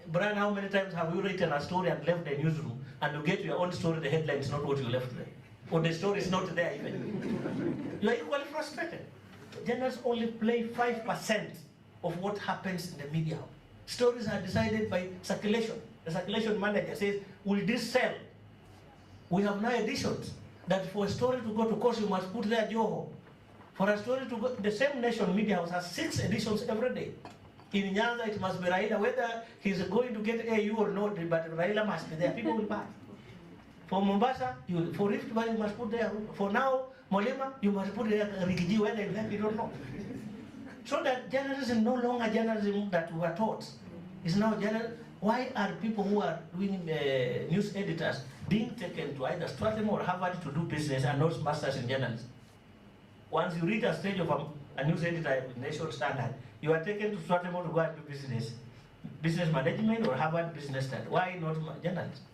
Brian, how many times have you written a story and left the newsroom, and you get your own story, the headline is not what you left there, or the story is not there even? You are equally frustrated. Journalists only play 5% of what happens in the media. Stories are decided by circulation. The circulation manager says, will this sell? We have now editions that for a story to go to course, you must put there Joho. For a story to go, the same Nation Media House has 6 editions every day. In Nyanza, it must be Raila, whether he's going to get AU or not, but Raila must be there. People will buy. For Mombasa, for Rift Valley, you must put there. For now, Molema, you must put there Rigiji, whether you have it or not. So that journalism is no longer journalism that we were taught. It's now journalism. Why are people who are doing news editors being taken to either Strathmore or Harvard to do business and not masters in journalism? Once you reach a stage of a news editor with Nation Standard, you are taken to Strathmore to go and do business management or Harvard business study. Why not journalism?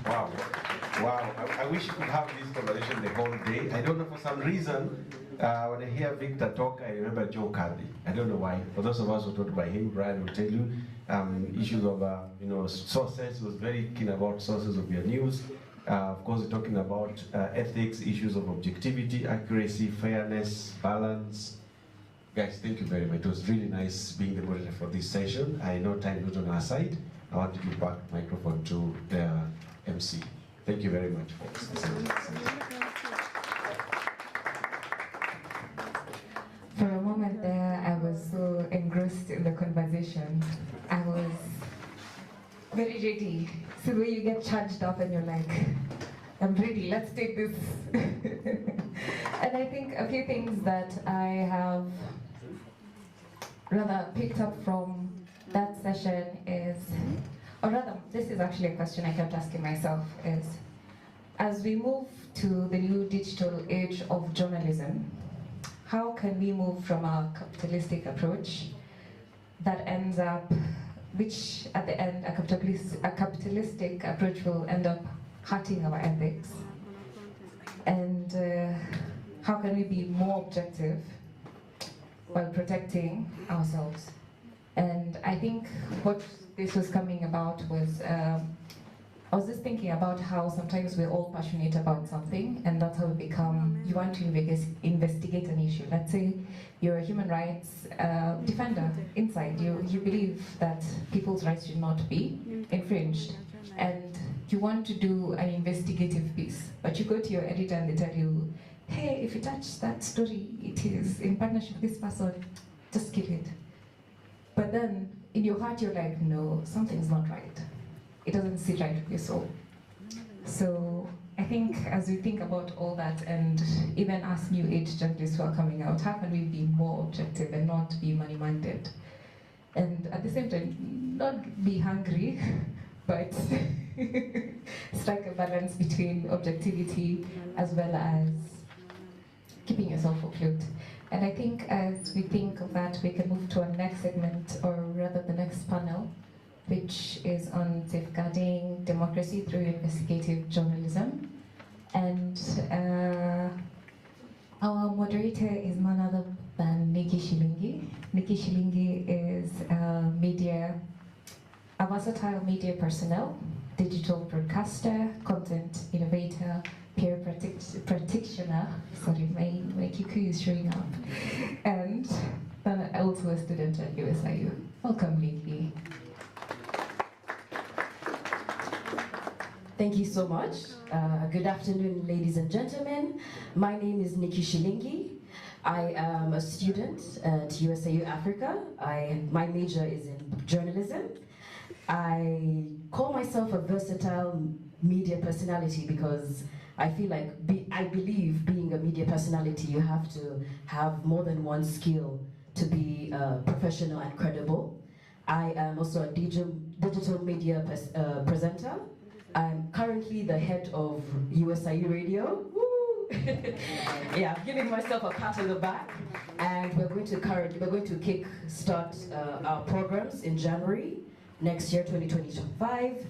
Wow. Wow. I wish you could have this conversation the whole day. I don't know, for some reason, when I hear Victor talk, I remember Joe Kadhi. I don't know why. For those of us who taught by him, Brian will tell you issues of sources. He was very keen about sources of your news. Of course, we're talking about ethics, issues of objectivity, accuracy, fairness, balance. Guys, thank you very much. It was really nice being the moderator for this session. I know time is not on our side. I want to give back the microphone to the MC. Thank you very much, folks. For a moment there, I was so engrossed in the conversation. I was very ready. So the way you get charged up and you're like, I'm ready, let's take this. And I think a few things that I have rather picked up from that session is, or rather, this is actually a question I kept asking myself, is as we move to the new digital age of journalism, how can we move from a capitalistic approach that ends up, which at the end, a capitalistic approach will end up hurting our ethics, And how can we be more objective while protecting ourselves? And I think what this was coming about was, I was just thinking about how sometimes we're all passionate about something, and that's how we become, you want to investigate an issue. Let's say you're a human rights defender inside. You believe that people's rights should not be infringed, and you want to do an investigative piece, but you go to your editor and they tell you, hey, if you touch that story, it is in partnership with this person, just kill it. But then in your heart you're like, no, something's not right. It doesn't sit right with your soul. So I think as we think about all that, and even us new age journalists who are coming out, how can we be more objective and not be money-minded? And at the same time, not be hungry, but strike a balance between objectivity as well as keeping yourself afloat. And I think as we think of that, we can move to our next segment, or rather the next panel, which is on safeguarding democracy through investigative journalism. And our moderator is none other than Nikki Shilingi. Nikki Shilingi is a versatile media personnel, digital broadcaster, content innovator, peer practitioner, sorry, my Kikuyu is showing up, and then also a student at USIU. Welcome, Nikki. Thank you so much. Good afternoon, ladies and gentlemen. My name is Nikki Shilingi. I am a student at USIU Africa. My major is in journalism. I call myself a versatile media personality because I feel like, I believe being a media personality, you have to have more than one skill to be professional and credible. I am also a digital media presenter. I'm currently the head of USIU Radio. Woo! Yeah, I'm giving myself a pat on the back. And we're going to kick start our programs in January next year, 2025.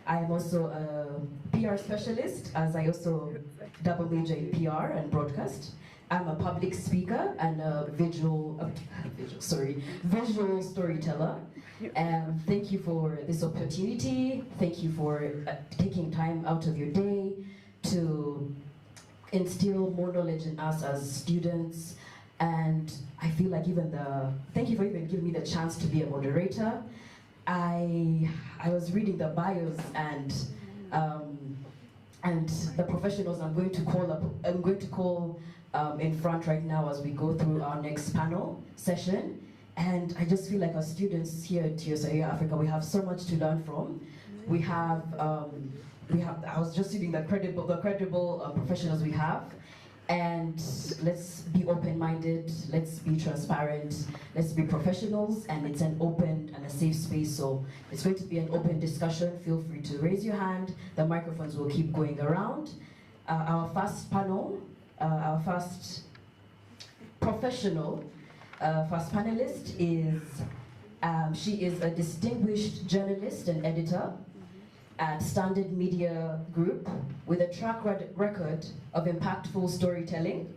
I'm also a PR specialist, as I also double major in PR and broadcast. I'm a public speaker and a visual storyteller. Thank you for this opportunity. Thank you for taking time out of your day to instill more knowledge in us as students. And I feel like thank you for even giving me the chance to be a moderator. I was reading the bios and the professionals I'm going to call in front right now as we go through our next panel session. And I just feel like our students here at USIU Africa, we have so much to learn from. I was just reading the credible professionals we have. And let's be open-minded, let's be transparent, let's be professionals, and it's an open and a safe space, so it's going to be an open discussion. Feel free to raise your hand, the microphones will keep going around. Our first panel, our first professional, first panelist is, she is a distinguished journalist and editor at Standard Media Group with a track record of impactful storytelling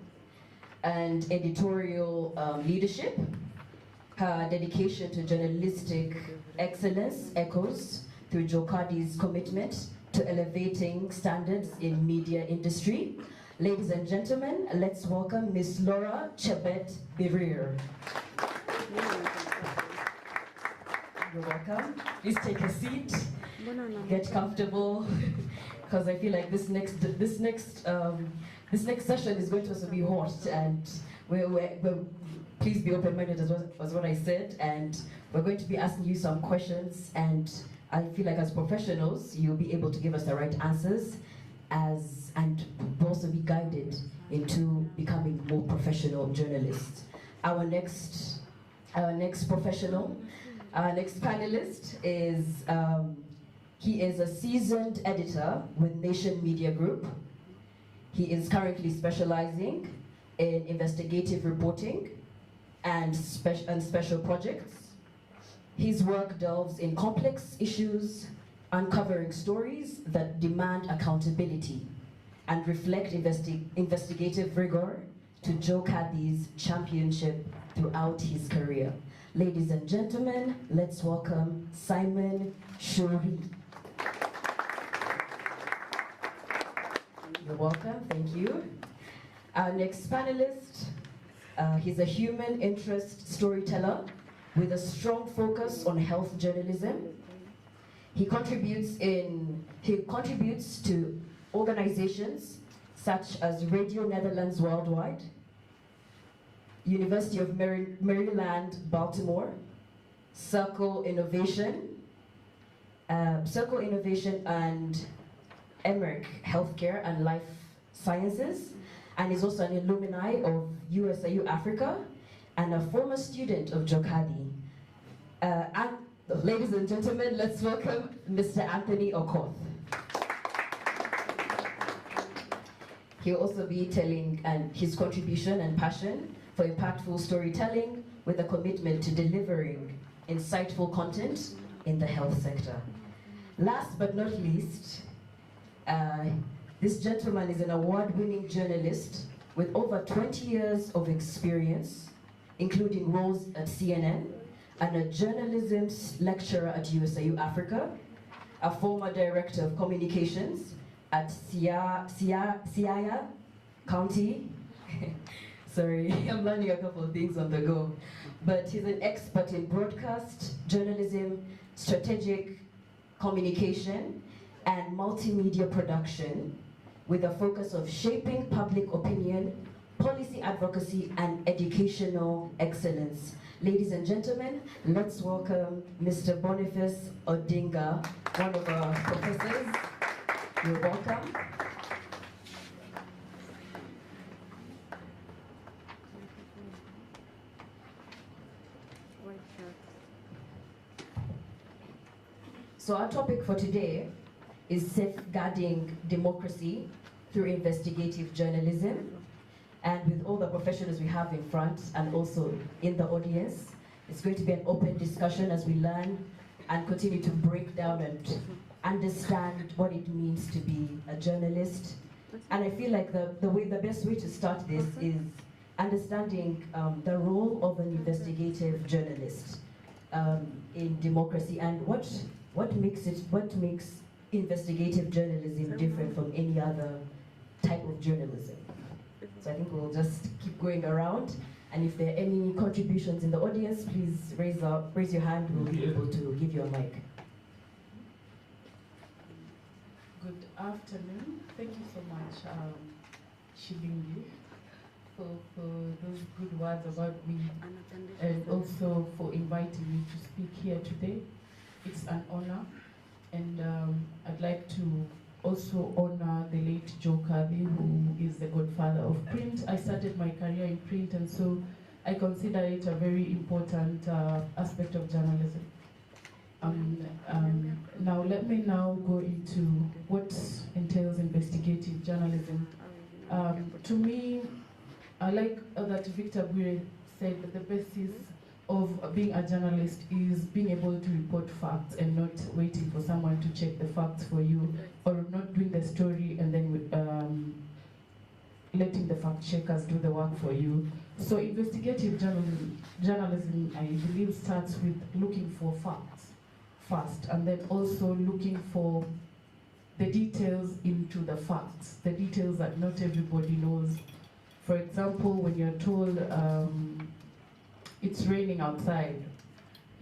and editorial leadership. Her dedication to journalistic excellence echoes through Joe Kadhi's commitment to elevating standards in media industry. Ladies and gentlemen, let's welcome Ms. Laura Chebet Birir. You're welcome. Please take a seat. Get comfortable, because I feel like this next session is going to also be hot, and please be open-minded as what I said, and we're going to be asking you some questions, and I feel like as professionals you'll be able to give us the right answers, and we'll also be guided into becoming more professional journalists. Our next professional, our next panelist is. He is a seasoned editor with Nation Media Group. He is currently specializing in investigative reporting and special projects. His work delves in complex issues, uncovering stories that demand accountability. and reflect investigative rigor to Joe Kadhi's championship throughout his career. Ladies and gentlemen, let's welcome Simon Shuri. You're welcome, thank you. Our next panelist, he's a human interest storyteller with a strong focus on health journalism. He contributes to organizations such as Radio Netherlands Worldwide, University of Maryland, Baltimore, Circle Innovation and Emmerich Healthcare and Life Sciences, and is also an alumni of USIU Africa and a former student of Joe Kadhi. And ladies and gentlemen, let's welcome Mr. Anthony Okoth. He'll also be telling his contribution and passion for impactful storytelling with a commitment to delivering insightful content in the health sector. Last but not least, this gentleman is an award-winning journalist with over 20 years of experience, including roles at CNN, and a journalism lecturer at USIU Africa, a former director of communications at Siaya County. Sorry, I'm learning a couple of things on the go. But he's an expert in broadcast, journalism, strategic communication, and multimedia production, with a focus of shaping public opinion, policy advocacy, and educational excellence. Ladies and gentlemen, let's welcome Mr. Boniface Odinga, one of our professors. You're welcome. So our topic for today is safeguarding democracy through investigative journalism. And with all the professionals we have in front and also in the audience, it's going to be an open discussion as we learn and continue to break down and understand what it means to be a journalist. And I feel like the best way to start this is understanding the role of an investigative journalist in democracy and what makes investigative journalism different from any other type of journalism. So I think we'll just keep going around, and if there are any contributions in the audience, please raise your hand. We'll be able to give you a mic. Good afternoon. Thank you so much, Shilingi, for those good words about me, and also for inviting me to speak here today. It's an honor, and I'd like to also honor the late Joe Kadhi, who is the godfather of print. I started my career in print, and so I consider it a very important aspect of journalism. Now let me now go into what entails investigative journalism. To me, I like that Victor Bure said that the basis of being a journalist is being able to report facts and not waiting for someone to check the facts for you, or not doing the story and then letting the fact checkers do the work for you. So investigative journalism, I believe, starts with looking for facts first, and then also looking for the details into the facts, the details that not everybody knows. For example, when you're told it's raining outside,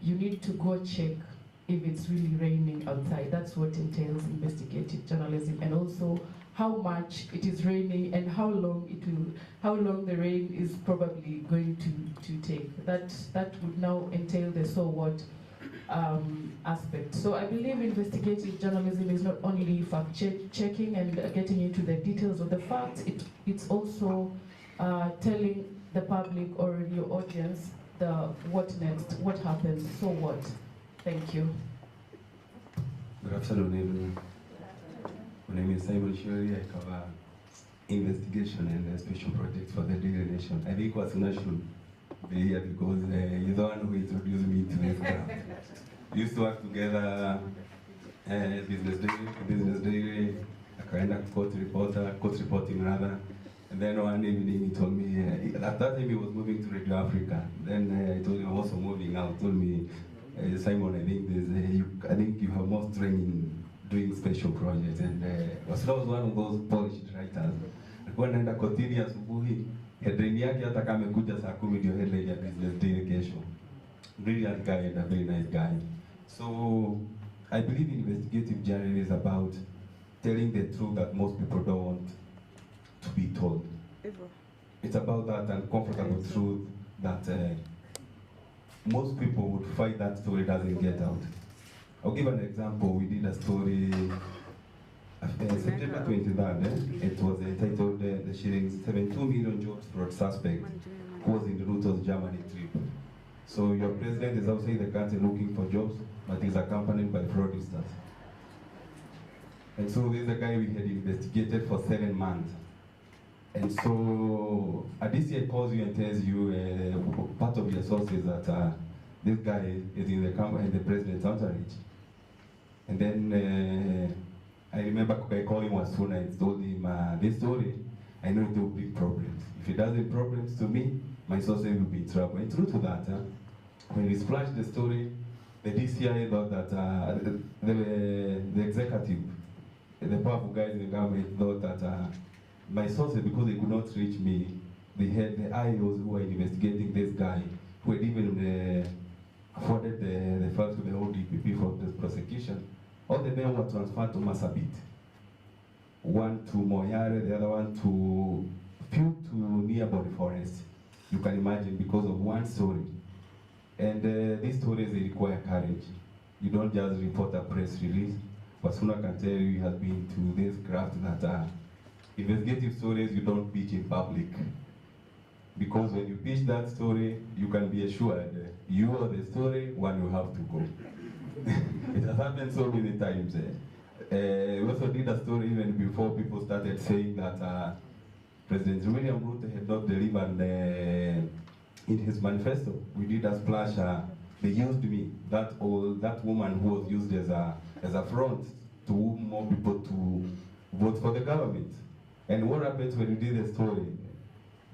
you need to go check if it's really raining outside. That's what entails investigative journalism, and also how much it is raining and how long the rain is probably going to take. That would now entail the so what aspect. So I believe investigative journalism is not only fact checking and getting into the details of the facts, it's also telling the public or your audience the what next, what happens, so what. Thank you. Good afternoon, everyone. My name is Simon Shuri. I cover investigation and special projects for the Daily Nation. I think Wasuna should be here because he's the one who introduced me to this craft. We used to work together, Business Daily, akaenda court reporting rather. And then one evening he told me, at that time he was moving to Radio Africa. Then I told him I'm also moving out. He told me, Simon, I think you have more strength in doing special projects. And was one of those polished writers. Alikuwa naenda kotini asubuhi, headline yake hata kama amekuja saa 10 ndio headline ya Business Day kesho. Brilliant guy and a very nice guy. So I believe investigative journalism is about telling the truth that most people don't want to be told. It's about that uncomfortable truth that most people would fight that story doesn't get out. I'll give an example. We did a story September 23rd. It was entitled The Shillings 72 Million Jobs Brought Suspect Who Was in the Ruto's Germany Trip. So your president is outside the country looking for jobs, but is accompanied by fraudsters. And so this is a guy we had investigated for 7 months. And so Adisia calls you and tells you part of your sources that this guy is in the president's entourage. And then I remember I called him as soon as I told him this story, I know it will bring problems. If it doesn't problems to me, my sources will be in trouble. And true to that, when we splashed the story, the DCI thought that the executive, the powerful guys in the government thought that my sources, because they could not reach me, they had the IOs who were investigating this guy, who had even afforded the funds to the old DPP for the prosecution. All the men were transferred to Masabit. One to Moyare, the other one to nearby forest. You can imagine, because of one story. And these stories, they require courage. You don't just report a press release. Basuna can tell you he has been to this craft that investigative stories you don't pitch in public. Because when you pitch that story, you can be assured you are the story, one you have to go. It has happened so many times. We also did a story even before people started saying that President William Ruto had not delivered in his manifesto. We did a splash, they used me, that woman who was used as a front to woo more people to vote for the government. And what happens when you did the story?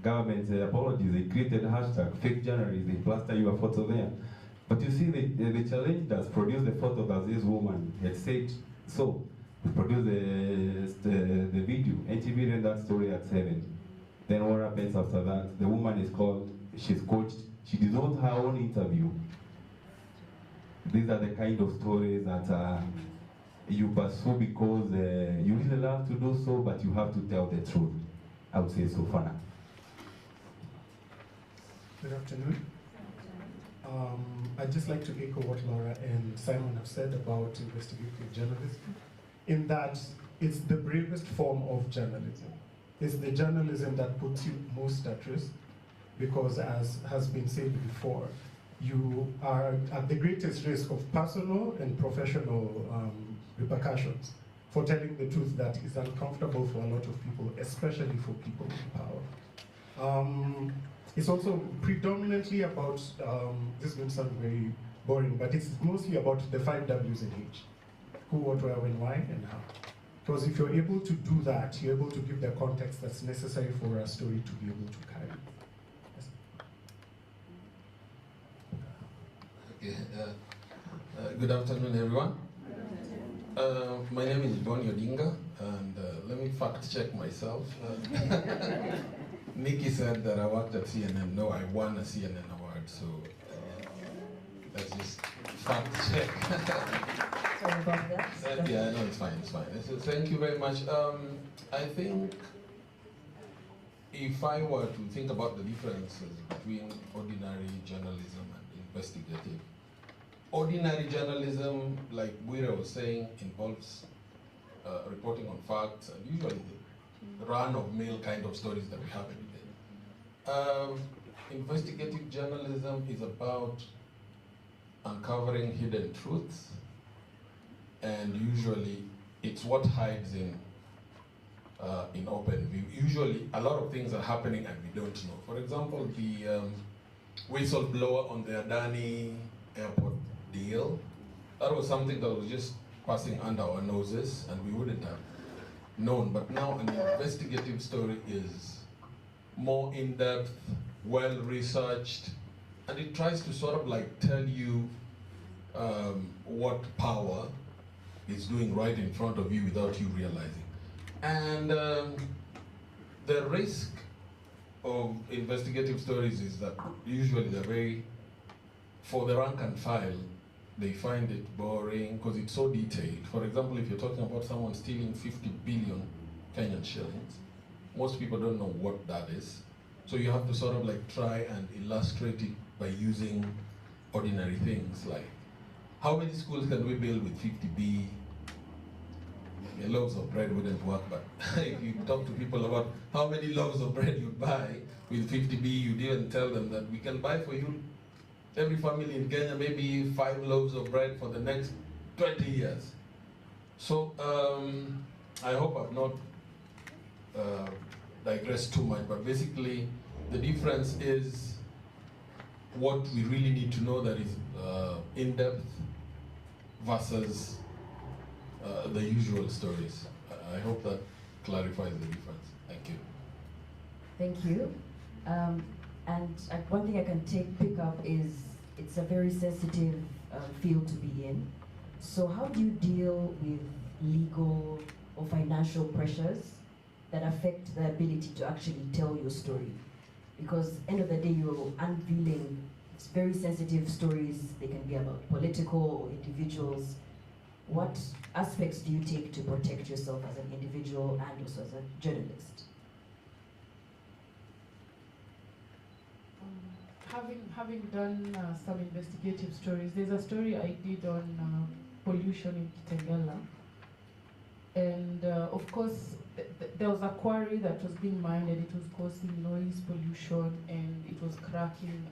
Government apologies, they created hashtag fake journalists, they plaster your photo there. But you see, they challenged us, produced the photo that this woman had said so. We produced the video. NTV ran that story at 7. Then what happens after that? The woman is called, she's coached, she dissolved her own interview. These are the kind of stories that you pursue because you really love to do so, but you have to tell the truth. I would say so far now. Good afternoon. I'd just like to echo what Laura and Simon have said about investigative journalism, in that it's the bravest form of journalism. It's the journalism that puts you most at risk, because as has been said before, you are at the greatest risk of personal and professional repercussions for telling the truth that is uncomfortable for a lot of people, especially for people in power. It's also predominantly about, this is going to sound very boring, but it's mostly about the 5 W's in H. Who, what, where, when, why, and how. Because if you're able to do that, you're able to give the context that's necessary for a story to be able to carry. Yes. Okay. Good afternoon, everyone. My name is Bonnie Odinga, and let me fact check myself. Nikki said that I worked at CNN. No, I won a CNN award, so let's just fact check. Sorry about that. Yeah, no, it's fine, it's fine. So thank you very much. I think if I were to think about the differences between ordinary journalism and investigative, ordinary journalism, like Buira was saying, involves reporting on facts and usually the run-of-mill kind of stories that we have every day. Investigative journalism is about uncovering hidden truths, and usually it's what hides in open view. Usually a lot of things are happening and we don't know. For example, the whistleblower on the Adani airport deal, that was something that was just passing under our noses and we wouldn't have known, but now an investigative story is more in-depth, well-researched, and it tries to sort of like tell you what power is doing right in front of you without you realizing. And the risk of investigative stories is that usually they're very, for the rank and file, they find it boring because it's so detailed. For example, if you're talking about someone stealing 50 billion Kenyan shillings, most people don't know what that is. So you have to sort of like try and illustrate it by using ordinary things like, how many schools can we build with 50B? Loaves of bread wouldn't work, but if you talk to people about how many loaves of bread you buy with 50B, you didn't tell them that we can buy for you, every family in Kenya, maybe 5 loaves of bread for the next 20 years. So I hope I've not digressed too much, but basically the difference is what we really need to know, that is in-depth versus the usual stories. I hope that clarifies the difference. Thank you. Thank you. And one thing I can pick up is it's a very sensitive field to be in. So how do you deal with legal or financial pressures that affect the ability to actually tell your story? Because end of the day, you're unveiling very sensitive stories. They can be about political or individuals. What aspects do you take to protect yourself as an individual and also as a journalist? Having done some investigative stories, there's a story I did on pollution in Kitengela. And of course, there was a quarry that was being mined and it was causing noise pollution and it was cracking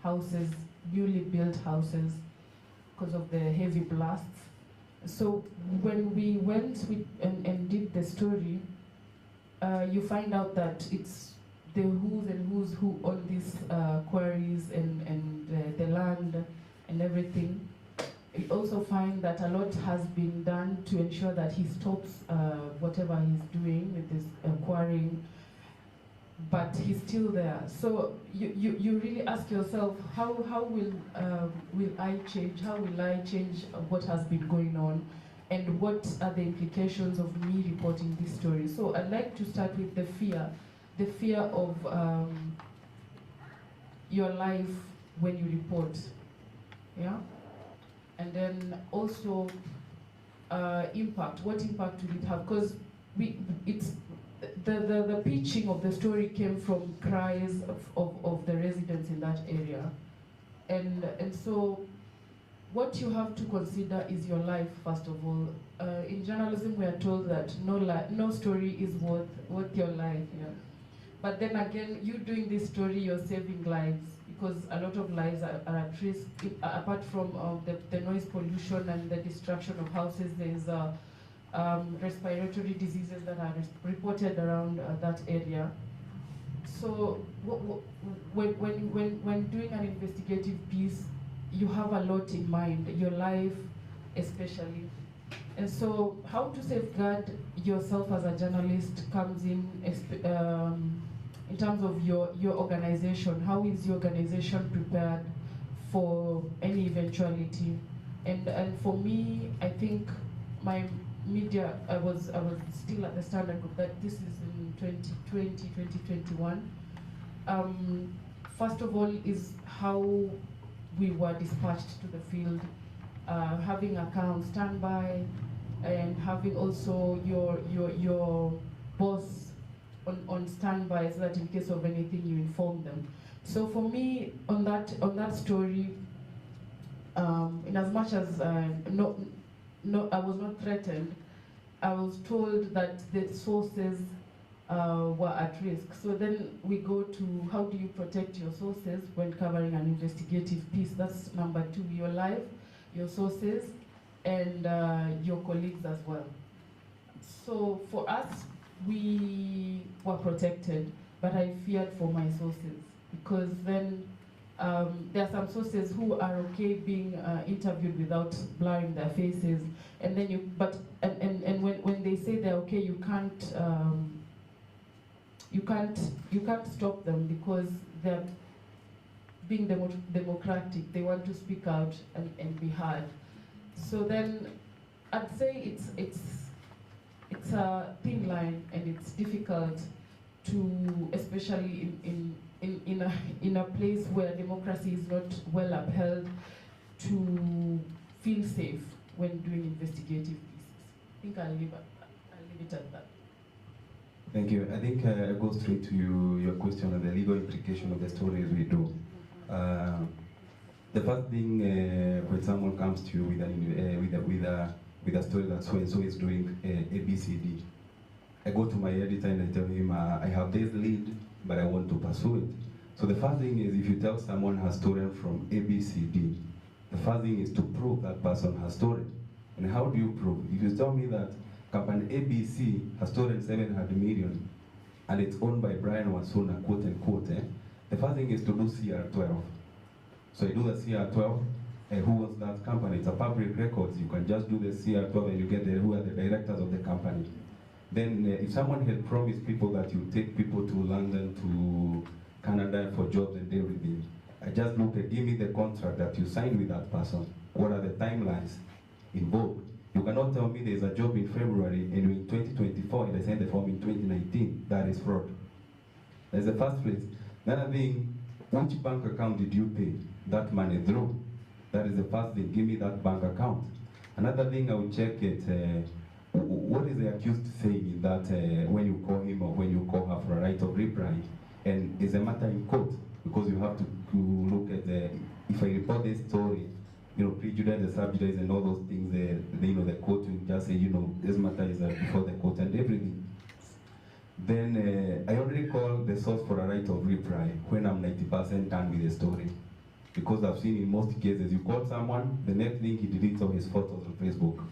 houses, newly built houses, because of the heavy blasts. So when we went and did the story, you find out that it's the who's and who's who on these quarries and the land and everything. We also find that a lot has been done to ensure that he stops whatever he's doing with this quarrying, but he's still there. So you really ask yourself, how will I change? How will I change what has been going on? And what are the implications of me reporting this story? So I'd like to start with the fear of your life when you report, yeah? And then also impact. What impact will it have? Because the pitching of the story came from cries of the residents in that area, and so what you have to consider is your life first of all. In journalism, we are told that no story is worth your life. Yeah? But then again, you doing this story, you're saving lives, because a lot of lives are at risk. Apart from the noise pollution and the destruction of houses, there's respiratory diseases that are reported around that area. So when doing an investigative piece, you have a lot in mind, your life especially. And so how to safeguard yourself as a journalist comes in terms of your organization. How is your organization prepared for any eventuality? And for me, I think my media, I was still at the Standard Group, that this is in 2020, 2021. First of all is how we were dispatched to the field, having accounts standby, and having also your boss on standby, so that in case of anything you inform them. So for me, on that story, in as much as I was not threatened, I was told that the sources were at risk. So then we go to how do you protect your sources when covering an investigative piece. That's number 2, your life, your sources, and your colleagues as well. So for us, we were protected, but I feared for my sources, because then There are some sources who are okay being interviewed without blurring their faces, and then when they say they're okay, you can't stop them because they're being democratic. They want to speak out and be heard. So then, I'd say it's a thin line, and it's difficult to, especially in a place where democracy is not well upheld, to feel safe when doing investigative pieces. I think I'll leave it at that. Thank you. I think I'll go straight to your question on the legal implication of the stories we do. The first thing when someone comes to you with a story that so-and-so is doing ABCD, I go to my editor and I tell him, I have this lead, but I want to pursue it. So the first thing is, if you tell someone has stolen from ABCD, the first thing is to prove that person has stolen. And how do you prove? If you tell me that company ABC has stolen 700 million and it's owned by Brian Wasuna, quote unquote, the first thing is to do CR12. So I do the CR12, who owns that company? It's a public record. You can just do the CR12 and you get who are the directors of the company. Then if someone had promised people that you take people to London, to Canada for jobs and everything, I just look at, give me the contract that you signed with that person. What are the timelines involved? You cannot tell me there's a job in February and in 2024 and I signed the form in 2019. That is fraud. That's the first place. Another thing, which bank account did you pay that money through? That is the first thing. Give me that bank account. Another thing I will check it. What is the accused saying that when you call him or when you call her for a right of reply, and is a matter in court, because you have to look at if I report this story, prejudice, the subjudice, and all those things, the court will just say, this matter is before the court and everything. Then I only call the source for a right of reply when I'm 90% done with the story. Because I've seen in most cases, you call someone, the next thing he deletes all his photos on Facebook.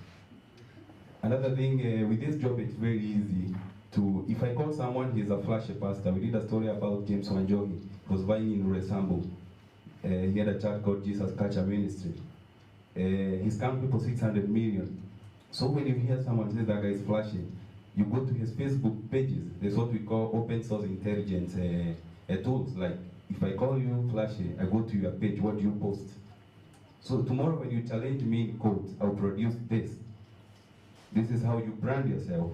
Another thing, with this job, it's very easy to, if I call someone, he's a flashy pastor. We did a story about James Wanjohi. He was buying in Resambu. He had a church called Jesus Culture Ministry. He scammed people 600 million. So when you hear someone say that guy is flashy, you go to his Facebook pages. There's what we call open source intelligence tools. Like, if I call you flashy, I go to your page, what do you post? So tomorrow when you challenge me in court, I'll produce this. This is how you brand yourself.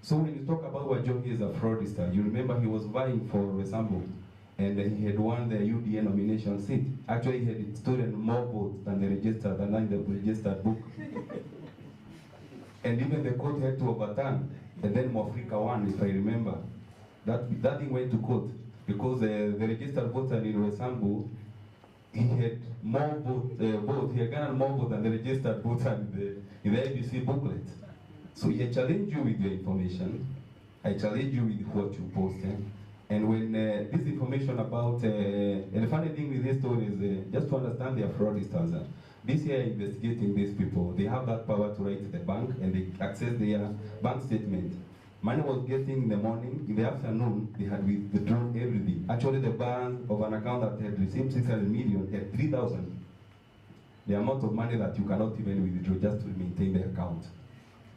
So when you talk about Wanjohi as a fraudster, you remember he was vying for Resambu, and he had won the UDA nomination seat. Actually, he had stolen more votes than the registered book. And even the court had to overturn, and then Mwafrika won, if I remember. That thing went to court, because the registered voter in Resambu, he had more votes, he had gotten more votes than the registered voter in the ABC booklet. So I challenge you with your information, I challenge you with what you posted, and when this information about, and the funny thing with this story is, just to understand their fraudsters, this year investigating these people, they have that power to write to the bank and they access their bank statement. Money was getting in the morning, in the afternoon, they had withdrawn everything. Actually, the balance of an account that had received 600 million had 3,000. The amount of money that you cannot even withdraw just to maintain the account.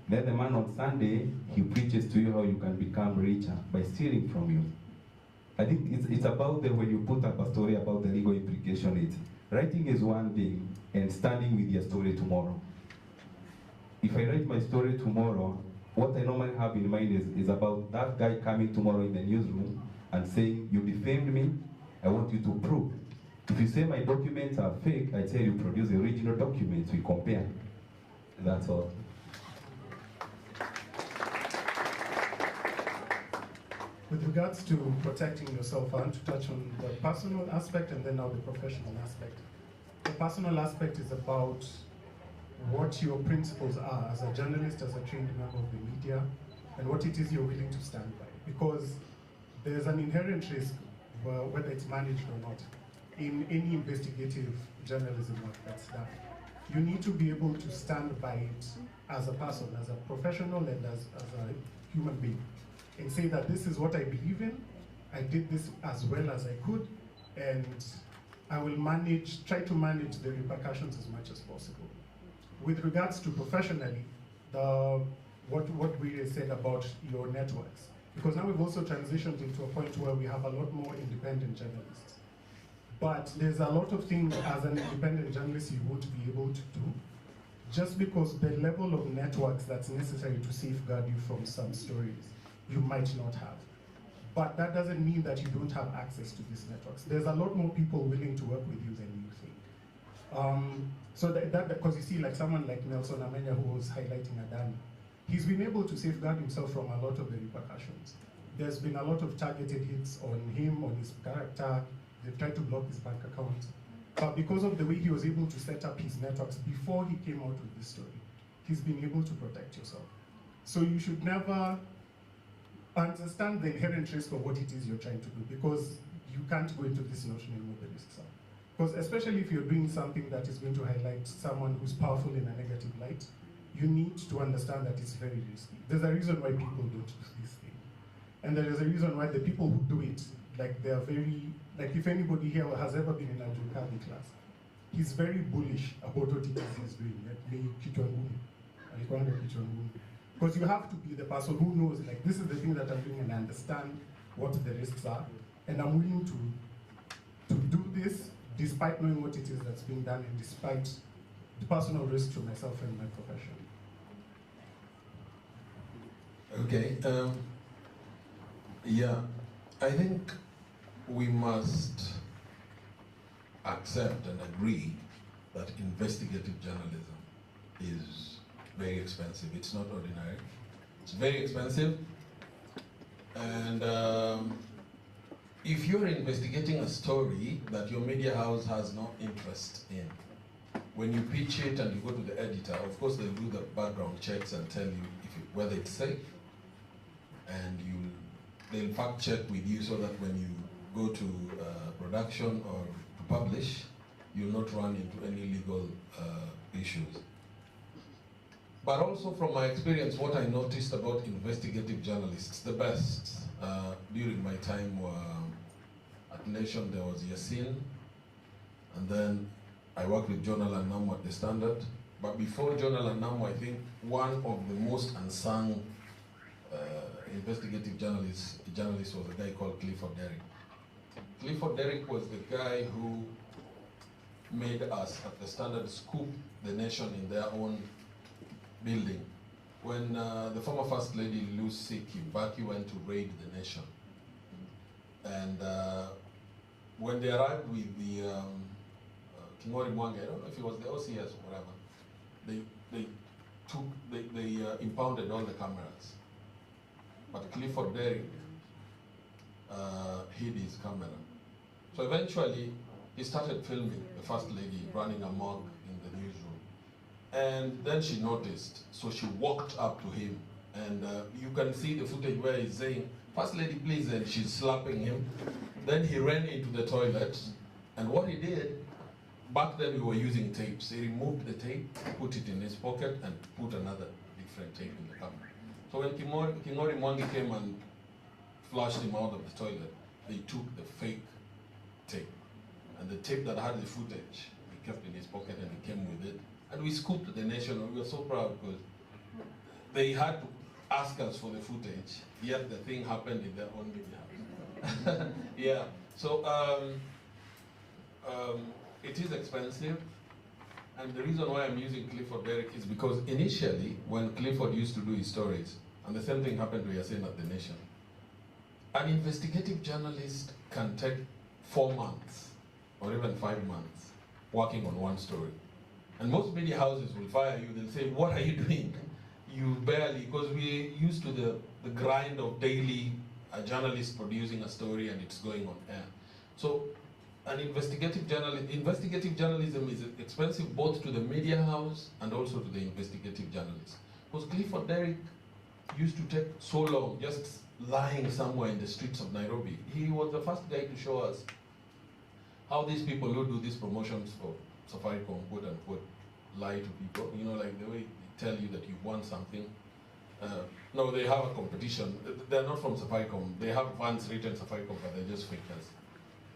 Then the man on Sunday, he preaches to you how you can become richer by stealing from you. I think it's about when you put up a story about the legal implication, writing is one thing, and standing with your story tomorrow. If I write my story tomorrow, what I normally have in mind is about that guy coming tomorrow in the newsroom and saying, you defamed me, I want you to prove. If you say my documents are fake, I tell you produce the original documents, we compare. That's all. With regards to protecting yourself, I want to touch on the personal aspect and then now the professional aspect. The personal aspect is about what your principles are as a journalist, as a trained member of the media, and what it is you're willing to stand by. Because there's an inherent risk, whether it's managed or not, in any investigative journalism work that's done. You need to be able to stand by it as a person, as a professional, and as a human being, and say that this is what I believe in, I did this as well as I could, and I will try to manage the repercussions as much as possible. With regards to professionally, what we said about your networks, because now we've also transitioned into a point where we have a lot more independent journalists. But there's a lot of things as an independent journalist you won't be able to do, just because the level of networks that's necessary to safeguard you from some stories you might not have. But that doesn't mean that you don't have access to these networks. There's a lot more people willing to work with you than you think. So because you see, like someone like Nelson Amenya, who was highlighting Adani, he's been able to safeguard himself from a lot of the repercussions. There's been a lot of targeted hits on him, on his character. They've tried to block his bank account. But because of the way he was able to set up his networks before he came out with this story, he's been able to protect yourself. So you should never understand the inherent risk of what it is you're trying to do, because you can't go into this notion and know the risks are. Because especially if you're doing something that is going to highlight someone who's powerful in a negative light, you need to understand that it's very risky. There's a reason why people don't do this thing. And there is a reason why the people who do it, like they're very, like if anybody here has ever been in a Kadhi class, he's very bullish about what it is he's doing. Because you have to be the person who knows, like, this is the thing that I'm doing and I understand what the risks are, and I'm willing to do this despite knowing what it is that's being done and despite the personal risk to myself and my profession. Okay, yeah, I think we must accept and agree that investigative journalism is very expensive. It's not ordinary. It's very expensive. And if you're investigating a story that your media house has no interest in, when you pitch it and you go to the editor, of course they'll do the background checks and tell you whether it's safe. And they'll fact check with you so that when you go to production or to publish, you'll not run into any legal issues. But also from my experience, what I noticed about investigative journalists, the best during my time at Nation, there was Yasin, and then I worked with Jonal and Namu at the Standard. But before Jonal and Namu, I think one of the most unsung investigative journalists was a guy called Clifford Derrick. Clifford Derrick was the guy who made us at the Standard scoop the Nation in their own building. When the former First Lady Lucy Kibaki went to raid the Nation, and when they arrived with the Kingori Mwangi, I don't know if it was the OCS or whatever, they impounded all the cameras. But Clifford Derrick hid his camera. So eventually, he started filming the First Lady running amok in the newsroom. And then she noticed, so she walked up to him. And you can see the footage where he's saying, "First Lady, please," and she's slapping him. Then he ran into the toilet. And what he did, back then we were using tapes. He removed the tape, put it in his pocket, and put another different tape in the camera. So when Kingori Mwangi came and flushed him out of the toilet, they took the fake tape. And the tape that had the footage, he kept in his pocket and he came with it. And we scooped the Nation, and we were so proud because they had to ask us for the footage, yet the thing happened in their own media house. Yeah, so it is expensive. And the reason why I'm using Clifford Derrick is because initially, when Clifford used to do his stories, and the same thing happened to Yasin at the Nation, an investigative journalist can take 4 months or even 5 months working on one story. And most media houses will fire you. They'll say, "What are you doing?" You barely, because we're used to the grind of daily a journalist producing a story and it's going on air. So an investigative journalism is expensive both to the media house and also to the investigative journalist. Because Clifford Derrick used to take so long just lying somewhere in the streets of Nairobi. He was the first guy to show us how these people who do these promotions for Safaricom, quote unquote, lie to people. You know, like the way they tell you that you want something. No, they have a competition. They're not from Safaricom. They have vans written Safaricom, but they're just fakers.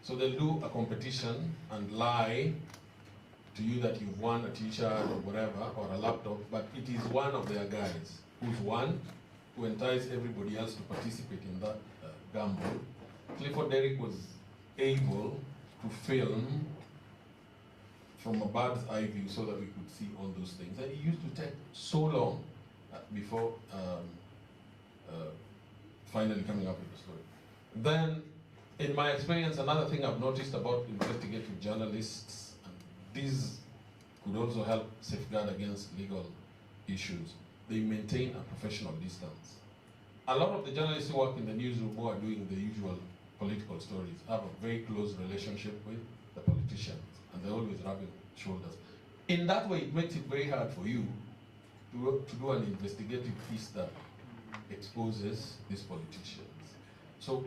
So they'll do a competition and lie to you that you've won a t-shirt or whatever, or a laptop, but it is one of their guys who's won, who entice everybody else to participate in that gamble. Clifford Derrick was able to film from a bird's eye view so that we could see all those things. And it used to take so long before finally coming up with the story. Then, in my experience, another thing I've noticed about investigative journalists, and these could also help safeguard against legal issues, they maintain a professional distance. A lot of the journalists who work in the newsroom who are doing the usual political stories have a very close relationship with the politicians, and they're always rubbing shoulders. In that way, it makes it very hard for you to do an investigative piece that exposes these politicians. So,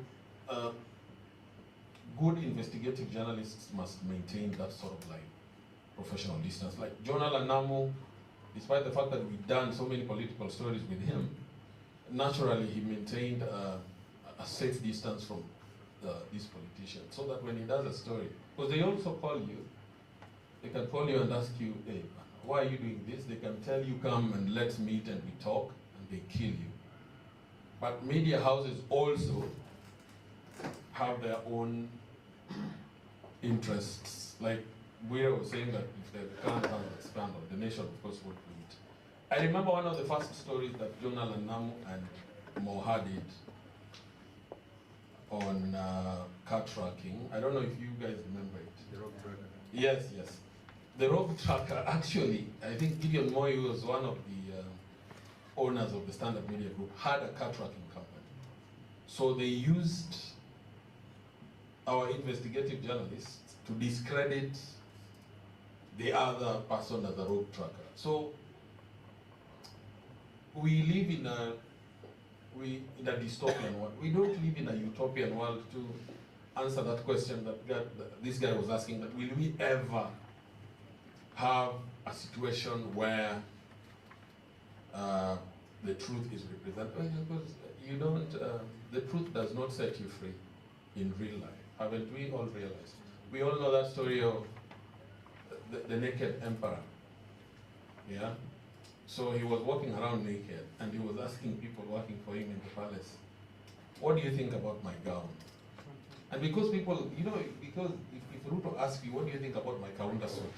good investigative journalists must maintain that sort of like professional distance. Like Jonah Lanamu, despite the fact that we've done so many political stories with him, naturally he maintained a safe distance from these politicians, so that when he does a story, because they also call you, they can call you and ask you, hey, why are you doing this? They can tell you, come and let's meet and we talk, and they kill you. But media houses also have their own interests. Like we were saying that if they can't handle a scandal, the nation of course would do it. I remember one of the first stories that Jonah Lanamu and Moha did on car tracking. I don't know if you guys remember it. The rogue tracker. Yes, yes. The rogue tracker, actually, I think Gideon Moy, who was one of the owners of the Standard Media Group, had a car tracking company. So they used our investigative journalists to discredit the other person as a rogue tracker. So we live in a dystopian world. We don't live in a utopian world. To answer that question that this guy was asking, that will we ever have a situation where the truth is represented? Because you don't, the truth does not set you free in real life. Haven't we all realized? We all know that story of the naked emperor. Yeah? So he was walking around naked, and he was asking people working for him in the palace, what do you think about my gown? And because people, you know, because if Ruto asks you, what do you think about my kaunda suit?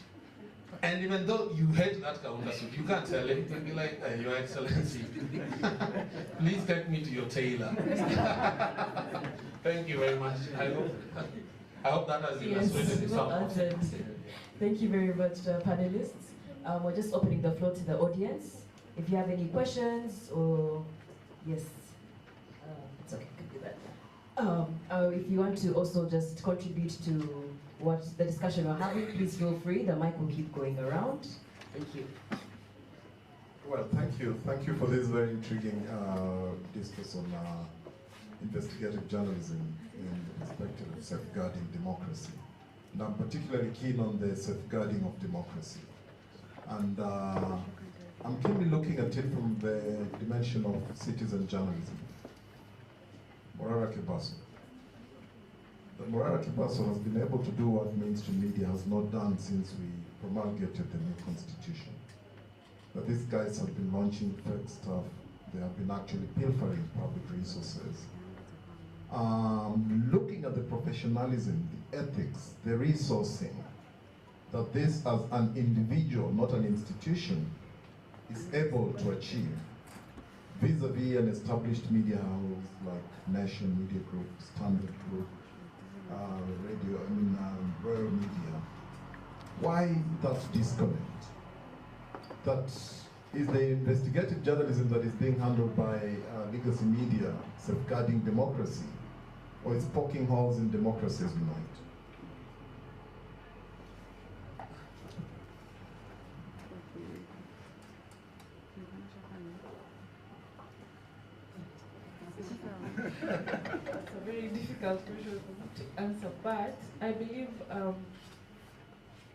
And even though you hate that kaunda suit, you can't tell him. You'll be like, hey, Your Excellency, please take me to your tailor. Thank you very much. I hope that has illustrated something. Thank you very much, panelists. We're just opening the floor to the audience. If you have any questions or, yes, it's okay, you can do that. If you want to also just contribute to what the discussion we're having, please feel free. The mic will keep going around. Thank you. Well, thank you. Thank you for this very intriguing discourse on investigative journalism in the perspective of safeguarding democracy. And I'm particularly keen on the safeguarding of democracy. And I'm keenly looking at it from the dimension of citizen journalism. Morara Kibaso. But Morara Kibaso has been able to do what mainstream media has not done since we promulgated the new constitution. But these guys have been launching fake stuff. They have been actually pilfering public resources. Looking at the professionalism, the ethics, the resourcing, that this as an individual, not an institution, is able to achieve vis-a-vis an established media house like Nation Media Group, Standard Group, Royal Media. Why that disconnect? That is the investigative journalism that is being handled by legacy media safeguarding democracy, or it's poking holes in democracy as we know it? It's a very difficult question to answer, but I believe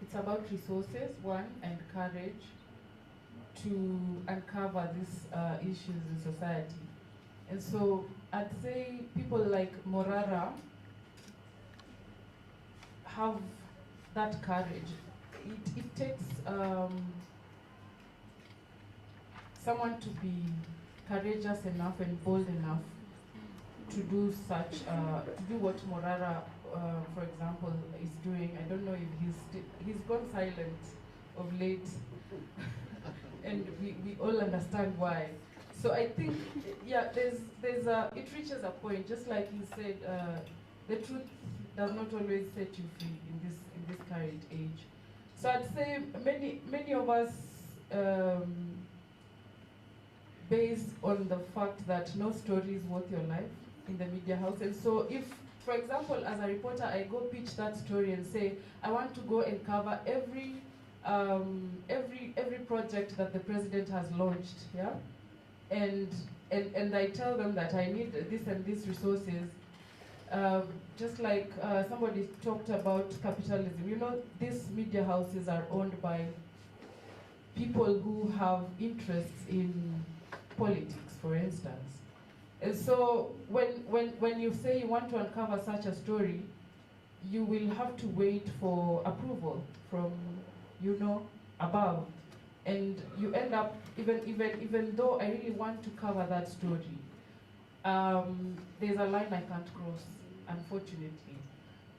it's about resources, one, and courage to uncover these issues in society. And so I'd say people like Morara have that courage. It takes someone to be courageous enough and bold enough to do such, to do what Morara, for example, is doing. I don't know if he's gone silent of late, and we all understand why. So I think, yeah, it reaches a point, just like he said, the truth does not always set you free in this current age. So I'd say many of us, based on the fact that no story is worth your life in the media house. And so if, for example, as a reporter, I go pitch that story and say, I want to go and cover every project that the president has launched, yeah? And I tell them that I need this and these resources. Just like somebody talked about capitalism, you know, these media houses are owned by people who have interests in politics, for instance. And so when you say you want to uncover such a story, you will have to wait for approval from, you know, above. And you end up, even though I really want to cover that story, there's a line I can't cross, unfortunately.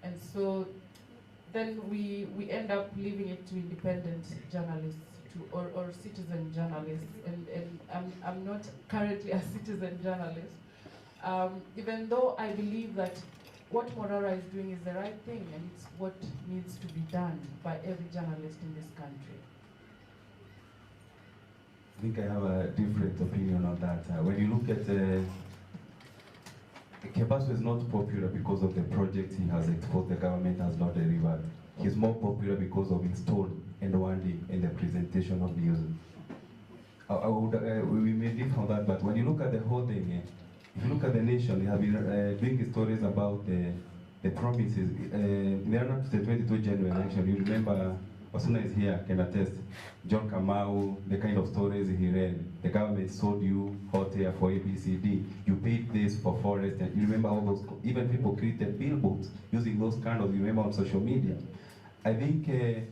And so then we end up leaving it to independent journalists or citizen journalists. And I'm not currently a citizen journalist, even though I believe that what Morara is doing is the right thing, and it's what needs to be done by every journalist in this country. I think I have a different opinion on that. When you look at Kebaso is not popular because of the project he has exposed, the government has not delivered. He's more popular because of his tone and wording in the presentation of news. We may differ on that, but when you look at the whole thing, if you look at the nation, they have been doing stories about the promises. In the run-up to the 22 January election, you remember, Osuna is here, can attest, John Kamau, the kind of stories he read. The government sold you hot air for ABCD. You paid this for forest, and you remember all those, even people created billboards using those kind of, you remember on social media. I think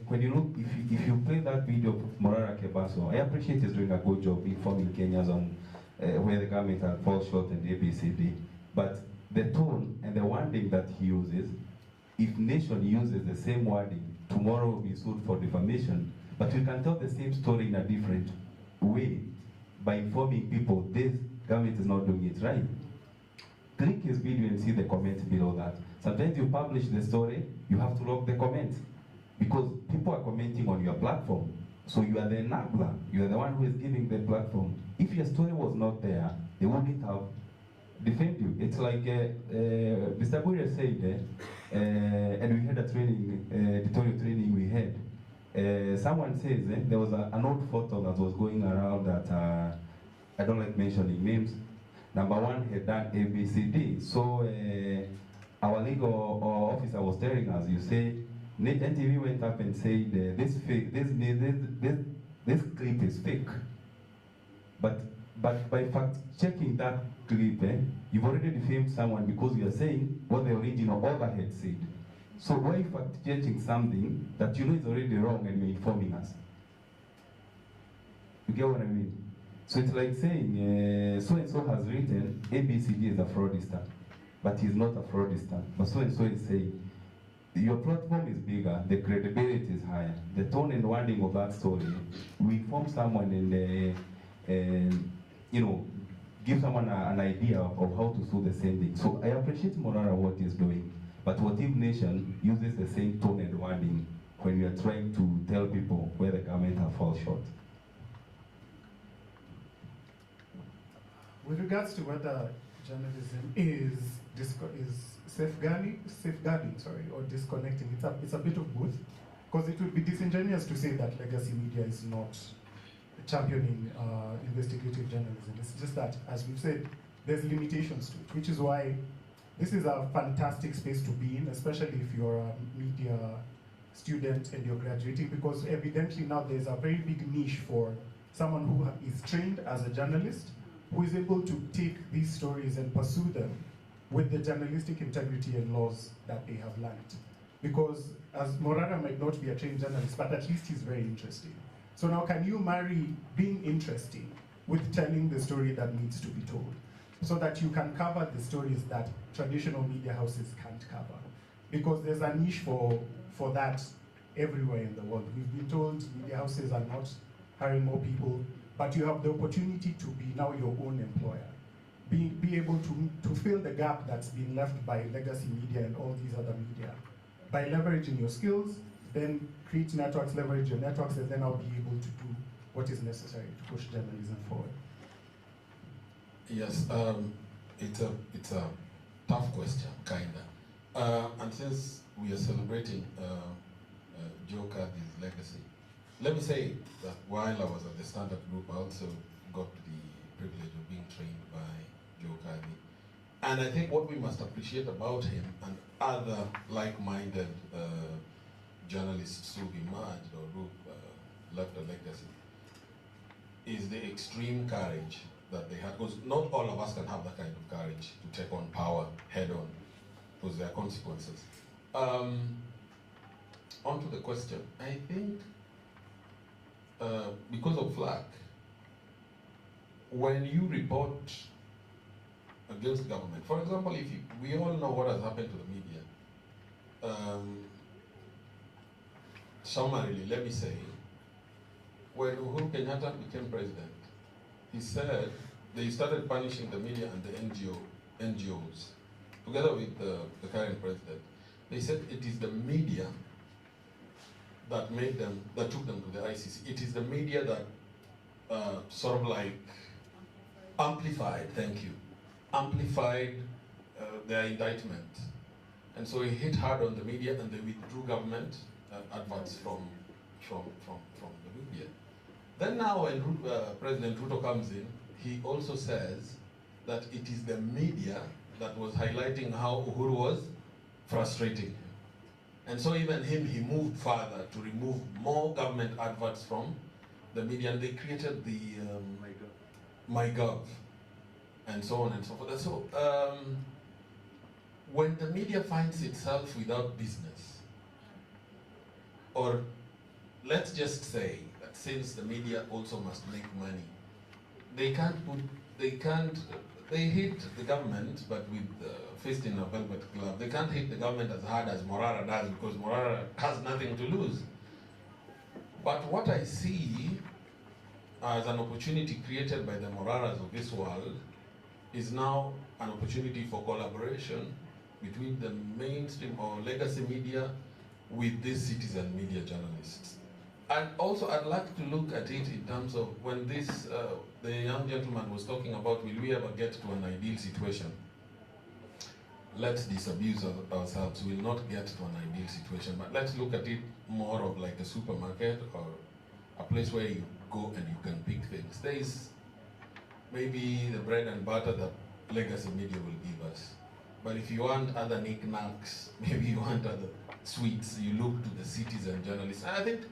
when you look, if you play that video of Morara Kebaso, I appreciate he's doing a good job informing Kenyans on where the government has fallen short in ABCD. But the tone and the wording that he uses, if nation uses the same wording, tomorrow will be sued for defamation. But we can tell the same story in a different way by informing people this government is not doing it right. Click his video and see the comments below that. Sometimes you publish the story, you have to log the comments because people are commenting on your platform. So you are the enabler, you are the one who is giving the platform. If your story was not there, they wouldn't have defend you. It's like Mr. Buria said, and we had a training, editorial training we had. Someone says there was an old photo that was going around that I don't like mentioning names. Number one had done ABCD. So our legal officer was telling us, you say, NTV went up and said this clip is fake. But by fact checking that clip, you've already defamed someone because you are saying what the original overhead said. So why fact checking something that you know is already wrong and you're informing us? You get what I mean? So it's like saying so-and-so has written ABCD is a fraudster, but he's not a fraudster. But so-and-so is saying your platform is bigger, the credibility is higher, the tone and wording of that story will inform someone and you know, give someone an idea of how to sue the same thing. So I appreciate Morara what he's doing, but what if nation uses the same tone and wording when we are trying to tell people where the government have fallen short? With regards to whether journalism is safeguarding, or disconnecting, it's a bit of both, because it would be disingenuous to say that legacy media is not championing investigative journalism. It's just that, as we've said, there's limitations to it, which is why this is a fantastic space to be in, especially if you're a media student and you're graduating, because evidently now there's a very big niche for someone who is trained as a journalist, who is able to take these stories and pursue them with the journalistic integrity and laws that they have learned. because as Morara might not be a trained journalist, but at least he's very interesting. So now can you marry being interesting with telling the story that needs to be told, so that you can cover the stories that traditional media houses can't cover? Because there's a niche for that everywhere in the world. We've been told media houses are not hiring more people, but you have the opportunity to be now your own employer. Be able to fill the gap that's been left by legacy media and all these other media. By leveraging your skills, then create networks, leverage your networks, and then I'll be able to do what is necessary to push journalism forward. Yes, it's a tough question, kinda. And since we are celebrating Joe Kadhi's legacy, let me say that while I was at the Standard Group, I also got the privilege of being trained by Joe Kadhi. And I think what we must appreciate about him and other like-minded journalists who emerged or who left a legacy is the extreme courage that they had. Because not all of us can have that kind of courage to take on power head-on, because there are consequences. On to the question. I think because of flack, when you report against government, for example, we all know what has happened to the media. Summarily, let me say, when Uhuru Kenyatta became president, he said they started punishing the media and the NGOs, together with the current president. They said it is the media that took them to the ICC. It is the media that sort of like amplified, amplified their indictment. And so he hit hard on the media and they withdrew government adverts from the media. Then now when President Ruto comes in, he also says that it is the media that was highlighting how Uhuru was frustrating him. And so even him, he moved further to remove more government adverts from the media, and they created the MyGov, and so on and so forth. So when the media finds itself without business, or let's just say that since the media also must make money, they hit the government, but with fist in a velvet glove. They can't hit the government as hard as Morara does, because Morara has nothing to lose. But what I see as an opportunity created by the Moraras of this world is now an opportunity for collaboration between the mainstream or legacy media with these citizen media journalists. And also I'd like to look at it in terms of when the young gentleman was talking about, will we ever get to an ideal situation? Let's disabuse ourselves. We'll not get to an ideal situation, but let's look at it more of like a supermarket or a place where you go and you can pick things. There is maybe the bread and butter that legacy media will give us. But if you want other knickknacks, maybe you want other sweets, you look to the citizen journalists. And I think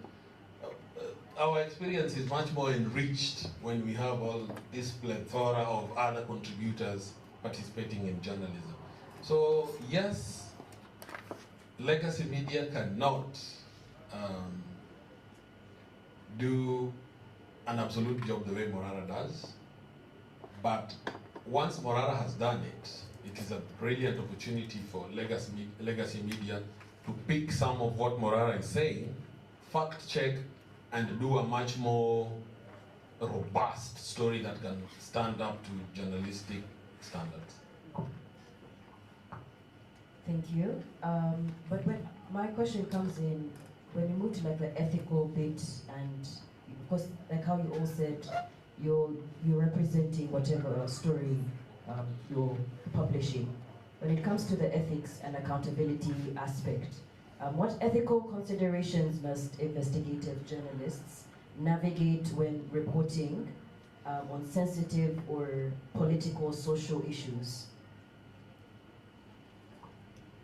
our experience is much more enriched when we have all this plethora of other contributors participating in journalism. So yes, legacy media cannot do an absolute job the way Morara does, but once Morara has done it, it is a brilliant opportunity for legacy media to pick some of what Morara is saying, fact check, and do a much more robust story that can stand up to journalistic standards. Thank you. But when my question comes in, when you move to like the ethical bit, and because like how you all said, you're representing whatever story you're publishing. When it comes to the ethics and accountability aspect, what ethical considerations must investigative journalists navigate when reporting on sensitive or political, social issues?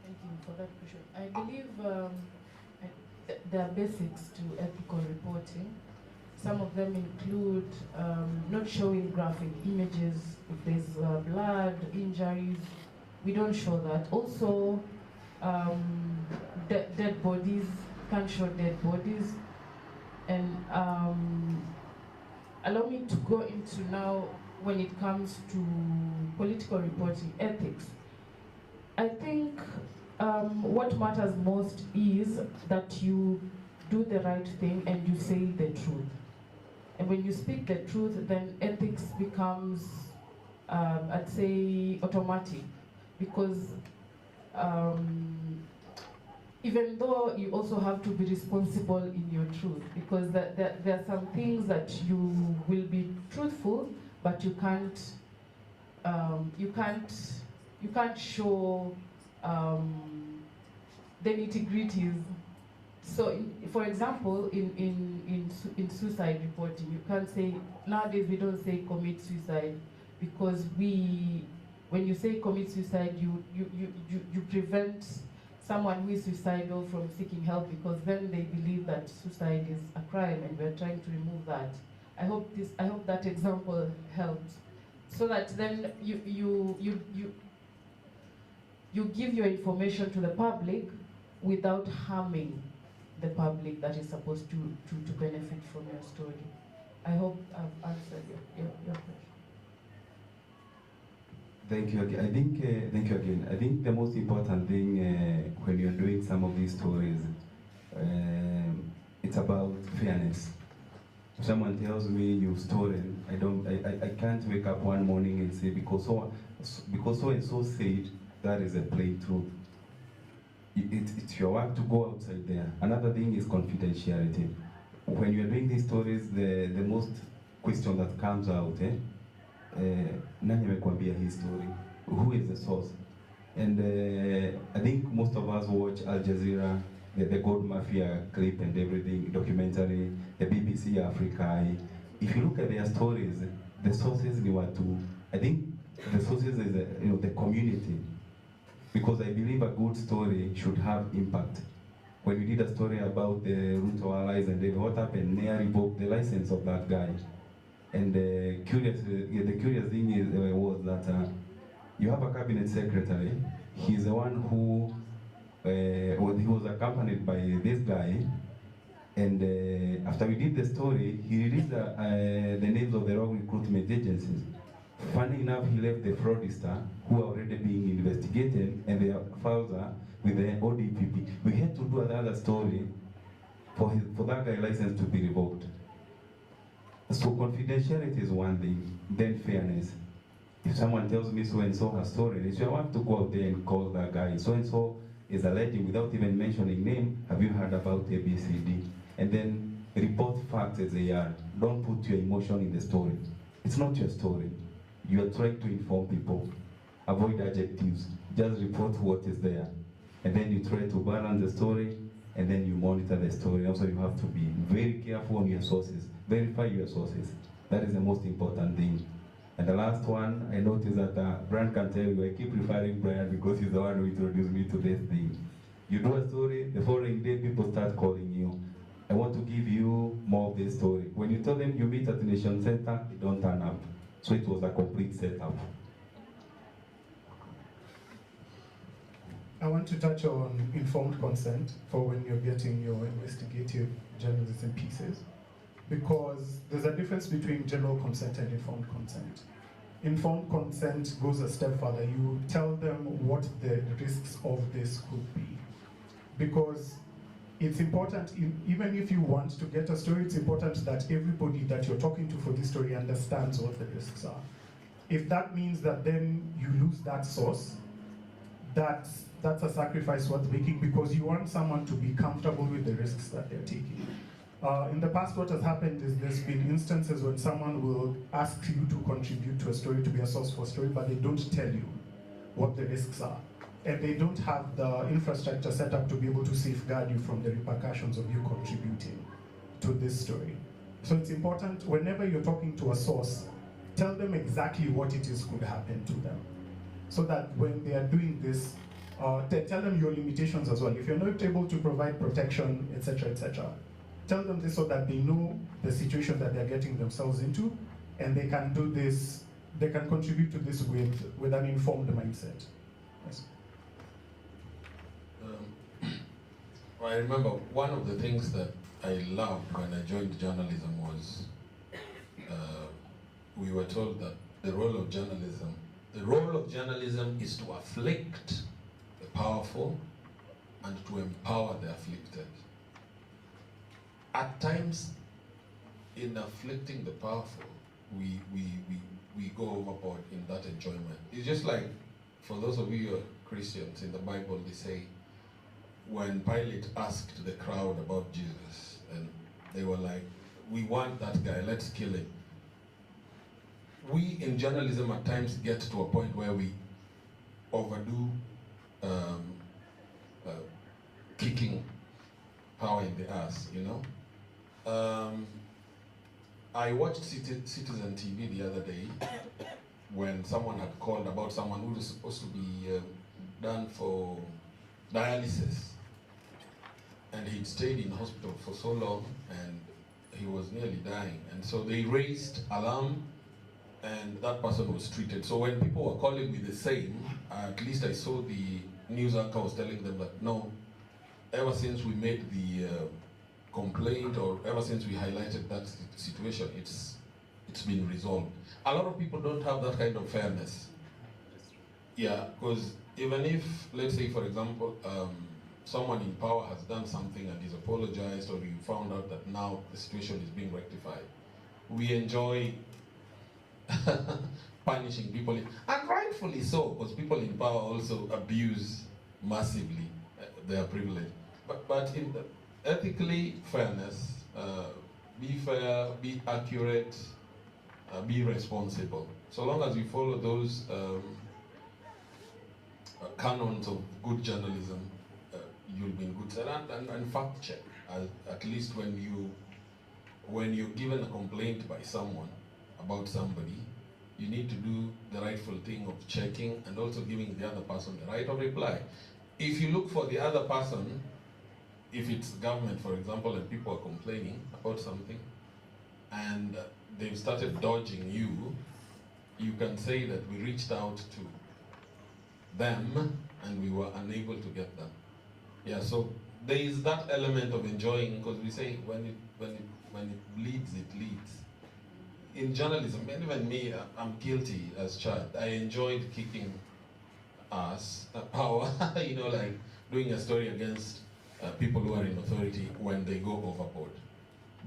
Thank you for that question. I believe there are basics to ethical reporting. Some of them include not showing graphic images. If there's blood, injuries, we don't show that. Also, dead bodies, can't show dead bodies. And allow me to go into now when it comes to political reporting ethics. I think what matters most is that you do the right thing and you say the truth. And when you speak the truth, then ethics becomes, I'd say, automatic. Because even though you also have to be responsible in your truth, because there are some things that you will be truthful, but you can't show the nitty-gritties. So, for example, in suicide reporting, you can't say, nowadays we don't say commit suicide, because when you say commit suicide, you prevent someone who is suicidal from seeking help, because then they believe that suicide is a crime, and we're trying to remove that. I hope that example helped, so that then you give your information to the public without harming the public that is supposed to benefit from your story. I hope I've answered your question. Thank you again. Thank you again. I think the most important thing when you're doing some of these stories, it's about fairness. If someone tells me you've stolen, I can't wake up one morning and say because so and so said that is a plain truth. It's your work to go outside there. Another thing is confidentiality. When you're doing these stories, the most question that comes out, nani amekwambia his story? Who is the source? And I think most of us watch Al Jazeera, the Gold Mafia clip and everything, documentary, the BBC Africa. If you look at their stories, the sources they were to, I think the sources is the community. Because I believe a good story should have impact. When we did a story about the Ruto allies and what happened, Nea revoked the license of that guy. And the curious thing was that you have a cabinet secretary. He's the one who he was accompanied by this guy. And after we did the story, he released the names of the wrong recruitment agencies. Funny enough, he left the fraudster who are already being investigated, and their files are with the ODPP. We had to do another story for that guy's license to be revoked. So confidentiality is one thing, then fairness. If someone tells me so-and-so has stolen it, so I want to go out there and call that guy. So-and-so is alleging, without even mentioning name, have you heard about ABCD? And then report facts as they are. Don't put your emotion in the story. It's not your story. You are trying to inform people. Avoid adjectives. Just report what is there. And then you try to balance the story, and then you monitor the story. Also, you have to be very careful on your sources. Verify your sources. That is the most important thing. And the last one, I noticed that Brian can tell you, I keep referring Brian because he's the one who introduced me to this thing. You do a story, the following day people start calling you. I want to give you more of this story. When you tell them you meet at the Nation Center, they don't turn up. So it was a complete setup. I want to touch on informed consent for when you're getting your investigative journalism pieces, because there's a difference between general consent and informed consent. Informed consent goes a step further. You tell them what the risks of this could be, because it's important, even if you want to get a story, it's important that everybody that you're talking to for this story understands what the risks are. If that means that then you lose that source, that's a sacrifice worth making, because you want someone to be comfortable with the risks that they're taking. In the past, what has happened is there's been instances when someone will ask you to contribute to a story, to be a source for a story, but they don't tell you what the risks are. And they don't have the infrastructure set up to be able to safeguard you from the repercussions of you contributing to this story. So it's important, whenever you're talking to a source, tell them exactly what it is could happen to them. So that when they are doing this, tell them your limitations as well. If you're not able to provide protection, etc., etc., tell them this so that they know the situation that they're getting themselves into, and they can do this, they can contribute to this with an informed mindset. Yes. I remember one of the things that I loved when I joined journalism was we were told that the role of journalism is to afflict the powerful and to empower the afflicted. At times, in afflicting the powerful, we go overboard in that enjoyment. It's just like, for those of you who are Christians, in the Bible they say, when Pilate asked the crowd about Jesus, and they were like, we want that guy, let's kill him. We in journalism at times get to a point where we overdo kicking power in the ass, you know? I watched Citizen TV the other day when someone had called about someone who was supposed to be done for dialysis. And he'd stayed in hospital for so long and he was nearly dying. And so they raised alarm and that person was treated. So when people were calling me the same, at least I saw the news anchor was telling them that no, ever since we made the complaint or ever since we highlighted that situation, it's been resolved. A lot of people don't have that kind of fairness. Yeah, because even if, let's say for example, someone in power has done something and is apologized, or you found out that now the situation is being rectified, we enjoy punishing people, and rightfully so, because people in power also abuse massively their privilege. But in the ethically, fairness, be fair, be accurate, be responsible. So long as you follow those canons of good journalism, you'll be in good stead. And fact check, at least when you're given a complaint by someone about somebody, you need to do the rightful thing of checking and also giving the other person the right of reply. If you look for the other person, if it's government, for example, and people are complaining about something, and they've started dodging you, you can say that we reached out to them and we were unable to get them. Yeah, so there is that element of enjoying, because we say when it bleeds, it leads. In journalism, and even me, I'm guilty as child. I enjoyed kicking ass, power, you know, like doing a story against people who are in authority when they go overboard.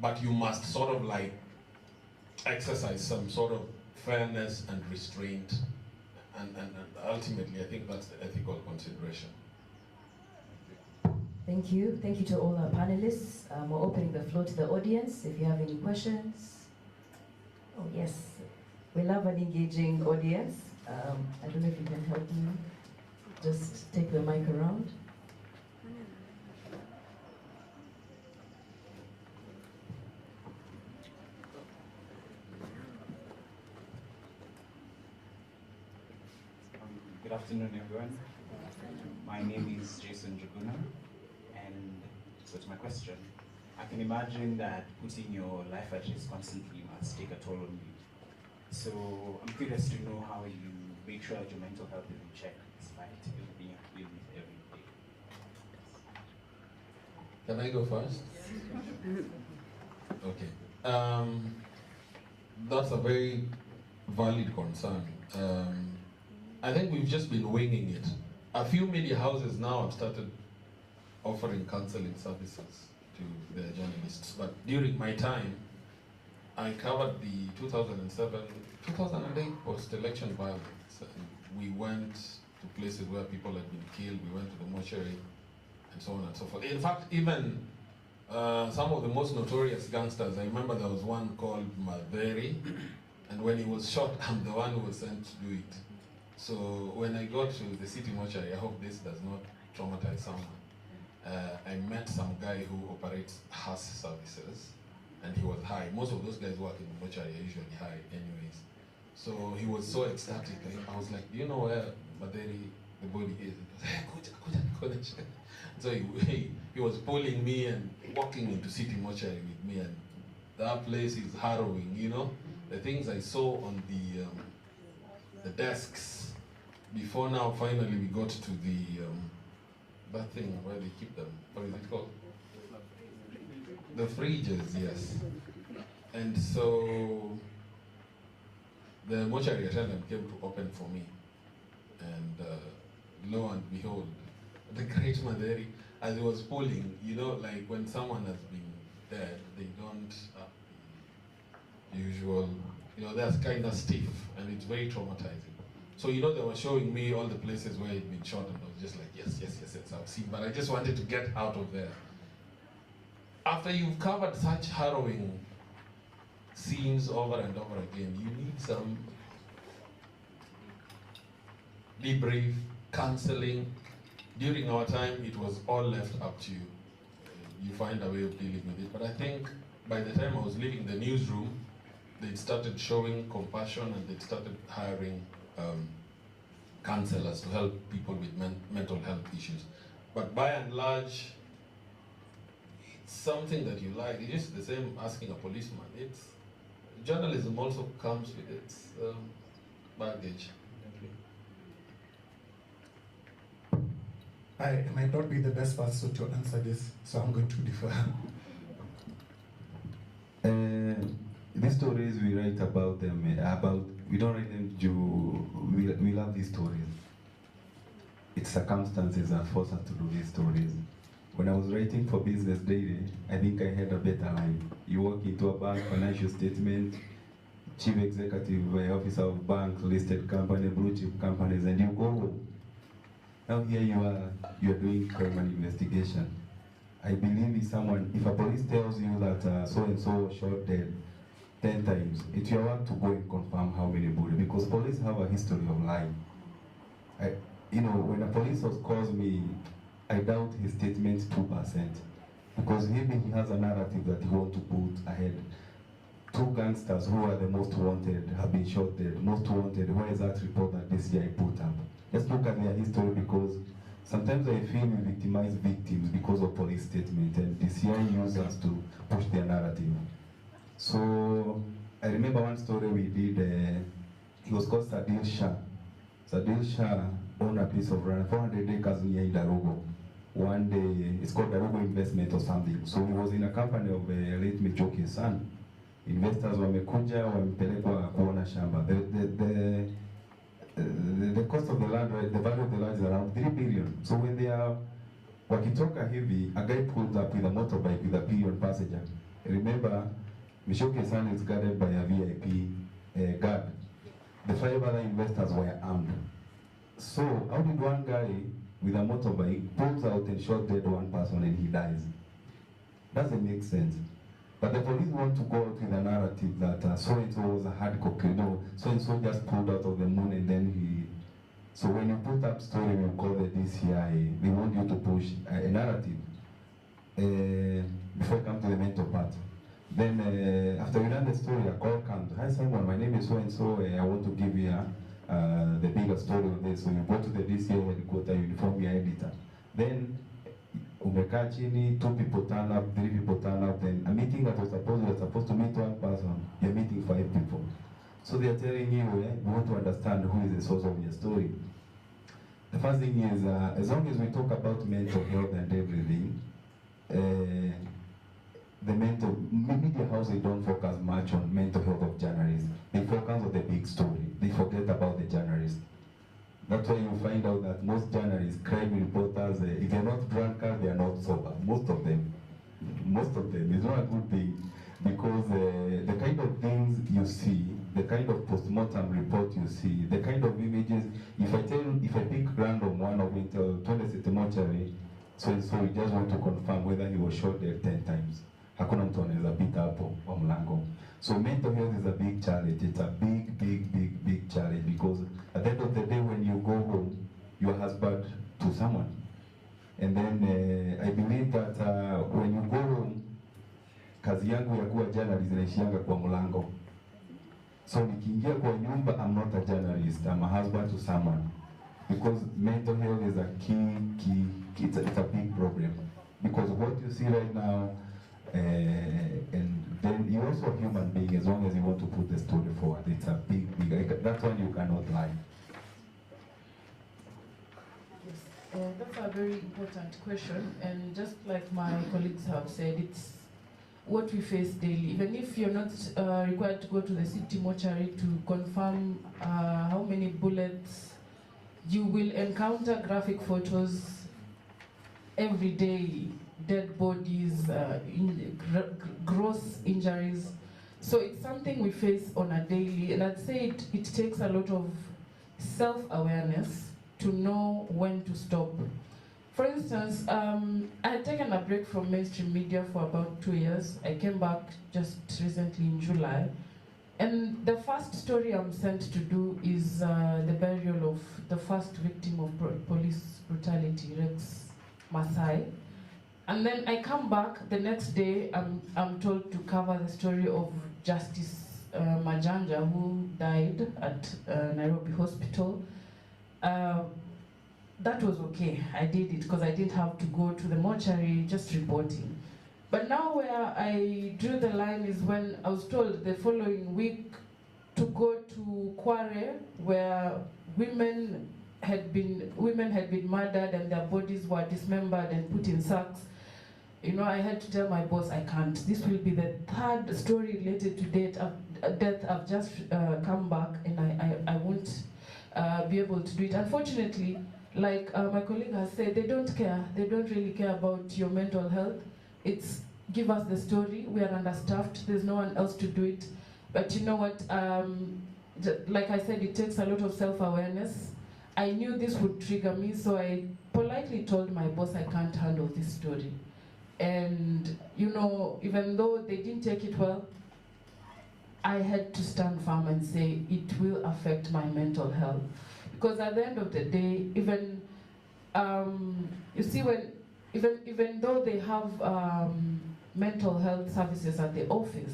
But you must sort of like exercise some sort of fairness and restraint, and ultimately I think that's the ethical consideration. Thank you. Thank you to all our panelists. We're opening the floor to the audience if you have any questions. Oh yes, we love an engaging audience. I don't know if you can help me. Just take the mic around. Good afternoon, everyone. My name is Jason Juguna, and so to my question, I can imagine that putting your life at risk constantly must take a toll on you. So I'm curious to know how you make sure that your mental health is in check despite being dealing with every day. Can I go first? Okay. That's a very valid concern. I think we've just been winging it. A few media houses now have started offering counseling services to their journalists. But during my time, I covered the 2008 post-election violence. We went to places where people had been killed. We went to the mortuary, and so on and so forth. In fact, even some of the most notorious gangsters, I remember there was one called Maveri, and when he was shot, I'm the one who was sent to do it. So when I got to the city mortuary, I hope this does not traumatize someone. I met some guy who operates HAS services, and he was high. Most of those guys who work in the mortuary are usually high anyways. So he was so ecstatic. I was like, do you know where Maderi, the body is? He goes, hey, so he was pulling me and walking into city mortuary with me, and that place is harrowing, you know? The things I saw on the desks. Before now, finally we got to that thing where they keep them. What is it called? The fridges, yes. And so the mortuary attendant came to open for me. And lo and behold, the great Maderi, as he was pulling, you know, like when someone has been dead, they don't usual, you know, they're kind of stiff and it's very traumatizing. So, you know, they were showing me all the places where he'd been shot and I was just like, yes, yes, yes, yes, I've seen. But I just wanted to get out of there. After you've covered such harrowing scenes over and over again, you need some debrief, counseling. During our time, it was all left up to you. You find a way of dealing with it. But I think by the time I was leaving the newsroom, they started showing compassion and they started hiring counselors to help people with mental health issues. But by and large, it's something that you like. It's just the same asking a policeman. It's journalism also comes with its baggage. I might not be the best person to answer this, so I'm going to defer. These stories we write about them, we don't write them we love these stories. It's circumstances that force us to do these stories. When I was writing for Business Daily, I think I had a better line. You walk into a bank, financial statement, chief executive, officer of bank, listed company, blue chip companies, and you go home. Now here you're doing crime and investigation. I believe if a police tells you that so-and-so was shot dead 10 times, it's your work to go and confirm how many bullets, because police have a history of lying. When a police source calls me, I doubt his statement 2%, because maybe he has a narrative that he wants to put ahead. 2 gangsters who are the most wanted have been shot dead. Most wanted, where is that report that this guy put up? Let's look at their history, because sometimes I feel we victimize victims because of police statement, and DCI use us to push their narrative. So I remember one story we did, he was called Sadil Shah. Sadil Shah owned a piece of land, 400 acres near Darugo. One day, it's called Darugo Investment or something. So he was in a company of late Michoki's son. Investors wamekuja, wamepelekwa kuona shamba. The cost of the land, the value of the land is around 3 billion. So when they are wakitoka hivi, a guy pulled up with a motorbike with a pillion passenger. Remember, Mishoke's son is guarded by a VIP guard. The 5 other investors were armed. So how did one guy with a motorbike pulls out and shot dead one person and he dies? Doesn't make sense. But the police want to go out with a narrative that so-and-so was a hardcore criminal, so-and-so just pulled out of the moon and then he... So when you put up story, you call the DCI, they want you to push a narrative. Before I come to the mental part. Then after we done the story, a call comes. Hi Simon, my name is so-and-so, I want to give you the bigger story on this. So you go to the DCI headquarters, you inform your editor. Then umekaa chini, 2 people turn up, 3 people turn up, then a meeting that was supposed to meet 1 person, you're meeting 5 people. So they're telling you, we want to understand who is the source of your story. The first thing is, as long as we talk about mental health and everything, the media house, they don't focus much on mental health of journalists. They focus on the big story. They forget about the journalist. That's why you find out that most journalists, crime reporters, if they're not drunkards, they are not sober. Most of them. It's not a good thing, because the kind of things you see, the kind of post-mortem report you see, the kind of images, if I pick random one of it, 20 mortuary, so we just want to confirm whether he was shot there 10 times. Hakuna mtu anaweza pita hapo kwa mlango. So mental health is a big challenge. It's a big challenge, because at the end of the day, when you go home, you're husband to someone. And then I believe that when you go home, kazi yangu ya kuwa journalist inaishianga kwa mlango. So nikiingia kwa nyumba, I'm not a journalist, I'm a husband to someone. Because mental health is a key, it's a big problem. Because what you see right now, and then you're also a human being, as long as you want to put the story forward. It's a big, that's one you cannot lie. That's a very important question, and just like my colleagues have said, it's what we face daily. Even if you're not required to go to the city mortuary to confirm how many bullets, you will encounter graphic photos every day, dead bodies, gross injuries. So it's something we face on a daily, and I'd say it takes a lot of self-awareness to know when to stop. For instance, I had taken a break from mainstream media for about 2 years. I came back just recently in July. And the first story I'm sent to do is the burial of the first victim of police brutality, Rex Masai. And then I come back the next day, I'm told to cover the story of Justice Majanja, who died at Nairobi Hospital. That was okay, I did it because I didn't have to go to the mortuary, just reporting. But now where I drew the line is when I was told the following week to go to Kware, where women had been murdered and their bodies were dismembered and put in sacks. You know, I had to tell my boss, I can't. This will be the third story related to death. I've just come back and I won't be able to do it. Unfortunately, like my colleague has said, they don't care. They don't really care about your mental health. It's give us the story. We are understaffed. There's no one else to do it. But you know what? Like I said, it takes a lot of self-awareness. I knew this would trigger me, so I politely told my boss I can't handle this story. And you know, even though they didn't take it well, I had to stand firm and say it will affect my mental health. Because at the end of the day, even you see, when even though they have mental health services at the office,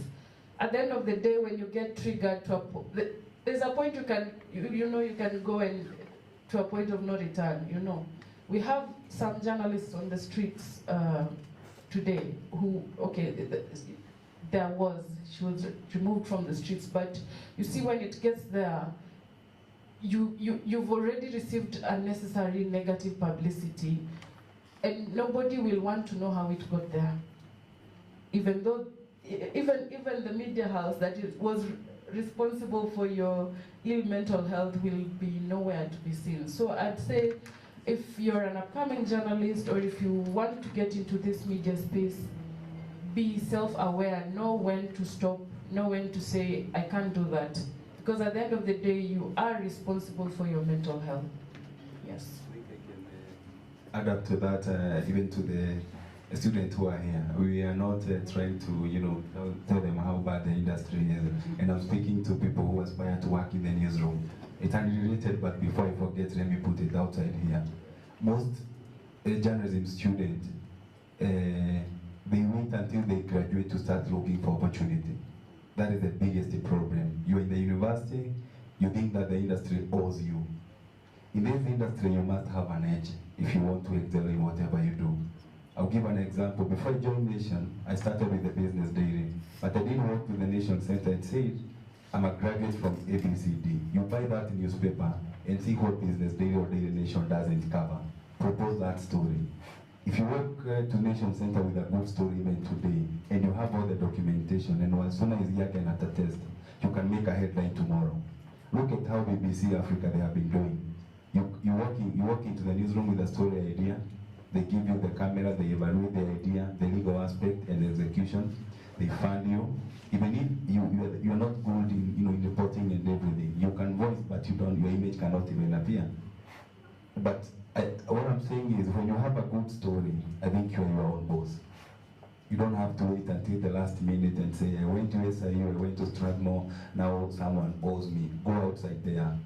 at the end of the day, when you get triggered to there's a point you can you can go and to a point of no return. You know, we have some journalists on the streets today who she was removed from the streets, but you see, when it gets there, you've already received unnecessary negative publicity, and nobody will want to know how it got there. Even though, even the media house that was responsible for your ill mental health will be nowhere to be seen. So I'd say, if you're an upcoming journalist or if you want to get into this media space, be self-aware, know when to stop, know when to say, I can't do that. Because at the end of the day, you are responsible for your mental health. Yes. Add up to that, even to the students who are here, we are not trying to, tell them how bad the industry is. And I'm speaking to people who aspire to work in the newsroom. It's unrelated, but before I forget, let me put it outside here. Most journalism students, they wait until they graduate to start looking for opportunity. That is the biggest problem. You're in the university, you think that the industry owes you. In this industry, you must have an edge if you want to excel in whatever you do. I'll give an example. Before I joined Nation, I started with the Business Daily, but I didn't work with the Nation Center. It said, I'm a graduate from ABCD. You buy that newspaper and see what Business Daily or Daily Nation doesn't cover. Propose that story. If you work to Nation Center with a good story even today, and you have all the documentation, and as soon as you can attest, you can make a headline tomorrow. Look at how BBC Africa they have been doing. You walk into the newsroom with a story idea, they give you the camera, they evaluate the idea, the legal aspect and the execution, they fund you. Even if you're not good in reporting and everything, you can voice, but your image cannot even appear. But what I'm saying is, when you have a good story, I think you're your own boss. You don't have to wait until the last minute and say, I went to USIU, I went to Strathmore, now someone owes me. Go outside there.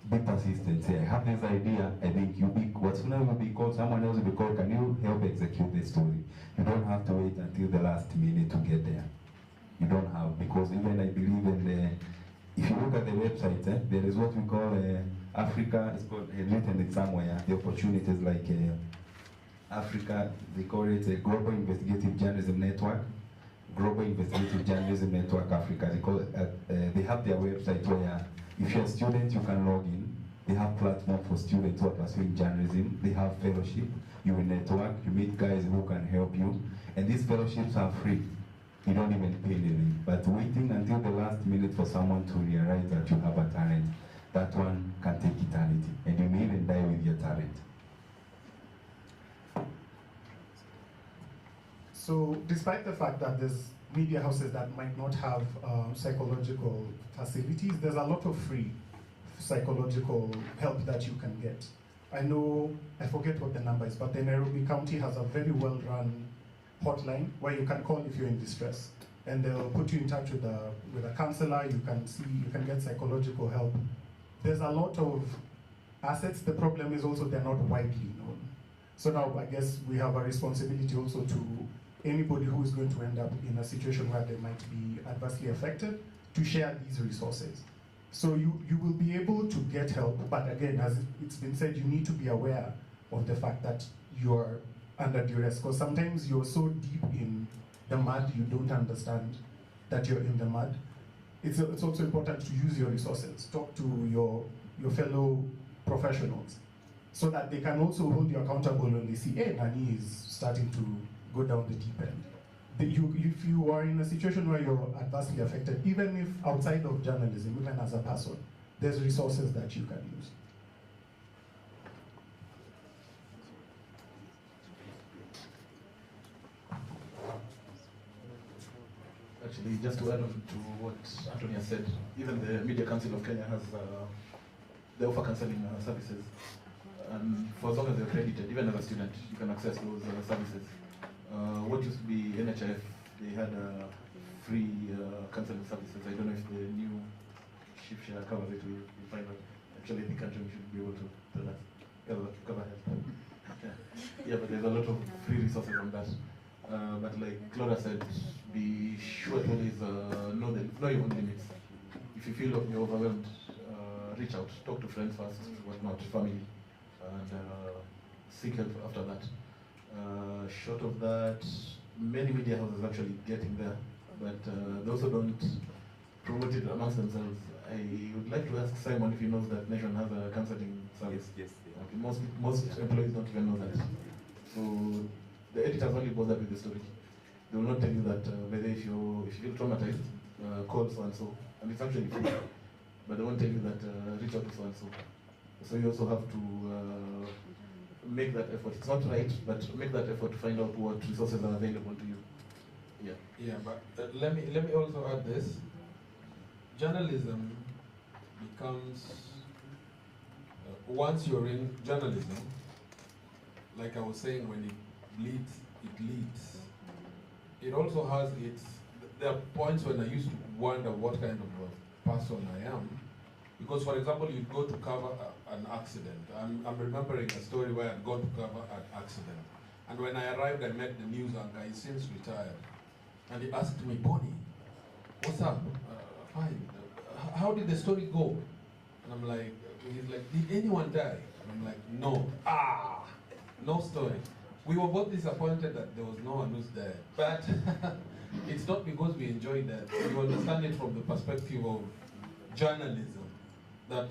Be persistent. Say, I have this idea, I think what's sooner will be called, someone else will be called, can you help execute the story? You don't have to wait until the last minute to get there. You don't have, because even I believe in if you look at the website, there is what we call Africa, it's called, written it somewhere, the opportunities like Africa, they call it a Global Investigative Journalism Network, Global Investigative Journalism Network Africa. They call it, they have their website where if you're a student, you can log in. They have platform for students who are pursuing journalism. They have fellowship. You will network, you meet guys who can help you. And these fellowships are free. You don't even pay anything. But waiting until the last minute for someone to realize that you have a talent, that one can take eternity. And you may even die with your talent. So despite the fact that there's media houses that might not have psychological facilities, there's a lot of free psychological help that you can get. I know, I forget what the number is, but the Nairobi County has a very well-run hotline where you can call if you're in distress. And they'll put you in touch with a counselor, you can get psychological help. There's a lot of assets. The problem is also they're not widely known. So now I guess we have a responsibility also to anybody who is going to end up in a situation where they might be adversely affected to share these resources. So you will be able to get help, but again, as it's been said, you need to be aware of the fact that you're under duress, because sometimes you're so deep in the mud, you don't understand that you're in the mud. It's also important to use your resources. Talk to your fellow professionals so that they can also hold you accountable when they see, hey, Nani is starting to go down the deep end. If you are in a situation where you're adversely affected, even if outside of journalism, even as a person, there's resources that you can use. Actually, just to add on to what Anthony has said, even the Media Council of Kenya has, they offer counseling services. And for as long as you're accredited, even as a student, you can access those services. What used to be NHIF, they had free counseling services. I don't know if the new shift share covers it, we'll find out. Actually, the country should be able to tell us, cover health. Yeah, but there's a lot of free resources on that. But like Claudia said, be sure to always know your own limits. If you feel you're overwhelmed, reach out, talk to friends first, whatnot, family, and seek help after that. Short of that, many media houses actually getting there, but they also don't promote it amongst themselves. I would like to ask Simon if he knows that Nation has a counseling service. Yes. Okay, most employees don't even know that. So the editors only bother with the story. They will not tell you that whether if you feel traumatized, call so and so, and it's actually free. But they won't tell you that reach out to so and so. So you also have to make that effort. It's not right, but make that effort to find out what resources are available to you. Yeah. Yeah, but let me also add this. Journalism becomes once you're in journalism, like I was saying, when it bleeds, it leads. It also has its. There are points when I used to wonder what kind of a person I am, because for example, you go to cover an accident. I'm remembering a story where I'd gone to cover an accident, and when I arrived, I met the news anchor. He's since retired, and he asked me, "Bonnie, what's up?" Fine. How did the story go? And I'm like, he's like, "Did anyone die?" And I'm like, "No." No story. We were both disappointed that there was no one who's there, but it's not because we enjoyed that. You understand it from the perspective of journalism, that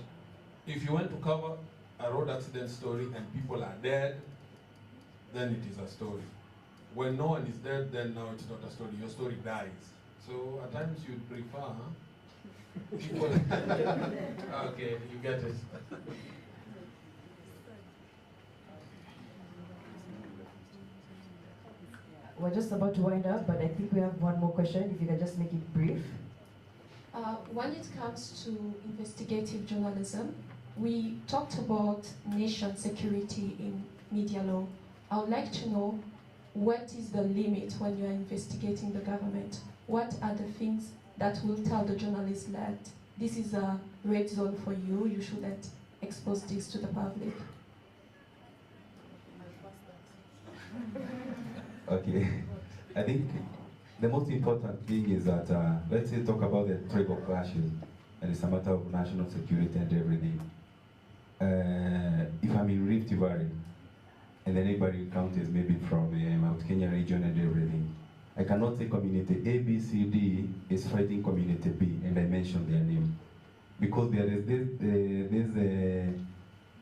if you went to cover a road accident story and people are dead, then it is a story. When no one is dead, then now it's not a story. Your story dies. So at times you'd prefer people. Okay, you get it. We're just about to wind up, but I think we have one more question, if you can just make it brief. When it comes to investigative journalism, we talked about nation security in media law. I would like to know, what is the limit when you are investigating the government? What are the things that will tell the journalist that this is a red zone for you, you shouldn't expose this to the public? Okay, I think the most important thing is that, let's say talk about the tribal clashes, and it's a matter of national security and everything. If I'm in Rift Valley, and the neighboring counties maybe from Mount Kenya region and everything, I cannot say community A, B, C, D is fighting community B, and I mention their name. because there is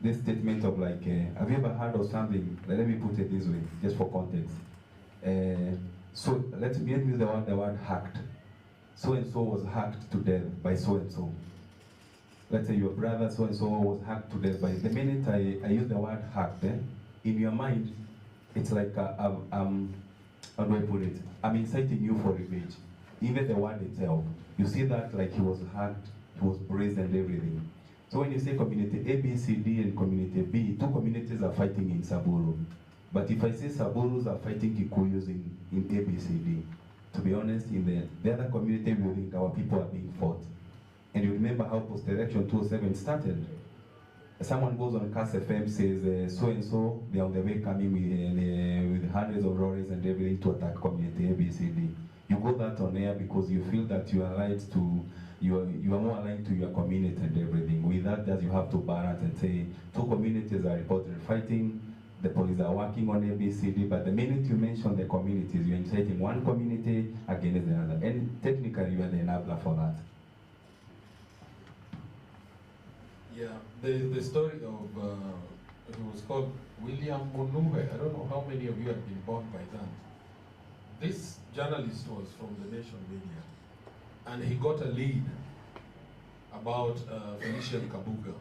this statement of like, have you ever heard of something? Let me put it this way, just for context. So let me use the word hacked. So and so was hacked to death by so and so. Let's say your brother so and so was hacked to death by. The minute I use the word hacked, in your mind, it's like how do I put it? I'm inciting you for revenge. Even the word itself, you see that like he was hacked, he was praised and everything. So when you say community A, B, C, D and community B, two communities are fighting in Saburu. But if I say Saburus are fighting Kikuyus in A, B, C, D, to be honest, in the other community we think our people are being fought. And you remember how post-election 2007 started. Someone goes on Cass FM, says so and so, they're on the way coming with hundreds of lorries and everything to attack community A, B, C, D. You go that on air because you feel that you are you are more aligned to your community and everything. With that, just you have to balance and say two communities are reported fighting, the police are working on A, B, C, D, but the minute you mention the communities, you're inciting one community against the other. And technically you are the enabler for that. Yeah, the story of, it was called William Munuhe. I don't know how many of you have been born by then. This journalist was from the Nation Media, and he got a lead about Felician Kabuga.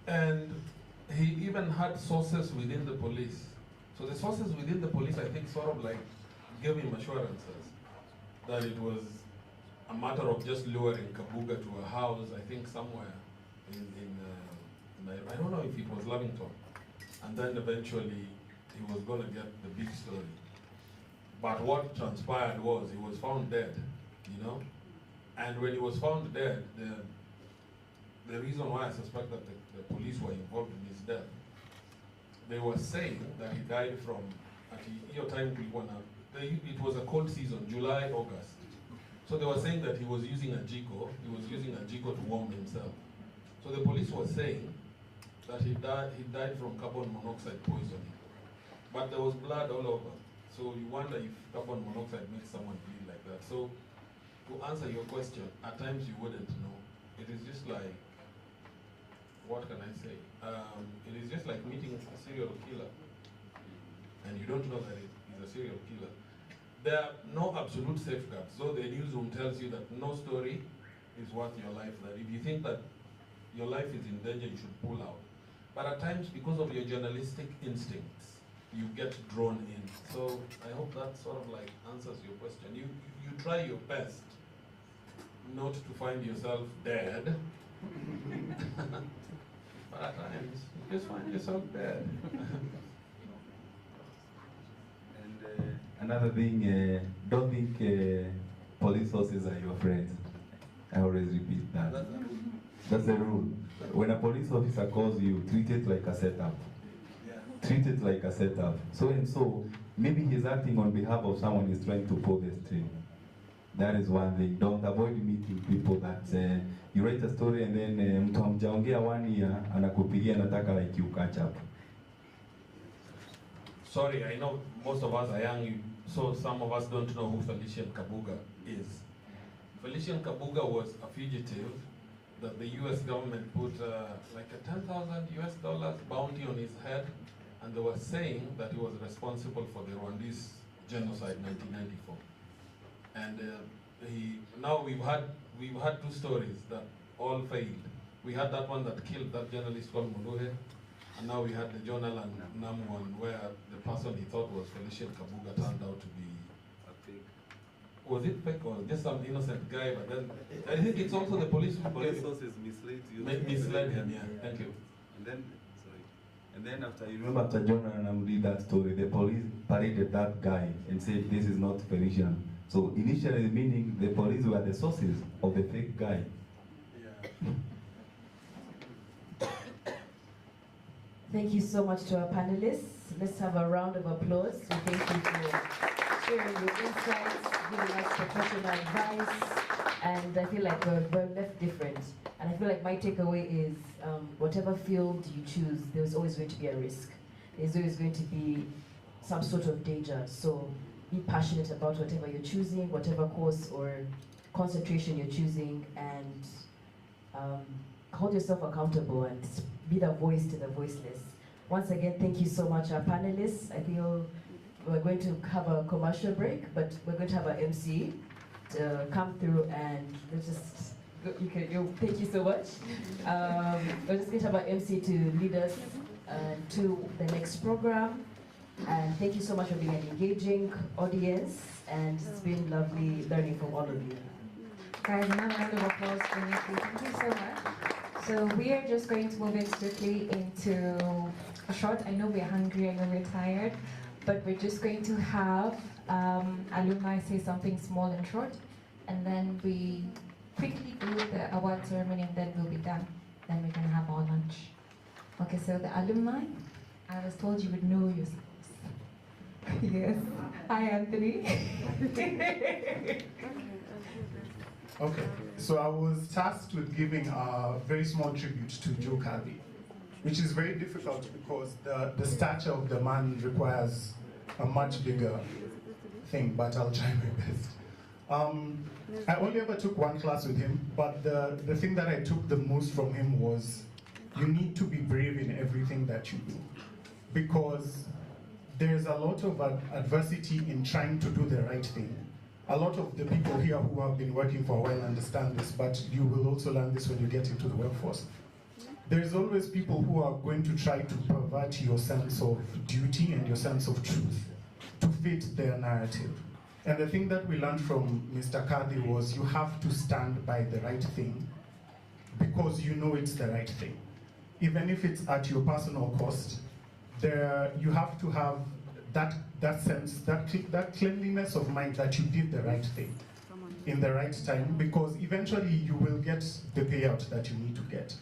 And he even had sources within the police. So the sources within the police, I think, sort of like gave him assurances that it was a matter of just luring Kabuga to a house, I think somewhere in I don't know if it was Lavington. And then eventually he was going to get the big story. But what transpired was he was found dead, you know? And when he was found dead, the reason why I suspect that the police were involved in his death, they were saying that he died from, at your time, it was a cold season, July, August. So they were saying that he was using a jiko to warm himself. So the police was saying that he died from carbon monoxide poisoning. But there was blood all over. So you wonder if carbon monoxide makes someone bleed like that. So to answer your question, at times you wouldn't know. It is just like, what can I say? It is just like meeting a serial killer. And you don't know that he's a serial killer. There are no absolute safeguards. So the newsroom tells you that no story is worth your life. That if you think that your life is in danger, you should pull out. But at times, because of your journalistic instincts, you get drawn in. So I hope that sort of like answers your question. You try your best not to find yourself dead. But at times, you just find yourself dead. Another thing, don't think police sources are your friends. I always repeat that. That's the rule. When a police officer calls you, treat it like a setup. Treat it like a setup. So and so, maybe he's acting on behalf of someone he's trying to pull the string. That is one thing. Don't avoid meeting people that you write a story and then mtu hamjaongea 1 year anakupigia nataka like you catch up. Sorry, I know most of us are young, so some of us don't know who Felician Kabuga is. Felician Kabuga was a fugitive that the US government put like a $10,000 bounty on his head, and they were saying that he was responsible for the Rwandese genocide 1994. And now we've had 2 stories that all failed. We had that one that killed that journalist called Muluhe, and now we had the John Allen Nam one where the person he thought was Felician Kabuga turned out to be a fake. Was it fake or just some innocent guy? But then I think it's also the police sources misled you. Misled him, yeah. Thank you. And then after you remember after John Allen did that story, the police paraded that guy and said this is not Felician. So initially meaning the police were the sources of the fake guy. Yeah. Thank you so much to our panelists. Let's have a round of applause. We thank you for sharing your insights, giving us professional advice, and I feel like we're left different. And I feel like my takeaway is whatever field you choose, there's always going to be a risk. There's always going to be some sort of danger. So be passionate about whatever you're choosing, whatever course or concentration you're choosing, and hold yourself accountable and be the voice to the voiceless. Once again, thank you so much, our panelists. I feel we're going to have a commercial break, but we're going to have our MC to come through and let's just, thank you so much. We're just going to have our MC to lead us to the next program. And thank you so much for being an engaging audience, and it's been lovely learning from all of you. Guys, another round of applause for Nikki. Thank you so much. So we are just going to move in swiftly into a short. I know we're hungry, I know we're tired, but we're just going to have alumni say something small and short, and then we quickly do the award ceremony, and then we'll be done. Then we're gonna have our lunch. Okay, so the alumni, I was told you would know yourselves. Yes. Hi, Anthony. Okay, so I was tasked with giving a very small tribute to Joe Kadhi, which is very difficult because the stature of the man requires a much bigger thing, but I'll try my best. I only ever took one class with him, but the thing that I took the most from him was you need to be brave in everything that you do, because there's a lot of adversity in trying to do the right thing. A lot of the people here who have been working for a while understand this, but you will also learn this when you get into the workforce. There's always people who are going to try to pervert your sense of duty and your sense of truth to fit their narrative. And the thing that we learned from Mr. Kadhi was you have to stand by the right thing because you know it's the right thing. Even if it's at your personal cost, you have to have that sense, that cleanliness of mind that you did the right thing in the right time, because eventually you will get the payout that you need to get.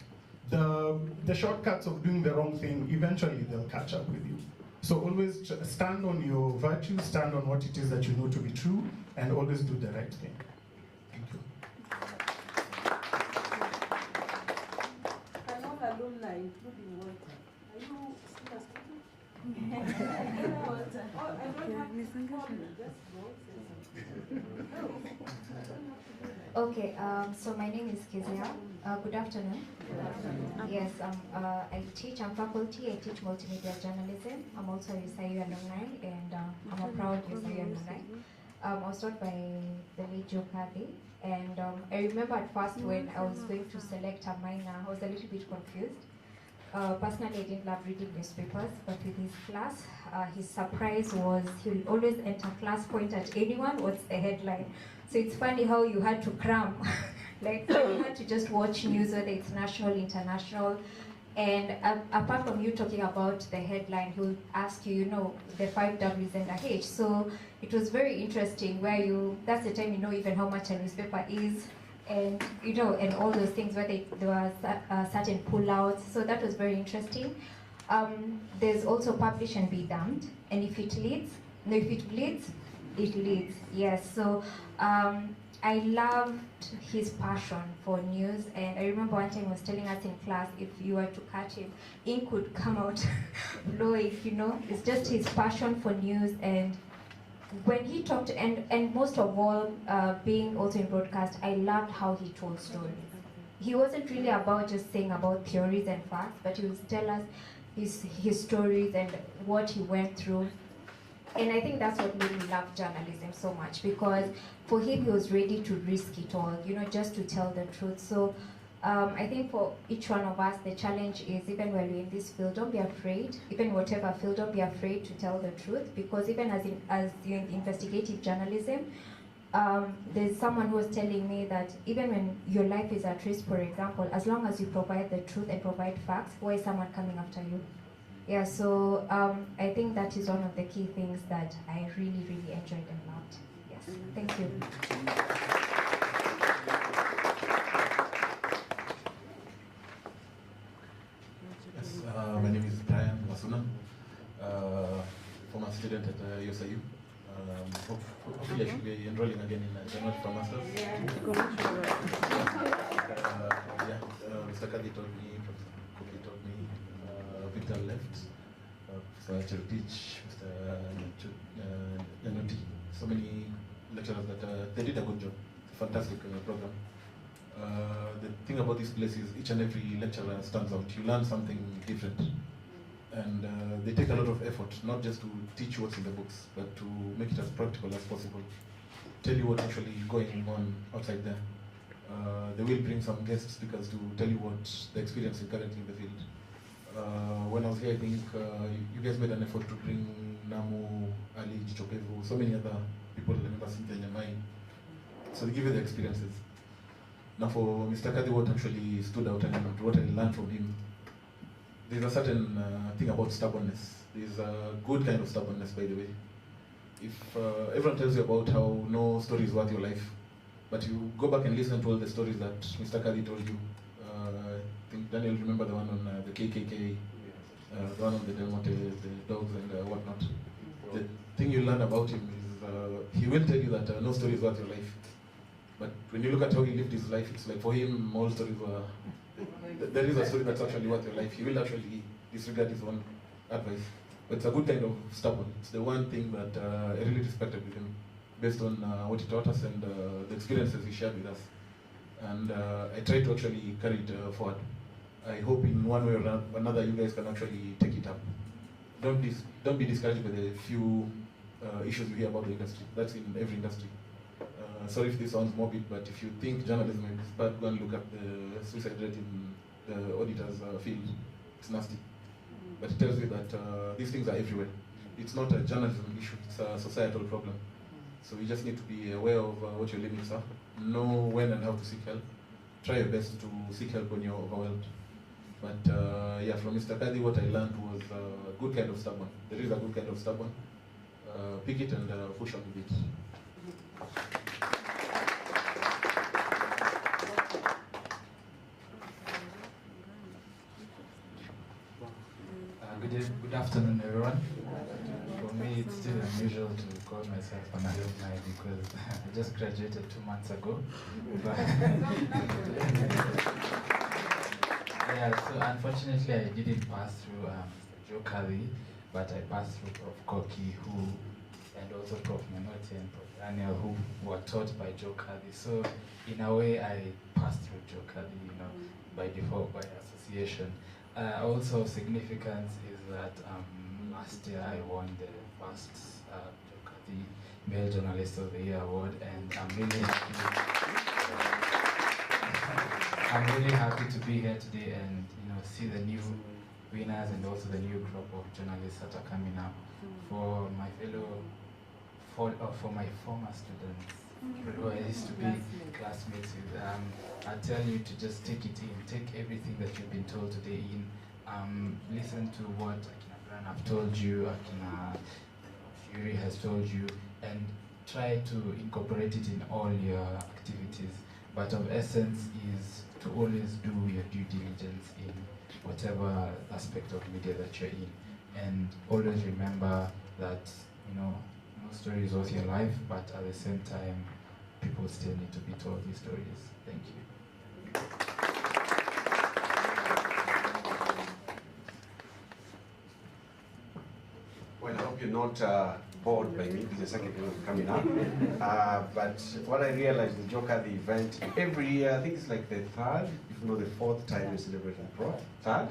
The shortcuts of doing the wrong thing, eventually they'll catch up with you. So always stand on your virtues, stand on what it is that you know to be true, and always do the right thing. Thank you. All alumni, including Walter, are you still a student? Okay, so my name is Kezia. Good afternoon. Yes, I teach, I'm faculty, I teach multimedia journalism. I'm also a USIU alumni, and I'm a proud USIU alumni. I was taught by the late Joe Kadhi, and I remember at first when I was going to select a minor, I was a little bit confused. Personally, I didn't love reading newspapers, but with his class, his surprise was he will always enter class, point at anyone, what's the headline. So it's funny how you had to cram, like you had to just watch news, whether it's national, international, and apart from you talking about the headline, he'll ask you, you know, the 5 W's and a H. So it was very interesting where that's the time you know even how much a newspaper is, and you know, and all those things where there was certain pullouts. So that was very interesting. There's also publish and be damned, and if it leads, no, if it bleeds, it leads. Yes. So I loved his passion for news, and I remember one time he was telling us in class, if you were to catch him, ink would come out blowing. You know, it's just his passion for news. And when he talked, and most of all, being also in broadcast, I loved how he told stories. He wasn't really about just saying about theories and facts, but he would tell us his stories and what he went through. And I think that's what made me love journalism so much, because for him, he was ready to risk it all, you know, just to tell the truth. So I think for each one of us, the challenge is, even when we're in this field, don't be afraid. Even whatever field, don't be afraid to tell the truth, because even as in investigative journalism, there's someone who was telling me that even when your life is at risk, for example, as long as you provide the truth and provide facts, why is someone coming after you? Yeah, so I think that is one of the key things that I really, really enjoyed and loved. Yes, thank you. Yes, my name is Brian Wasuna, former student at USIU. Hopefully I should be enrolling again in January for Masters. Mr. Kadhi told me, Professor Koki told me, Victor left, so I had to teach Mr. Yanuti. So many lecturers that they did a good job. fantastic program. The thing about this place is each and every lecturer stands out. You learn something different. And they take a lot of effort, not just to teach you what's in the books, but to make it as practical as possible. Tell you what's actually going on outside there. They will bring some guest speakers to tell you what the experience is currently in the field. When I was here, I think you guys made an effort to bring Namu, Ali, Jichopevu, so many other people, remember Cynthia Nyamai. So they give you the experiences. Now for Mr. Kadhi, what actually stood out and what I learned from him, there's a certain thing about stubbornness. There's a good kind of stubbornness, by the way. If everyone tells you about how no story is worth your life, but you go back and listen to all the stories that Mr. Kadhi told you. I think Daniel, remember the one on the KKK, the one on the Del Monte, the dogs and whatnot. The thing you learn about him is he will tell you that no story is worth your life. But when you look at how he lived his life, it's like for him, all stories were... There is a story that's actually worth your life. He will actually disregard his own advice. But it's a good kind of stubborn. It's the one thing that I really respected with him, based on what he taught us and the experiences he shared with us. And I try to actually carry it forward. I hope in one way or another you guys can actually take it up. Don't be discouraged by the few issues you hear about the industry. That's in every industry. Sorry if this sounds morbid, but if you think journalism is bad, go and look at the suicide rate in the auditor's field. It's nasty. But it tells you that these things are everywhere. It's not a journalism issue, it's a societal problem. So you just need to be aware of what your limits are, know when and how to seek help. Try your best to seek help when you're overwhelmed. But yeah, from Mr. Kadhi, what I learned was a good kind of stubborn. There is a good kind of stubborn. Pick it and push on with it. Good afternoon, everyone. For me, it's still unusual to call myself an alumni because I just graduated 2 months ago. But yeah, so unfortunately, I didn't pass through Joe Kadhi, but I passed through Prof. Koki, and also Prof. Menotti and Prof. Daniel, who were taught by Joe Kadhi. So in a way, I passed through Joe Kadhi, by default, by association. Also of significance is that last year I won the first Joe Kadhi Male Journalist of the Year award, and I'm really happy to be here today and see the new winners and also the new crop of journalists that are coming up. For my for my former students who I used to be classmates with, I tell you to just take it in, take everything that you've been told today in, listen to what Akina Brian have told you, Akina Fury has told you, and try to incorporate it in all your activities. But of essence is to always do your due diligence in whatever aspect of media that you're in, and always remember that no story is worth your life, but at the same time, people still need to be told these stories. Thank you. Well, I hope you're not bored by me. This is the second time I'm coming up. But what I realized with Joe Kadhi event, every year, I think it's like the third, if not the fourth time we celebrate the Prof. Third?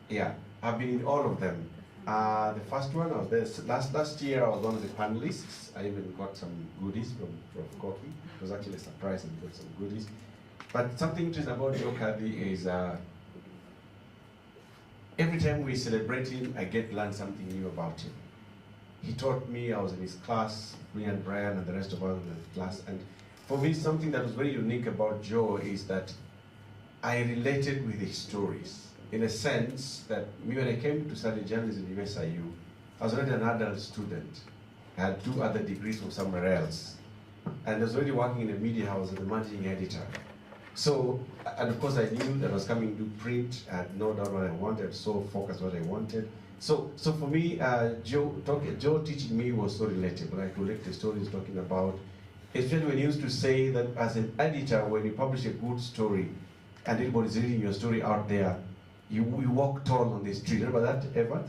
Yeah, I've been in all of them. The first one, I was there. Last year, I was one of the panelists. I even got some goodies from Prof. Koki. It was actually a surprise and got some goodies. But something interesting about Joe Kadhi is every time we celebrate him, I get to learn something new about him. He taught me, I was in his class, me and Brian and the rest of us in the class. And for me, something that was very unique about Joe is that I related with his stories. In a sense that me, when I came to study journalism at USIU, I was already an adult student. I had 2 other degrees from somewhere else. And I was already working in a media house as a managing editor. So, and of course I knew that I was coming to print. I had no doubt what I wanted, so focused what I wanted. So for me, Joe teaching me was so relatable. I collect the stories talking about, especially when he used to say that as an editor, when you publish a good story, and everybody's reading your story out there, you walk tall on the street. Remember that, Everett?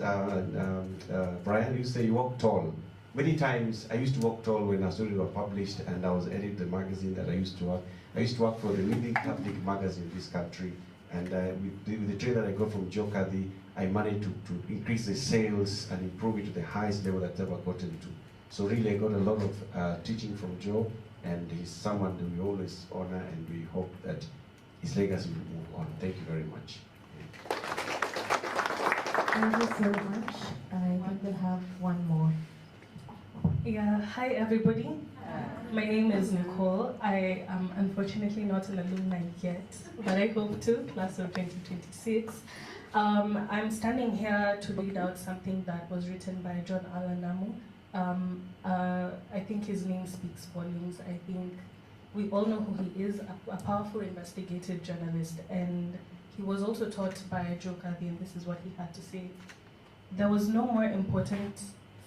Brian, you say you walk tall. Many times I used to work tall when our stories were published, and I was editing the magazine that I used to work. I used to work for the leading Catholic magazine in this country, and with the trade that I got from Joe Kadhi, I managed to increase the sales and improve it to the highest level that I've ever gotten to. So really, I got a lot of teaching from Joe, and he's someone that we always honor, and we hope that his legacy will move on. Thank you very much. Thank you so much. I think we have one more. Yeah, hi everybody. My name is Nicole. I am unfortunately not an alumni yet, but I hope to, class of 2026. I'm standing here to read out something that was written by John Allen Namu. I think his name speaks volumes. I think we all know who he is, a powerful investigative journalist, and he was also taught by Joe Kadhi, and this is what he had to say. There was no more important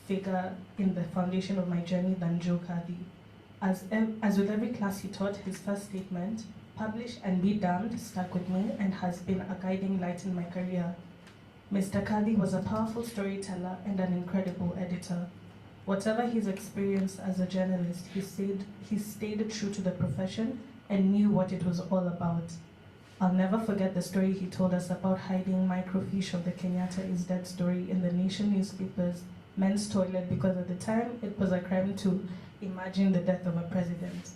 figure in the foundation of my journey than Joe Kadhi. As with every class he taught, his first statement, "Publish and be damned," stuck with me and has been a guiding light in my career. Mr. Kadhi was a powerful storyteller and an incredible editor. Whatever his experience as a journalist, he stayed true to the profession and knew what it was all about. I'll never forget the story he told us about hiding microfiche of the Kenyatta is dead story in the Nation newspaper's men's toilet because at the time it was a crime to imagine the death of a president.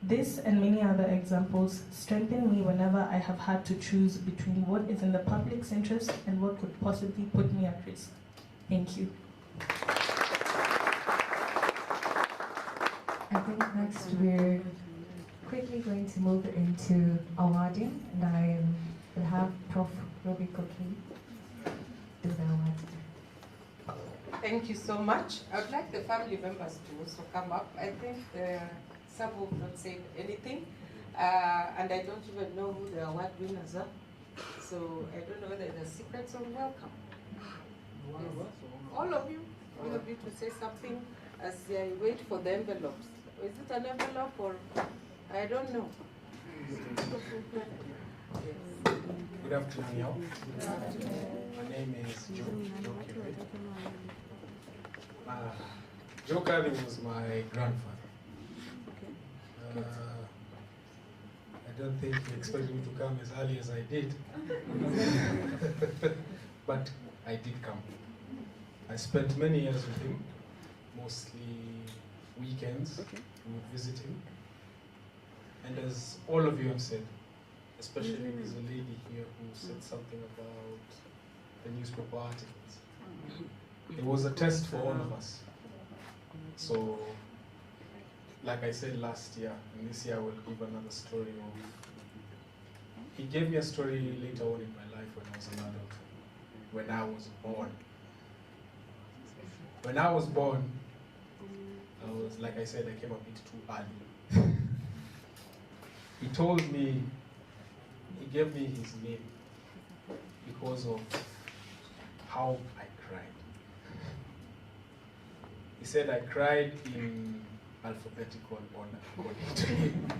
This and many other examples strengthen me whenever I have had to choose between what is in the public's interest and what could possibly put me at risk. Thank you. I think next we're quickly going to move into awarding, and I will have Prof. Ruby Koki do the awarding. Thank you so much. I would like the family members to also come up. I think some have not said anything, and I don't even know who the award winners are. So I don't know whether there's a secret, so welcome. Yes. All of you to say something as I wait for the envelopes. Is it an envelope or I don't know? Good afternoon, y'all. My name is Joe Kadhi. Joe Kadhi was my grandfather. I don't think he expected me to come as early as I did. But I did come. I spent many years with him, mostly weekends. We would visit him. And as all of you have said, especially there's a lady here who said something about the newspaper articles. It was a test for all of us. So, like I said last year, and this year I will give another story of, he gave me a story later on in my life when I was an adult, when I was born. When I was born, I was, like I said, I came a bit too early. He told me, he gave me his name because of how I cried. He said I cried in alphabetical order according to him.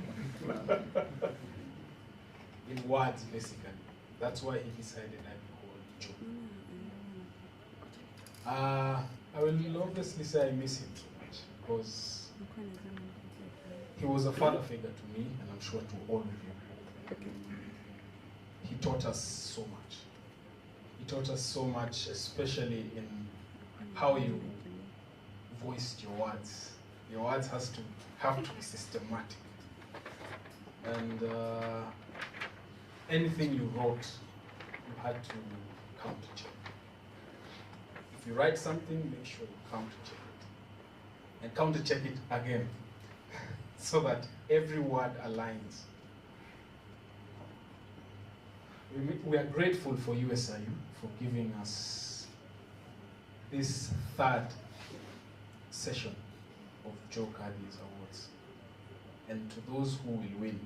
In words, basically. That's why he decided I'd be called Joe. I will obviously say I miss him so much because he was a father figure to me, and I'm sure to all of you. He taught us so much. He taught us so much, especially in how you voiced your words. Your words have to be systematic. And anything you wrote, you had to counter check. If you write something, make sure you counter check it. And counter check it again, so that every word aligns. We are grateful for USIU for giving us this third session of Joe Kadhi's awards. And to those who will win,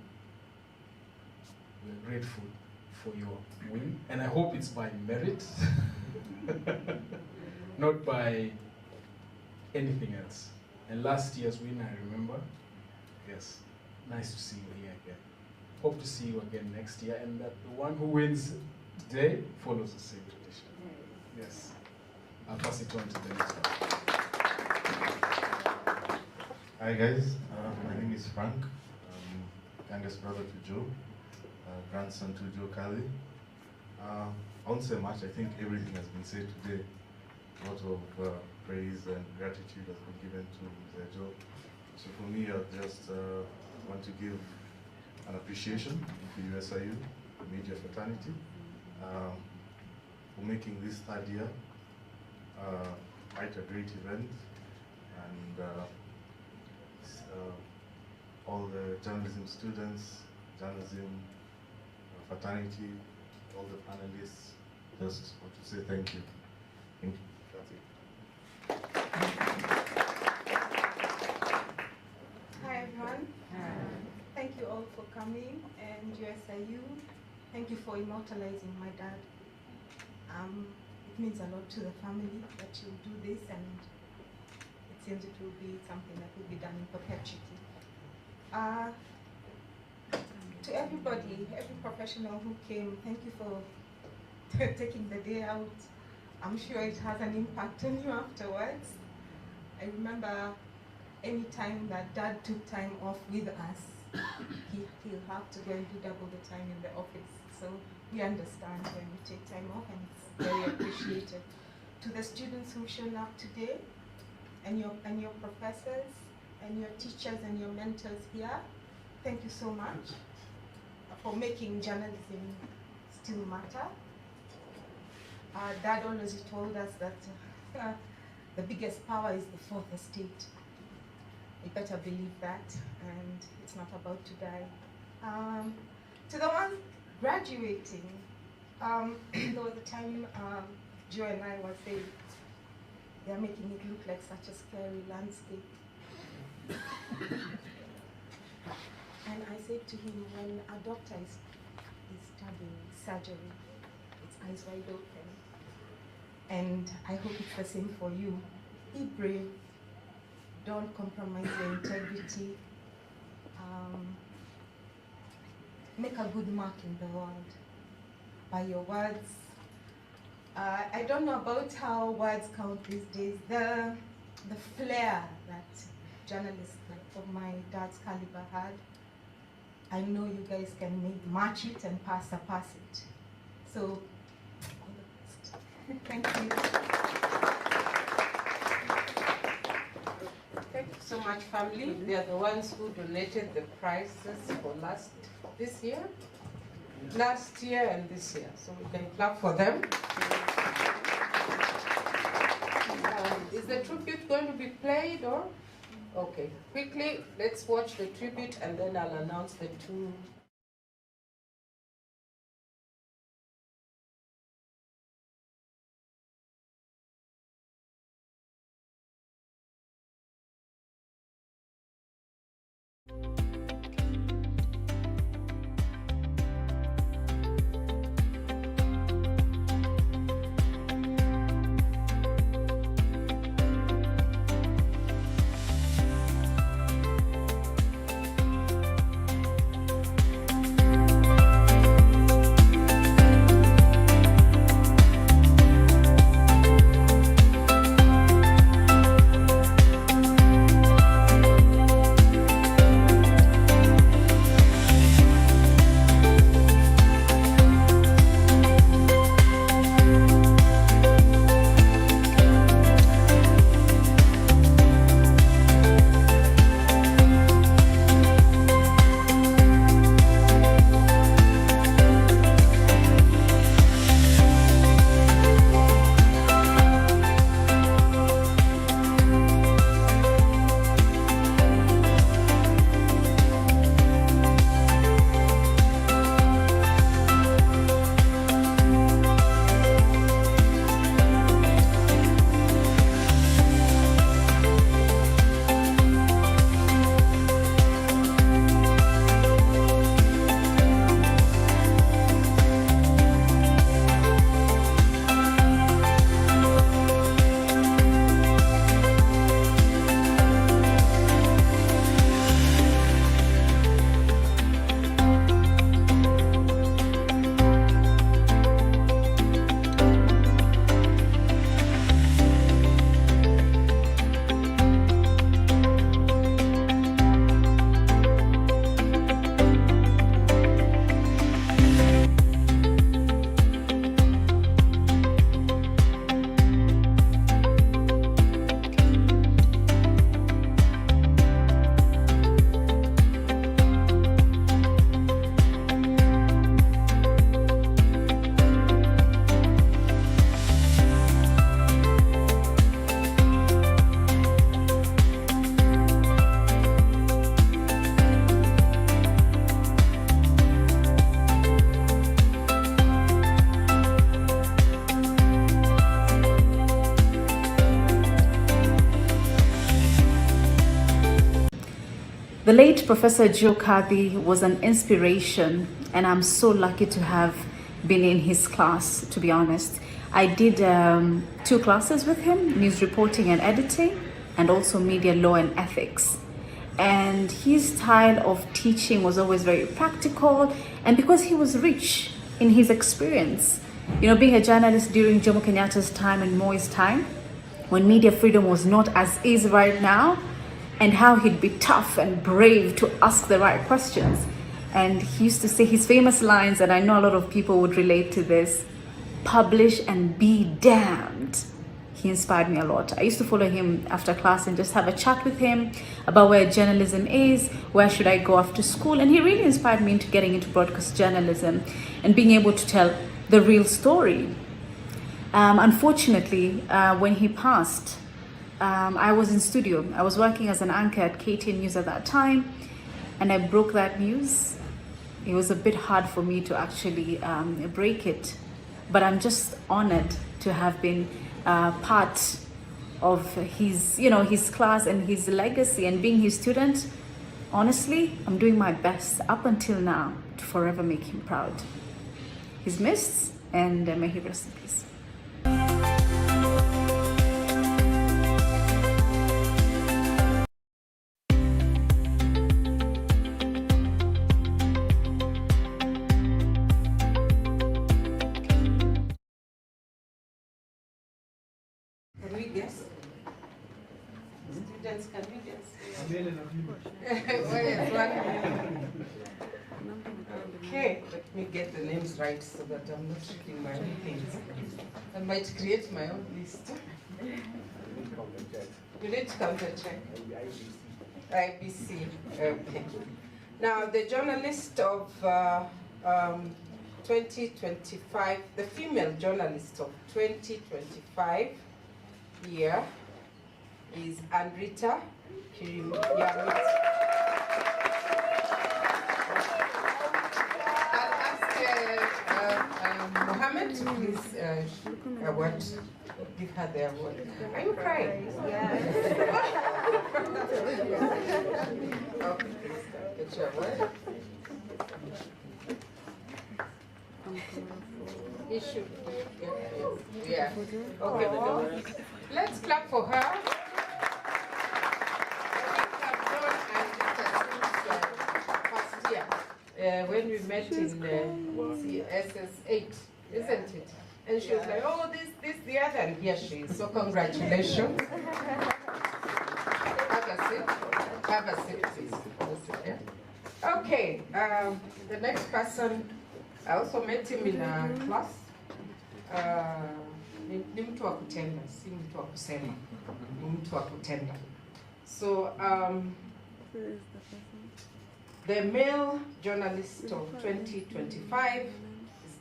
we are grateful for your win. And I hope it's by merit, not by anything else. And last year's winner, I remember. Yes, nice to see you here again. Hope to see you again next year, and that the one who wins today follows the same tradition. Yes. I'll pass it on to the next one. Hi guys, my name is Frank. Youngest brother to Joe, grandson to Joe Kadhi. I won't say much. I think everything has been said today. A lot of praise and gratitude has been given to Mr. Joe. So for me, I just want to give an appreciation to USIU, the media fraternity, for making this third year quite a great event, and all the journalism students, journalism fraternity, all the panelists, just want to say thank you. Thank you. That's it. Hi everyone. Thank you all for coming, and USIU, thank you for immortalizing my dad. It means a lot to the family that you do this, and it seems it will be something that will be done in perpetuity. To everybody, every professional who came, thank you for taking the day out. I'm sure it has an impact on you afterwards. I remember any time that Dad took time off with us, he'll have to go and do double the time in the office. So we understand when you take time off, and it's very appreciated. To the students who've shown up today, and your professors, and your teachers and your mentors here, thank you so much for making journalism still matter. Dad always told us that the biggest power is the fourth estate. You better believe that, and it's not about to die. To the ones graduating, there was a time Joe and I were saying, they're making it look like such a scary landscape. And I said to him, when a doctor is studying surgery, it's eyes wide open. And I hope it's the same for you. Be brave. Don't compromise your integrity. Make a good mark in the world by your words. I don't know about how words count these days. The flair that journalists of my dad's caliber had, I know you guys can match it and surpass it. So, all the best. Thank you. Thank you so much, family. They are the ones who donated the prizes for this year, last year and this year. So we can clap for them. Is the tribute going to be played or? Okay, quickly, let's watch the tribute and then I'll announce the two. The late Professor Joe Kadhi was an inspiration, and I'm so lucky to have been in his class, to be honest. I did 2 classes with him, news reporting and editing, and also media law and ethics. And his style of teaching was always very practical, and because he was rich in his experience, you know, being a journalist during Jomo Kenyatta's time and Moi's time, when media freedom was not as easy right now, and how he'd be tough and brave to ask the right questions. And he used to say his famous lines, and I know a lot of people would relate to this: publish and be damned. He inspired me a lot. I used to follow him after class and just have a chat with him about where journalism is, where should I go after school. And he really inspired me into getting into broadcast journalism and being able to tell the real story. Unfortunately, when he passed, I was in studio. I was working as an anchor at KTN News at that time, and I broke that news. It was a bit hard for me to actually break it, but I'm just honored to have been part of his, you know, his class and his legacy, and being his student. Honestly, I'm doing my best up until now to forever make him proud. He's missed, and may he rest in peace. Can we guess? Students, can we guess? Okay, let me get the names right so that I'm not reading my own things. I might create my own list. You need to count the check. IBC. Okay. Now, the journalist of 2025, the female journalist of 2025 year is Andrita Kirimyamit. Mohammed, please award, give her the award. Are you crying? Yes. Okay, please get your award. He should. Yeah. Okay. Let's clap for her. When we met in SS8, isn't it? And she was like, oh, this, the other, and here she is. So congratulations. Have a seat. Have a seat, please. Okay, the next person, I also met him in a class. Ni mtu wa kutenda, si mtu wa kusema. Ni mtu wa kutenda. So, the male journalist of 2025 is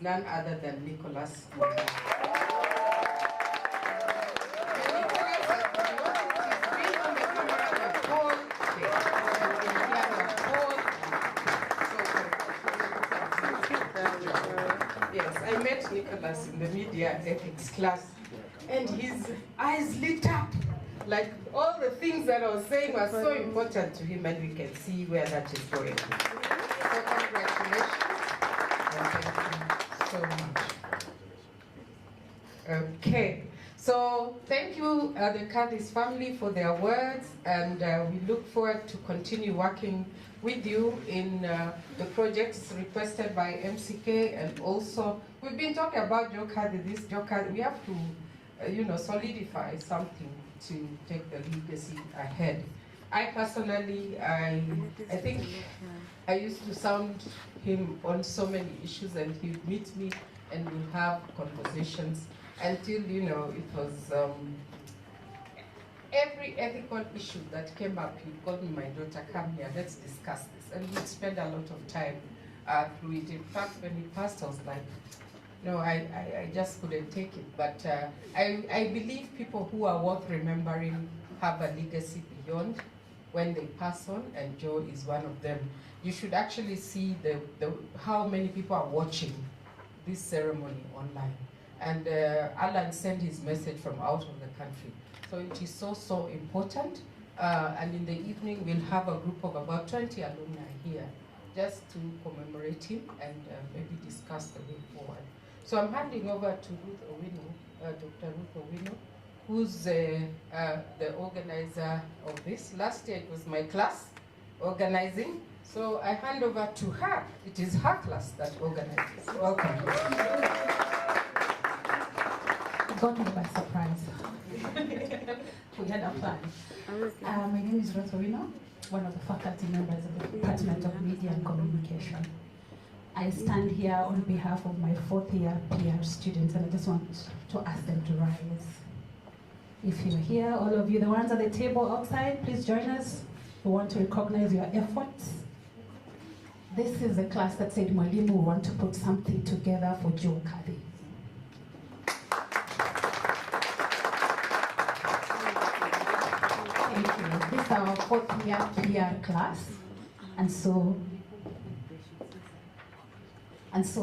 none other than Nicholas. Yes, I met Nicholas in the media ethics class, and his eyes lit up. Like all the things that I was saying were so important to him, and we can see where that is going. So congratulations, and thank you so much. Okay, so thank you, the Kadhi's family, for their words, and we look forward to continue working with you in the projects requested by MCK, and also we've been talking about Joe Kadhi, this Joe Kadhi. We have to, solidify something to take the legacy ahead. I personally, I think I used to sound him on so many issues, and he would meet me and we'd have conversations until, it was every ethical issue that came up, he'd call me, my daughter, come here, let's discuss this. And we'd spend a lot of time through it. In fact, when he passed, I was like, no, I just couldn't take it. But I believe people who are worth remembering have a legacy beyond when they pass on, and Joe is one of them. You should actually see how many people are watching this ceremony online. And Alan sent his message from out of the country. So it is so important And in the evening, we'll have a group of about 20 alumni here just to commemorate him and maybe discuss the way forward. So I'm handing over to Ruth Owino, Dr. Ruth Owino, who's the organizer of this. Last year it was my class organizing, so I hand over to her. It is her class that organizes. Welcome. Got me by surprise. We had a plan. My name is Ruth Owino, one of the faculty members of the Department of Media and Communication. I stand here on behalf of my fourth year PR students, and I just want to ask them to rise. If you're here, all of you, the ones at the table outside, please join us. We want to recognize your efforts. This is the class that said, Mwalimu, we want to put something together for Joe Kadhi. Thank you. This is our fourth year PR class. And so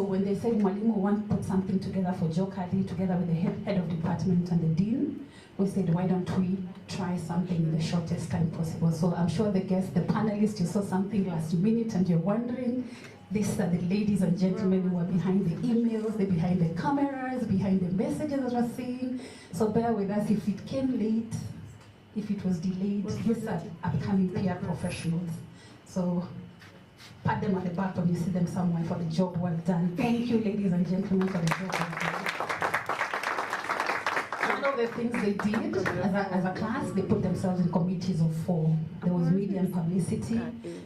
when they said, Mwalimu, we want to put something together for Joe Kadhi, together with the head of department and the dean, we said, why don't we try something in the shortest time possible? So I'm sure the guests, the panelists, you saw something last minute and you're wondering, these are the ladies and gentlemen who are behind the emails, they're behind the cameras, behind the messages that we're seeing. So bear with us if it came late, if it was delayed. These are upcoming PR professionals. So pat them at the back when you see them somewhere for the job well done. Thank you, ladies and gentlemen, for the job well done. One of the things they did as a class, they put themselves in committees of 4. There was media and publicity,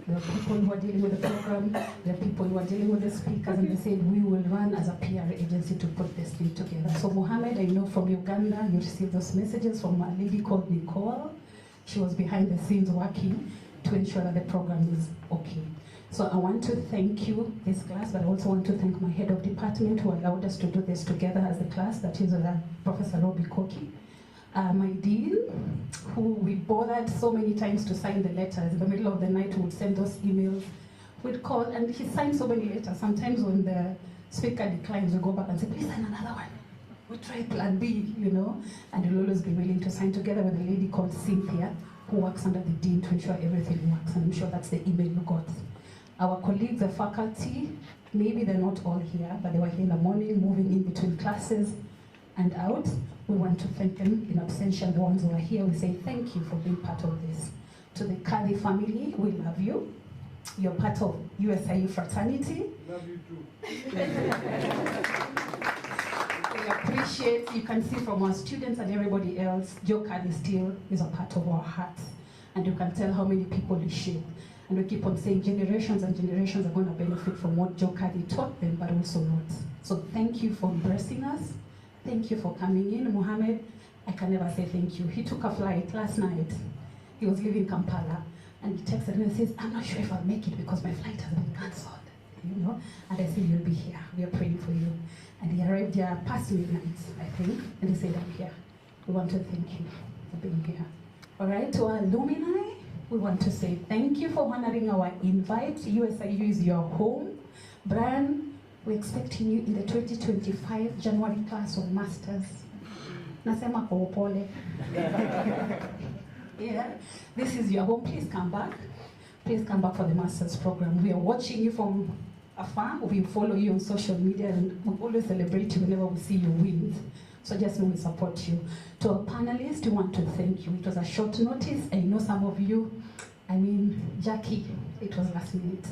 there were people who were dealing with the program, there were people who were dealing with the speakers, and they said, we will run as a PR agency to put this thing together. So Mohammed, I know from Uganda, you received those messages from a lady called Nicole. She was behind the scenes working to ensure that the program is okay. So I want to thank you, this class, but I also want to thank my head of department who allowed us to do this together as a class, that is Professor Robbie Koki. My dean, who we bothered so many times to sign the letters. In the middle of the night, we would send those emails. We'd call, and he signed so many letters. Sometimes when the speaker declines, we go back and say, please sign another one. We try plan B, you know, and we'll always be willing to sign together with a lady called Cynthia, who works under the dean to ensure everything works, and I'm sure that's the email you got. Our colleagues, the faculty, maybe they're not all here, but they were here in the morning, moving in between classes and out. We want to thank them in absentia, the ones who are here. We say thank you for being part of this. To the Kadhi family, we love you. You're part of USIU fraternity. Love you too. We appreciate, you can see from our students and everybody else, Joe Kadhi still is a part of our hearts. And you can tell how many people he shaped. And we keep on saying generations and generations are going to benefit from what Joe Kadhi taught them, but also not. So thank you for embracing us. Thank you for coming in. Mohammed, I can never say thank you. He took a flight last night. He was leaving Kampala, and he texted me and says, I'm not sure if I'll make it because my flight has been cancelled. You know? And I said, you'll be here. We are praying for you. And he arrived here past midnight, I think, and he said, I'm here. We want to thank you for being here. All right, to our alumni, we want to say thank you for honoring our invite. USIU is your home. Brian, we're expecting you in the 2025 January class of Masters. Nasema kwa upole. Yeah, this is your home. Please come back. Please come back for the Masters program. We are watching you from afar. We follow you on social media, and we always celebrate you whenever we see you win. So just know we support you. To our panelists, we want to thank you. It was a short notice. I know some of you, Jackie, it was last minute.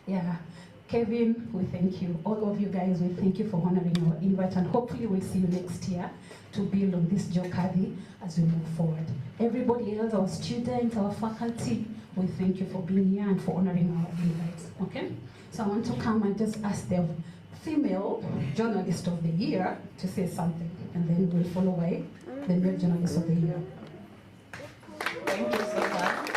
Yeah, Kevin, we thank you. All of you guys, we thank you for honoring our invite, and hopefully we'll see you next year to build on this Joe Kadhi as we move forward. Everybody else, our students, our faculty, we thank you for being here and for honoring our invite, okay? So I want to come and just ask the female journalist of the year to say something, and then we'll follow by the male journalist of the year. Thank you so much.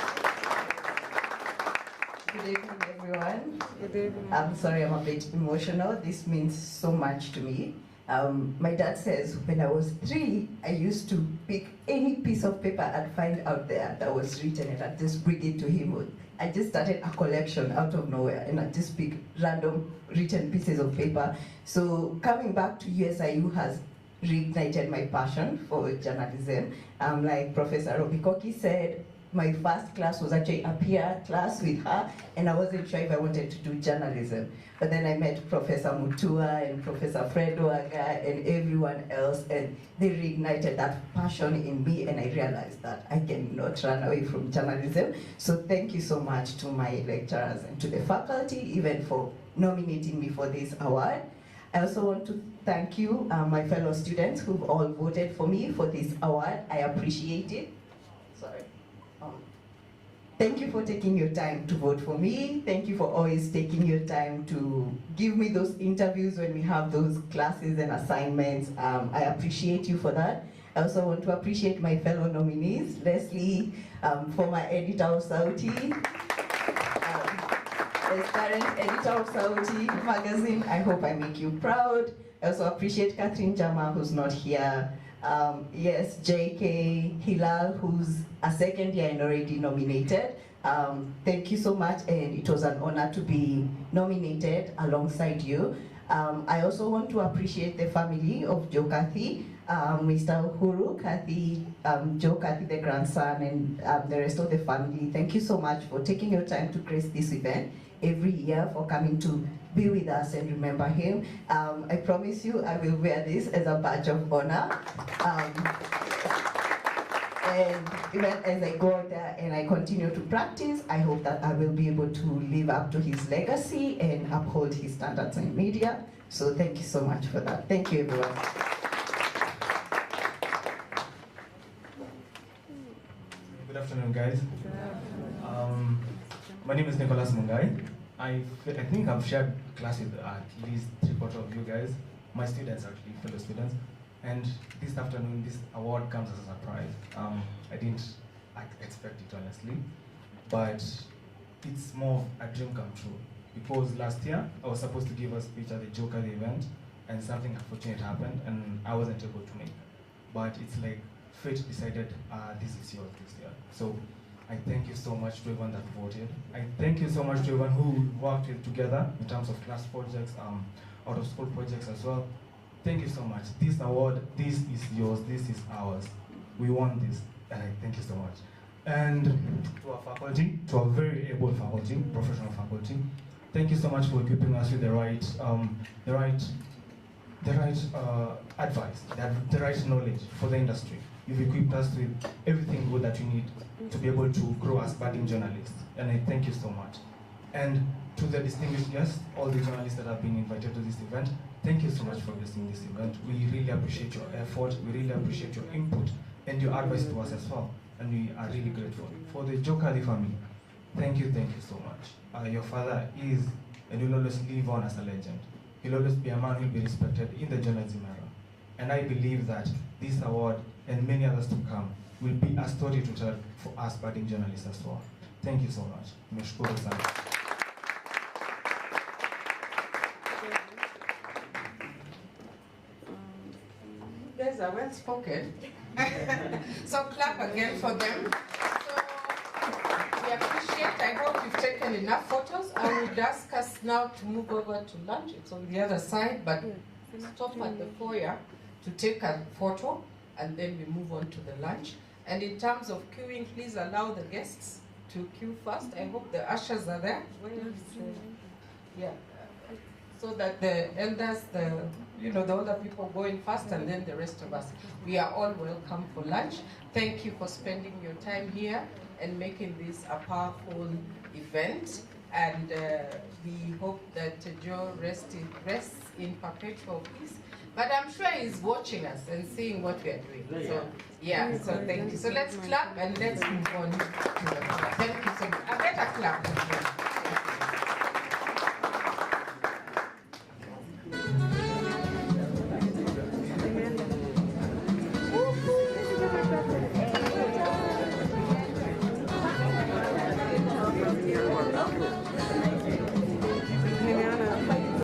Good evening, everyone. Good evening. I'm sorry, I'm a bit emotional. This means so much to me. My dad says when I was 3, I used to pick any piece of paper I'd find out there that was written, and I'd just bring it to him. I just started a collection out of nowhere, and I just pick random written pieces of paper. So coming back to USIU has reignited my passion for journalism. Like Professor Robbie Koki said, my first class was actually a peer class with her, and I wasn't sure if I wanted to do journalism. But then I met Professor Mutua and Professor Fredo Aga and everyone else, and they reignited that passion in me, and I realized that I cannot run away from journalism. So thank you so much to my lecturers and to the faculty, even for nominating me for this award. I also want to thank you, my fellow students who've all voted for me for this award. I appreciate it. Sorry. Thank you for taking your time to vote for me. Thank you for always taking your time to give me those interviews when we have those classes and assignments. I appreciate you for that. I also want to appreciate my fellow nominees, Leslie, former editor of Sauti, as current editor of Sauti magazine. I hope I make you proud. I also appreciate Catherine Jama, who's not here. Yes, JK, Hilal, who's a second year and already nominated. Thank you so much, and it was an honor to be nominated alongside you. I also want to appreciate the family of Joe Kadhi, Mr. Uhuru, Kadhi, Joe Kadhi, the grandson, and the rest of the family. Thank you so much for taking your time to grace this event every year, for coming to be with us and remember him. I promise you I will wear this as a badge of honor. And even as I go out there and I continue to practice, I hope that I will be able to live up to his legacy and uphold his standards in media. So thank you so much for that. Thank you, everyone. Good afternoon, guys. My name is Nicholas Mungai. I think I've shared class with at least 3/4 of you guys, my students actually, fellow students. And this afternoon, this award comes as a surprise. I didn't expect it, honestly, but it's more of a dream come true. Because last year, I was supposed to give a speech at the Joker event, and something unfortunate happened, and I wasn't able to make. But it's like fate decided, this is yours this year. So I thank you so much to everyone that voted. I thank you so much to everyone who worked with together in terms of class projects, out of school projects as well. Thank you so much. This award, this is yours, this is ours. We won this, and I thank you so much. And to our faculty, to our very able faculty, professional faculty, thank you so much for equipping us with the right advice, the right knowledge for the industry. You've equipped us with everything good that we need to be able to grow as budding journalists, and I thank you so much. And to the distinguished guests, all the journalists that have been invited to this event, thank you so much for gracing this event. We really appreciate your effort, we really appreciate your input and your advice to us as well, and we are really grateful. For the Joe Kadhi family, thank you so much. Your father is and will always live on as a legend. He'll always be a man who will be respected in the journalism era. And I believe that this award and many others to come will be a story to tell for us budding journalists as well. Thank you so much. Nimeshukuru sana. You guys are well spoken. So clap again for them. So we appreciate, I hope you've taken enough photos. I would ask us now to move over to lunch. It's on the other side, but stop at the foyer to take a photo, and then we move on to the lunch. And in terms of queuing, please allow the guests to queue first. I hope the ushers are there. Yeah, so that the elders, the older people go in first, and then the rest of us. We are all welcome for lunch. Thank you for spending your time here and making this a powerful event. And we hope that Joe rests in perpetual peace. But I'm sure he's watching us and seeing what we are doing. So, yeah, so thank you. So let's clap and let's move on to the